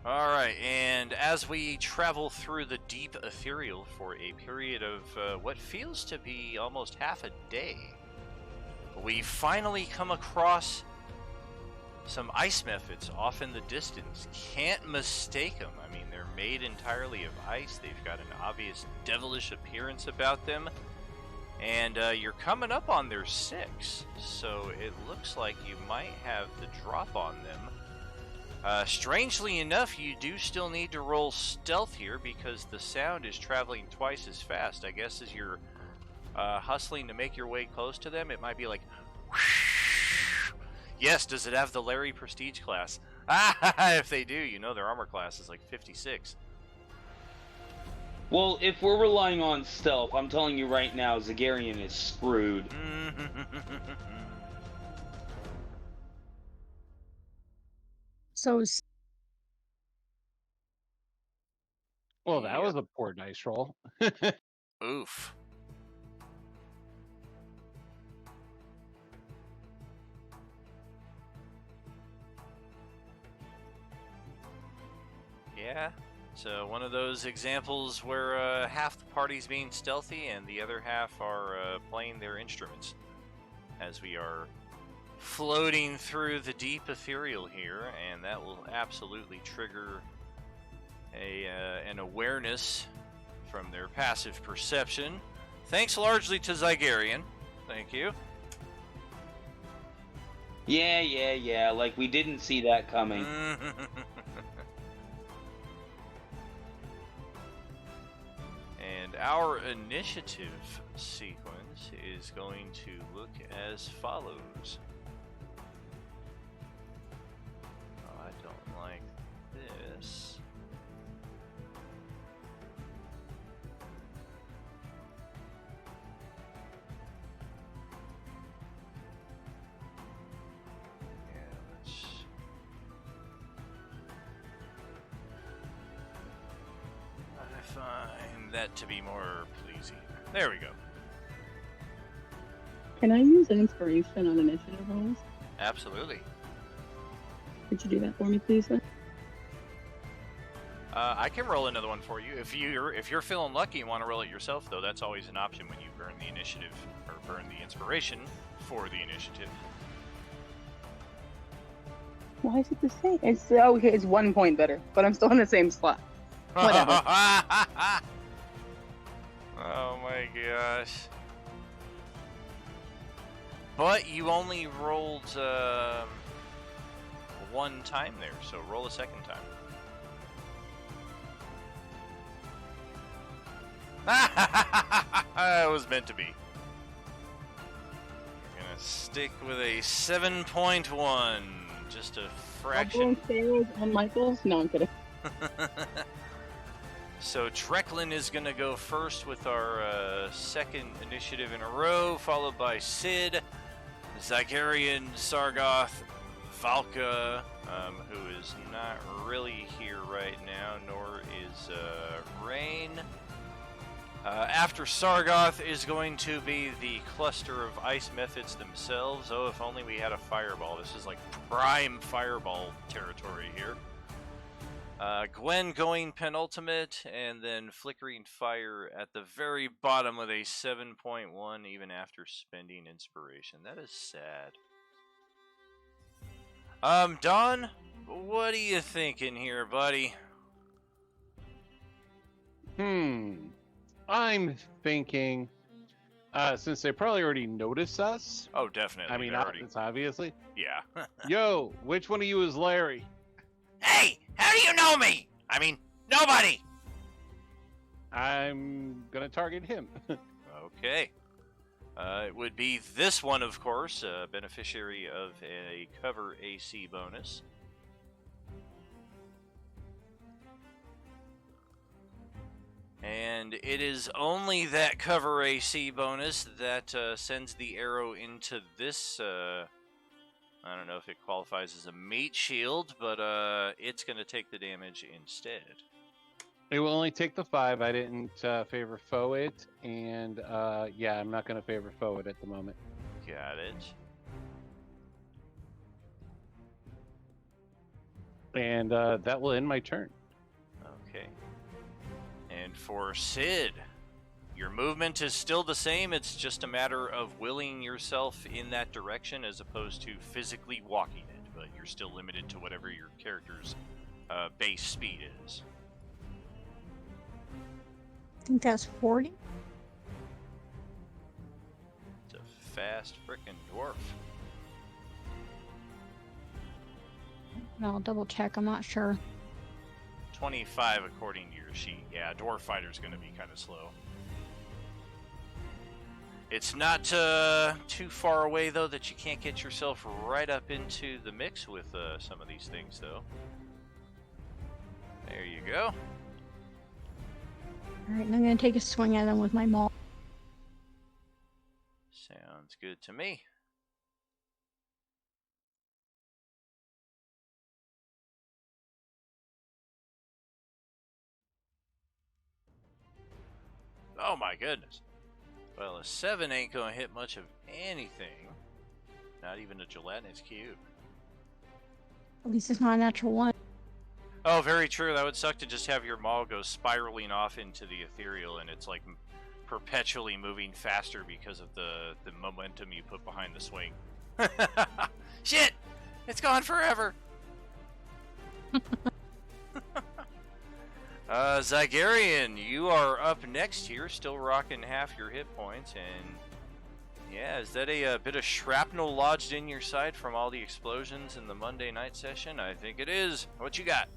Alright, and as we travel through the deep ethereal for a period of what feels to be almost half a day, we finally come across some Ice Mephits off in the distance. Can't mistake them. I mean, they're made entirely of ice. They've got an obvious devilish appearance about them. And you're coming up on their 6, so it looks like you might have the drop on them. Strangely enough, you do still need to roll stealth here because the sound is traveling twice as fast. I guess as you're hustling to make your way close to them, it might be like... Yes, does it have the Larry Prestige class? If they do, you know their armor class is like 56. Well, if we're relying on stealth, I'm telling you right now, Zagarian is screwed. So is Well, that Yep. was a poor dice roll. Oof. Yeah. So one of those examples where half the party's being stealthy and the other half are playing their instruments. As we are floating through the deep ethereal here, and that will absolutely trigger an awareness from their passive perception. Thanks largely to Zygarian. Thank you. Yeah. Like we didn't see that coming. And our initiative sequence is going to look as follows. Oh, I don't like this. Yeah, let's... I find that to be more pleasing. There we go. Can I use an inspiration on initiative rolls? Absolutely. Could you do that for me, please? Then? I can roll another one for you. If you're feeling lucky and want to roll it yourself, though, that's always an option when you burn the initiative or burn the inspiration for the initiative. Why is it the same? It's okay. It's 1 point better, but I'm still in the same slot. Whatever. Oh my gosh. But you only rolled one time there, so roll a second time. It was meant to be. We're gonna stick with a 7.1, just a fraction. Sales and Michaels? No, I'm kidding. So Treklin is going to go first with our second initiative in a row, followed by Sid, Zygarian, Sargoth, Valka, who is not really here right now, nor is Rain. After Sargoth is going to be the cluster of ice methods themselves. Oh, if only we had a fireball. This is like prime fireball territory here. Gwen going penultimate, and then Flickering Fire at the very bottom with a 7.1 even after spending inspiration. That is sad. Don, what are you thinking here, buddy? I'm thinking, since they probably already noticed us. Oh, definitely. I mean, it's obviously. Yeah. Yo, which one of you is Larry? Hey, how do you know me? I mean, nobody. I'm gonna target him. Okay. It would be this one, of course, beneficiary of a cover AC bonus. And it is only that cover AC bonus that sends the arrow into this, I don't know if it qualifies as a mate shield, but it's going to take the damage instead. It will only take the 5. I didn't favor foe it, and yeah, I'm not going to favor foe it at the moment. Got it. And that will end my turn. Okay. And for Sid, your movement is still the same. It's just a matter of willing yourself in that direction as opposed to physically walking it. But you're still limited to whatever your character's base speed is. I think that's 40. It's a fast frickin' dwarf. I'll double check. I'm not sure. 25 according to your sheet. Yeah, dwarf fighter's going to be kind of slow. It's not too far away, though, that you can't get yourself right up into the mix with some of these things, though. There you go. Alright, and I'm going to take a swing at them with my maul. Sounds good to me. Oh my goodness. Well, a 7 ain't gonna hit much of anything. Not even a gelatinous cube. At least it's not a natural one. Oh, very true. That would suck to just have your maul go spiraling off into the ethereal, and it's like perpetually moving faster because of the momentum you put behind the swing. Shit! It's gone forever! Zygarian, you are up next here, still rocking half your hit points, and yeah, is that a bit of shrapnel lodged in your side from all the explosions in the Monday night session? I think it is. What you got?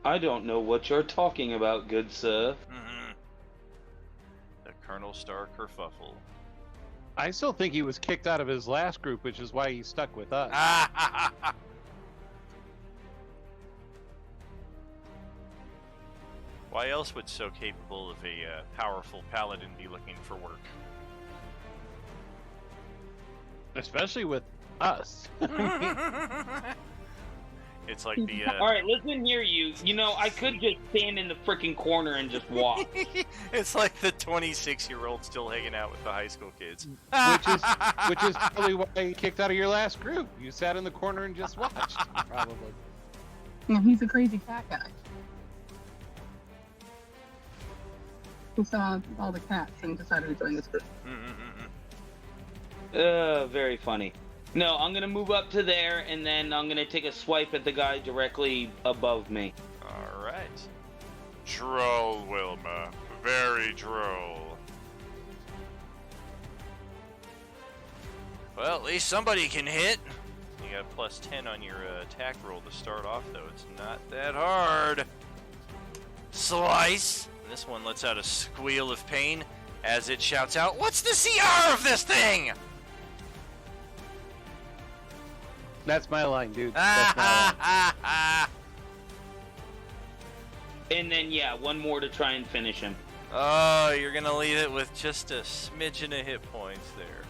I don't know what you're talking about, good sir. Mm-hmm. The Colonel Star kerfuffle. I still think he was kicked out of his last group, which is why he's stuck with us. Why else would so capable of a powerful paladin be looking for work? Especially with us. It's like the... Alright, listen here, you. You know, I could just stand in the freaking corner and just watch. It's like the 26-year-old still hanging out with the high school kids. which is probably why you kicked out of your last group. You sat in the corner and just watched, probably. Yeah, he's a crazy cat guy. Who saw all the cats and decided to join this group. Very funny. No, I'm gonna move up to there, and then I'm gonna take a swipe at the guy directly above me. Alright. Droll, Wilma. Very droll. Well, at least somebody can hit. You got plus 10 on your attack roll to start off, though. It's not that hard. Slice! And this one lets out a squeal of pain as it shouts out, "What's the CR of this thing?" That's my line, dude. That's my line. And then, yeah, one more to try and finish him. Oh, you're gonna leave it with just a smidgen of hit points there.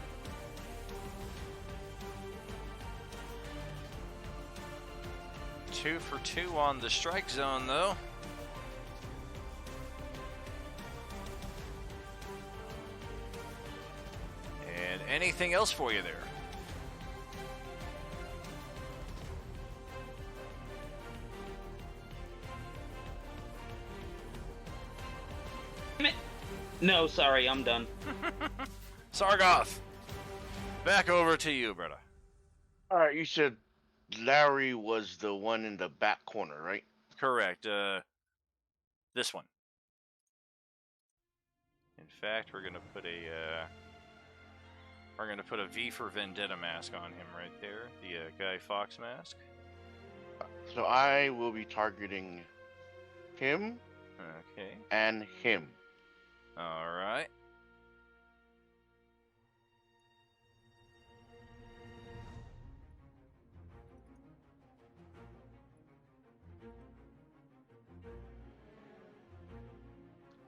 Two for two on the strike zone, though. And anything else for you there? No, sorry, I'm done. Sargoth, back over to you, brother. Alright, you said Larry was the one in the back corner, right? Correct. This one. In fact, we're gonna put a V for Vendetta mask on him right there. The Guy Fawkes mask. So I will be targeting him Okay. and him. All right.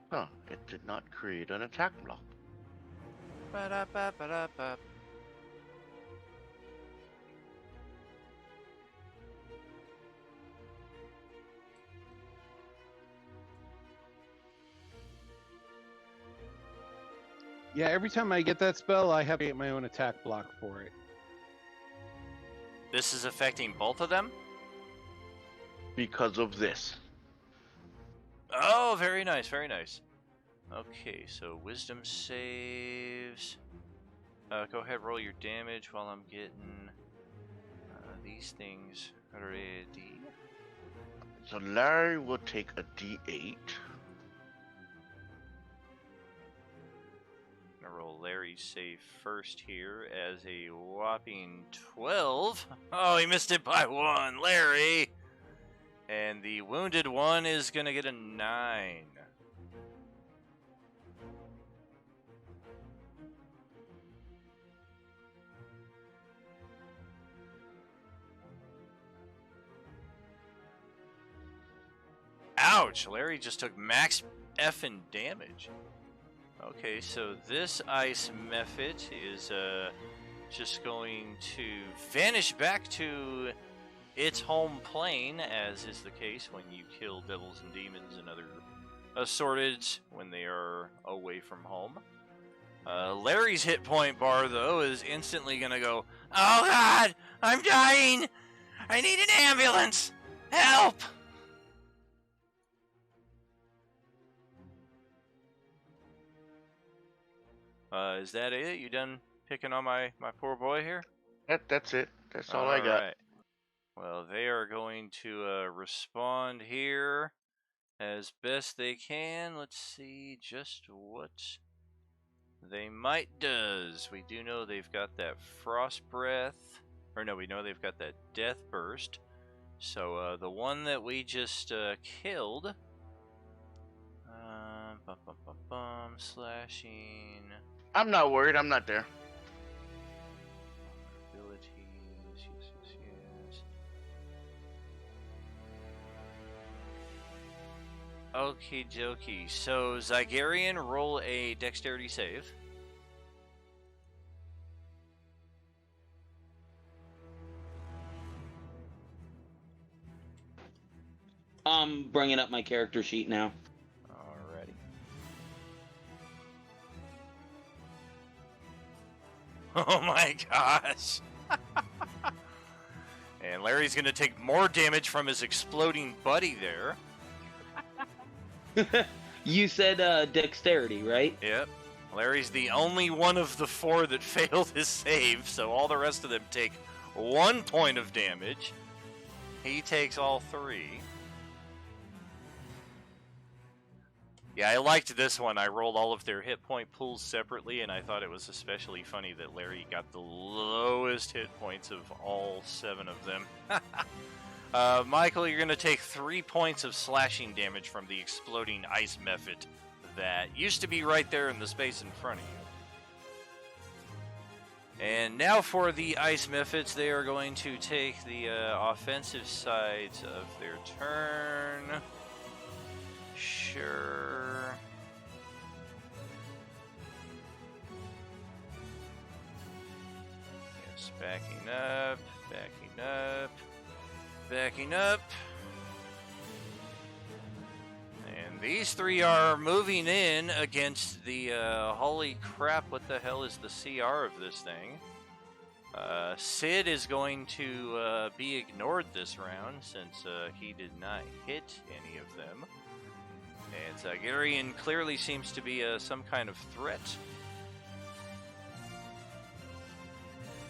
Huh, it did not create an attack block. Ba-da-ba-ba-da-ba. Yeah, every time I get that spell, I have to get my own attack block for it. This is affecting both of them? Because of this. Oh, very nice, very nice. Okay, so wisdom saves. Go ahead, roll your damage while I'm getting these things ready. So Larry will take a D8. Gonna roll Larry's save first here as a whopping 12. Oh, he missed it by 1, Larry! And the wounded one is gonna get a 9. Ouch! Larry just took max effing damage. Okay, so this ice mephit is just going to vanish back to its home plane, as is the case when you kill devils and demons and other assorted when they are away from home. Larry's hit point bar, though, is instantly going to go, "Oh God, I'm dying! I need an ambulance! Help!" Is that it? You done picking on my poor boy here? That's it. That's all I got. Right. Well, they are going to respond here as best they can. Let's see just what they might does. We do know they've got that frost breath, or no, we know they've got that death burst. So the one that we just killed, slashing. I'm not worried. I'm not there. Abilities, yes. Okie dokie. So Zygarian, roll a dexterity save. I'm bringing up my character sheet now. Alrighty. Oh my gosh. And Larry's going to take more damage from his exploding buddy there. You said dexterity, right? Yep. Larry's the only one of the 4 that failed his save, so all the rest of them take 1 point of damage. He takes all 3. Yeah, I liked this one. I rolled all of their hit point pools separately, and I thought it was especially funny that Larry got the lowest hit points of all 7 of them. Michael, you're going to take 3 points of slashing damage from the exploding ice mephit that used to be right there in the space in front of you. And now for the ice mephits, they are going to take the offensive sides of their turn. Sure. Yes, backing up, backing up, backing up. And these 3 are moving in against the, holy crap, what the hell is the CR of this thing? Sid is going to be ignored this round since he did not hit any of them. And Zygarian clearly seems to be some kind of threat.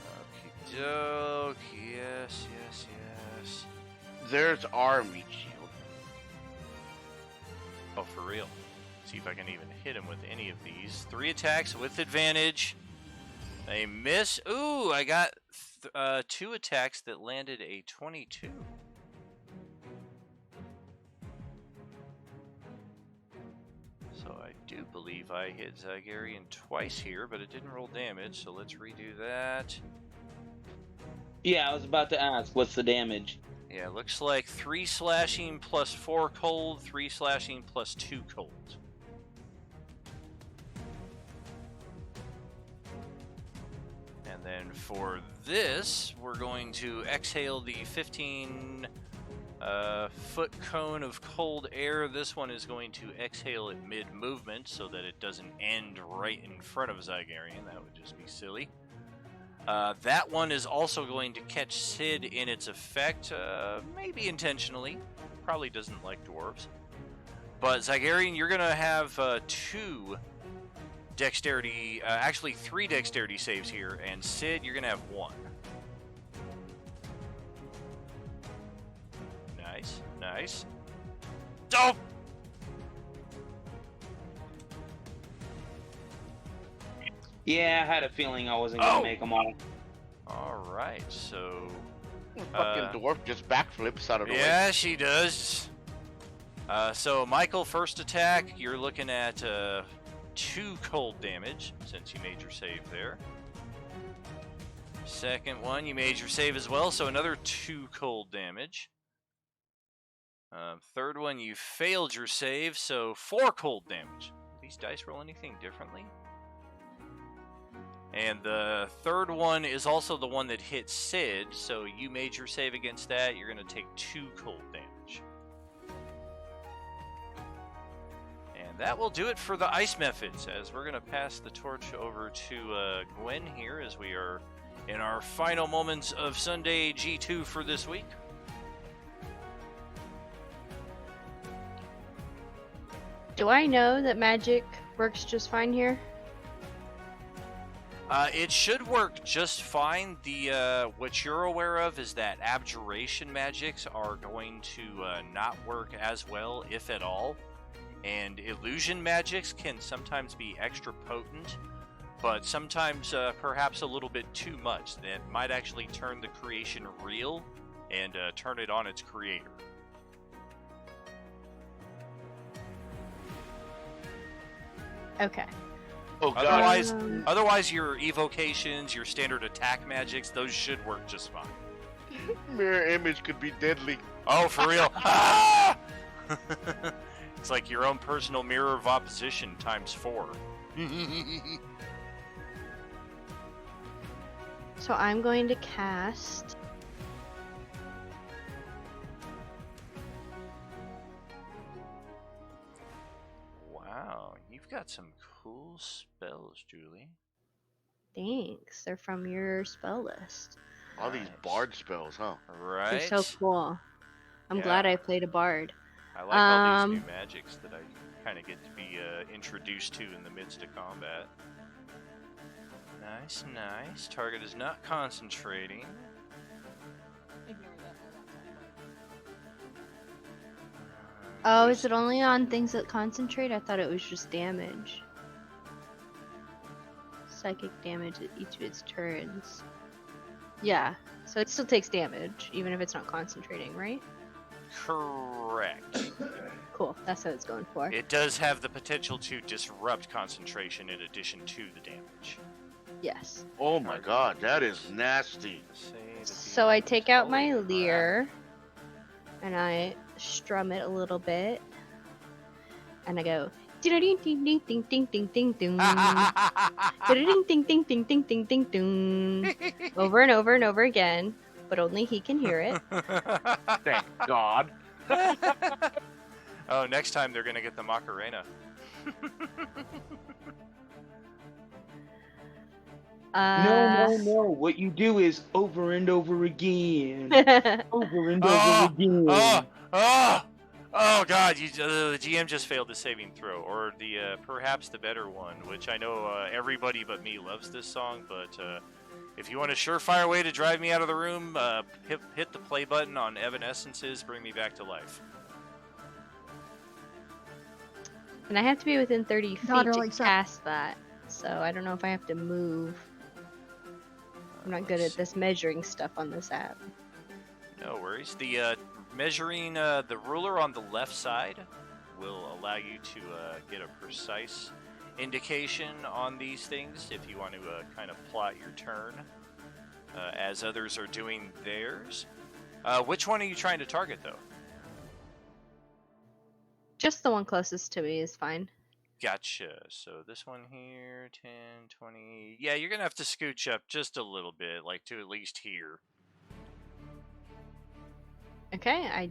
Okie doke, yes. There's our meat shield. Oh, for real. See if I can even hit him with any of these. 3 attacks with advantage. A miss. Ooh, I got 2 attacks that landed a 22. So I do believe I hit Zygarian twice here, but it didn't roll damage, so let's redo that. Yeah, I was about to ask, what's the damage? Yeah, looks like 3 slashing plus 4 cold, 3 slashing plus 2 cold. And then for this, we're going to exhale the 15 foot cone of cold air. This one is going to exhale at mid-movement so that it doesn't end right in front of Zygarian. That would just be silly. That one is also going to catch Sid in its effect, maybe intentionally. Probably doesn't like dwarves. But Zygarian, you're going to have 2 dexterity, actually 3 dexterity saves here, and Sid, you're going to have 1. Nice. Dope! Yeah, I had a feeling I wasn't going to make them all. Alright, so... Fucking dwarf just backflips out of the way. Yeah, she does. So, Michael, first attack, you're looking at 2 cold damage, since you made your save there. Second one, you made your save as well, so another 2 cold damage. Third one, you failed your save, so 4 cold damage. Do these dice roll anything differently? And the third one is also the one that hit Sid, so you made your save against that. You're going to take 2 cold damage. And that will do it for the ice methods, as we're going to pass the torch over to Gwen here, as we are in our final moments of Sunday G2 for this week. Do I know that magic works just fine here? It should work just fine. The what you're aware of is that abjuration magics are going to not work as well, if at all. And illusion magics can sometimes be extra potent, but sometimes perhaps a little bit too much. That might actually turn the creation real and turn it on its creator. Okay. Oh god. Otherwise, your evocations, your standard attack magics, those should work just fine. Mirror image could be deadly. Oh, for real? Ah! It's like your own personal mirror of opposition times 4. So I'm going to cast. Wow, you've got some cool spells, Julie. Thanks. They're from your spell list. All these bard spells, huh? Right? They're so cool. I'm Yeah. glad I played a bard. I like all these new magics that I kind of get to be introduced to in the midst of combat. Nice, nice. Target is not concentrating. Ignore that. Oh, is it only on things that concentrate? I thought it was just damage. Psychic damage at each of its turns. Yeah, so it still takes damage, even if it's not concentrating, right? Correct. Cool, that's what it's going for. It does have the potential to disrupt concentration in addition to the damage. Yes. Oh my god, that is nasty. So I take out my lyre, and I strum it a little bit, and I go ding ding ding ding ding ding ding ding ding ding ding ding ding ding ding ding ding over and over and over again, but only he can hear it. Thank God. Oh, next time they're gonna get the Macarena. No. What you do is over and over again. Over and over again. Oh God! The GM just failed the saving throw, or the perhaps the better one, which I know everybody but me loves this song. But if you want a surefire way to drive me out of the room, hit the play button on Evanescence's "Bring Me Back to Life." And I have to be within 30 feet Daughter to likes that. cast that, so I don't know if I have to move. I'm not good at this measuring stuff on this app. No worries. The measuring the ruler on the left side will allow you to get a precise indication on these things if you want to kind of plot your turn as others are doing theirs. Which one are you trying to target, though? Just the one closest to me is fine. Gotcha. So this one here, 10, 20... Yeah, you're going to have to scooch up just a little bit, like to at least here. Okay,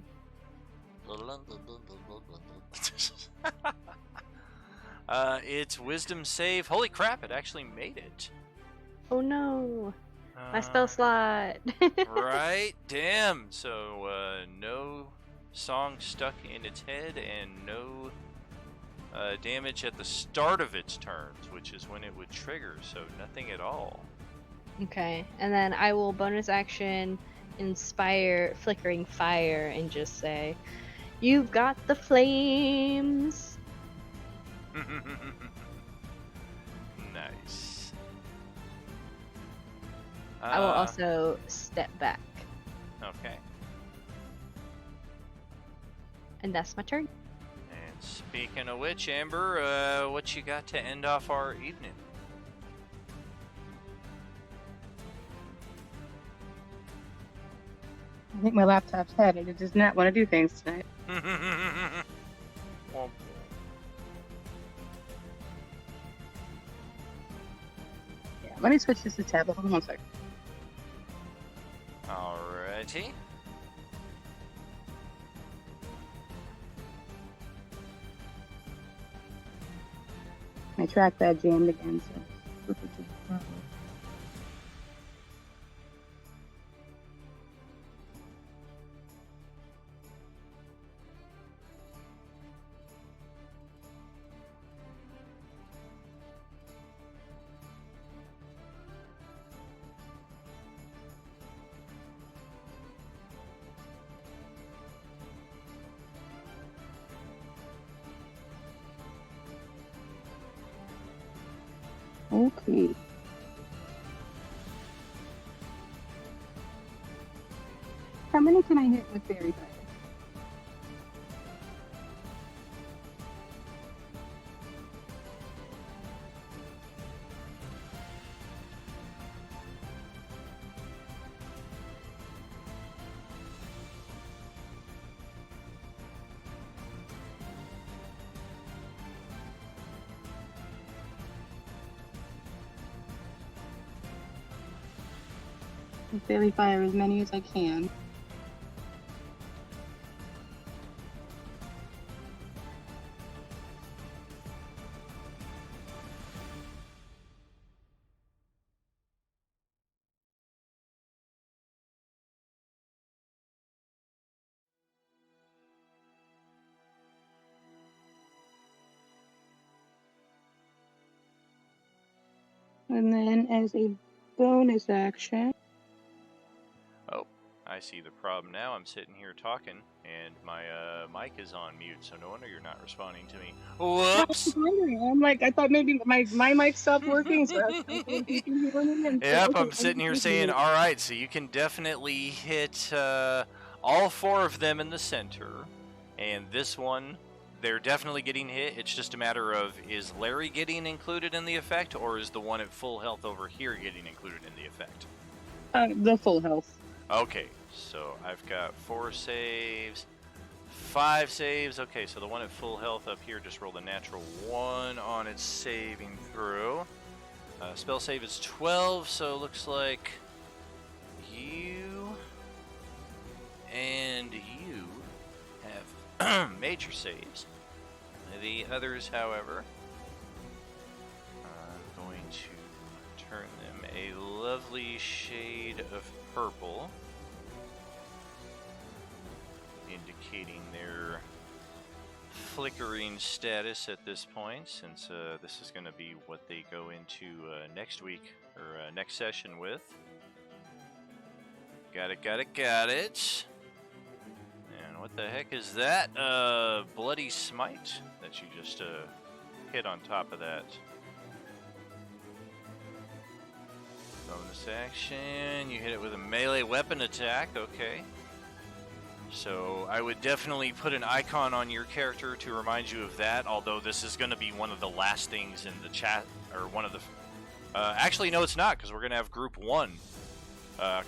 It's wisdom save. Holy crap, it actually made it. Oh no! My spell slot! Right? Damn. So, no song stuck in its head and no damage at the start of its turns, which is when it would trigger, so nothing at all. Okay, and then I will bonus action inspire flickering fire and just say, "You've got the flames." Nice. I will also step back, Okay. and that's my turn. And speaking of which, Amber, what you got to end off our evening? I think my laptop's dead. It does not want to do things tonight. Yeah. Let me switch this to tablet. Hold on one second. Alrighty. My trackpad jammed again, so. Okay. How many can I hit with Fairy Fire? Fairy Fire as many as I can. And then as a bonus action, Oh, I see the problem now. I'm sitting here talking, and my mic is on mute, so no wonder you're not responding to me. Whoops! I'm like, I thought maybe my mic stopped working, so I was thinking you can hear me. And Yep, okay, I'm sitting here saying, all right, so you can definitely hit all 4 of them in the center, and this one, they're definitely getting hit. It's just a matter of, is Larry getting included in the effect, or is the one at full health over here getting included in the effect? The full health. Okay, so I've got 4 saves, 5 saves. Okay, so the one at full health up here just rolled a natural 1 on its saving throw. Spell save is 12, so it looks like you and you have major saves. The others, however, I'm going to turn them a lovely shade of purple, indicating their flickering status at this point, since this is going to be what they go into next week, or next session with. Got it. And what the heck is that? Bloody Smite that you just hit on top of that. Bonus action, you hit it with a melee weapon attack, okay. So I would definitely put an icon on your character to remind you of that, although this is going to be one of the last things in the chat, or one of the... actually, no, it's not, because we're going to have Group 1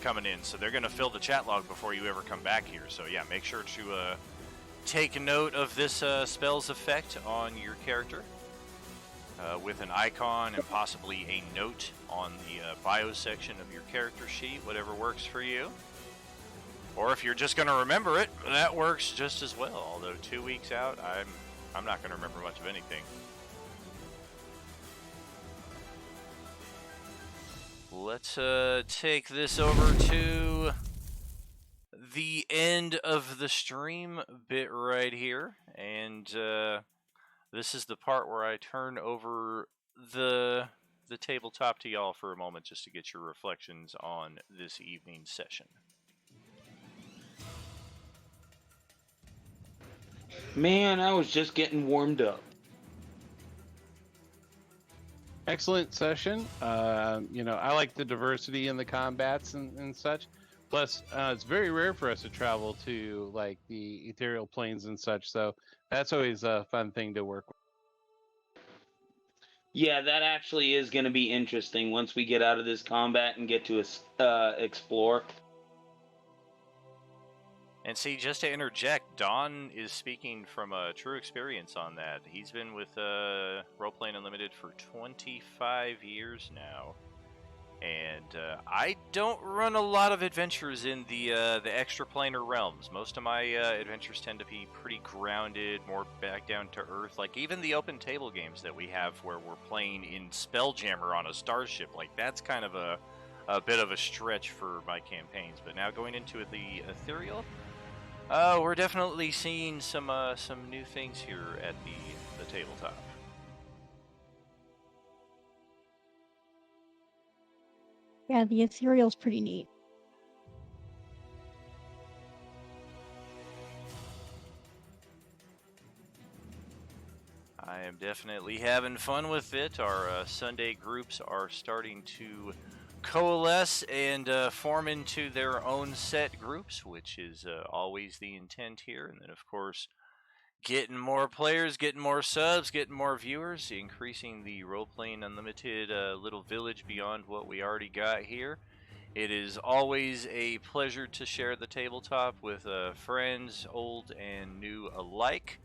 coming in, so they're going to fill the chat log before you ever come back here. So yeah, make sure to take note of this spell's effect on your character with an icon and possibly a note on the bio section of your character sheet, whatever works for you. Or if you're just going to remember it, that works just as well. Although 2 weeks out, I'm not going to remember much of anything. Let's take this over to the end of the stream bit right here, and this is the part where I turn over the tabletop to y'all for a moment just to get your reflections on this evening's session. Man, I was just getting warmed up. Excellent session. I like the diversity in the combats and such. Plus, it's very rare for us to travel to like the ethereal planes and such. So that's always a fun thing to work with. Yeah, that actually is going to be interesting once we get out of this combat and get to explore. And see, just to interject, Don is speaking from a true experience on that. He's been with Roleplaying Unlimited for 25 years now. And I don't run a lot of adventures in the extraplanar realms. Most of my adventures tend to be pretty grounded, more back down to earth. Like even the open table games that we have where we're playing in Spelljammer on a starship, like that's kind of a bit of a stretch for my campaigns. But now going into the ethereal, we're definitely seeing some new things here at the tabletop. Yeah, the ethereal's pretty neat. I am definitely having fun with it. Our Sunday groups are starting to coalesce and form into their own set groups, which is always the intent here. And then, of course, getting more players, getting more subs, getting more viewers, increasing the Role-Playing Unlimited little village beyond what we already got here. It is always a pleasure to share the tabletop with friends, old and new alike.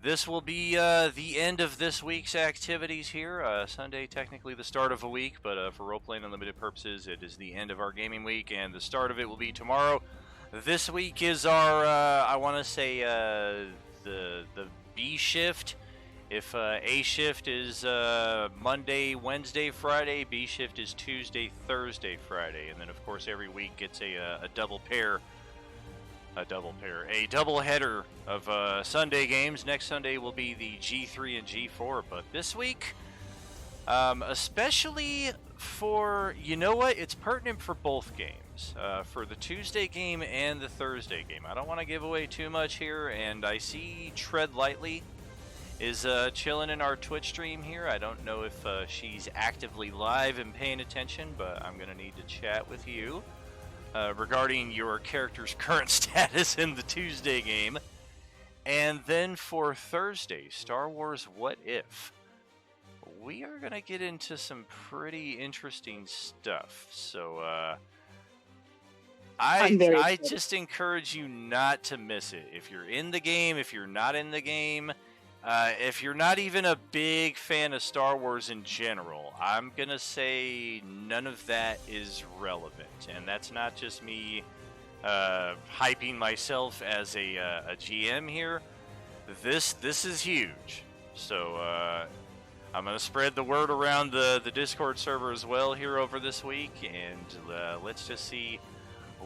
This will be the end of this week's activities here. Sunday, technically the start of a week, but for Role-Playing Unlimited purposes, it is the end of our gaming week, and the start of it will be tomorrow. This week is our, I want to say, the B shift. If A shift is Monday, Wednesday, Friday, B shift is Tuesday, Thursday, Friday, and then of course every week gets a double header of Sunday games. Next Sunday will be the G3 and G4, but this week, especially for, you know what, it's pertinent for both games. For the Tuesday game and the Thursday game. I don't want to give away too much here, and I see Tread Lightly is chilling in our Twitch stream here. I don't know if she's actively live and paying attention, but I'm going to need to chat with you regarding your character's current status in the Tuesday game. And then for Thursday, Star Wars What If? We are going to get into some pretty interesting stuff. So, I just encourage you not to miss it. If you're in the game, if you're not in the game, if you're not even a big fan of Star Wars in general, I'm going to say none of that is relevant. And that's not just me hyping myself as a GM here. This is huge. So I'm going to spread the word around the Discord server as well here over this week. And let's just see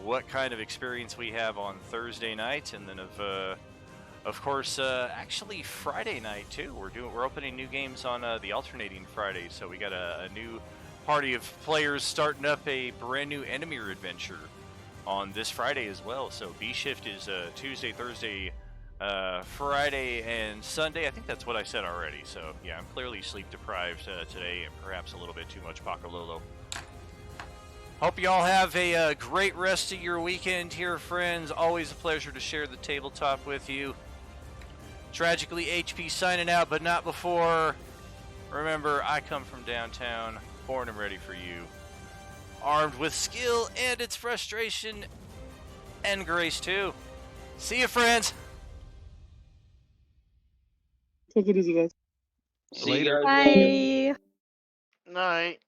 what kind of experience we have on Thursday night, and then of course actually Friday night too. We're opening new games on the alternating Friday, so we got a new party of players starting up a brand new Enemy adventure on this Friday as well. So B shift is Tuesday, Thursday, Friday, and Sunday. I think that's what I said already. So yeah, I'm clearly sleep deprived today, and perhaps a little bit too much Pacololo. Hope you all have a great rest of your weekend here, friends. Always a pleasure to share the tabletop with you. Tragically, HP signing out, but not before. Remember, I come from downtown, born and ready for you. Armed with skill and its frustration, and grace too. See you, friends. Take it easy, guys. See you guys. Bye. Night.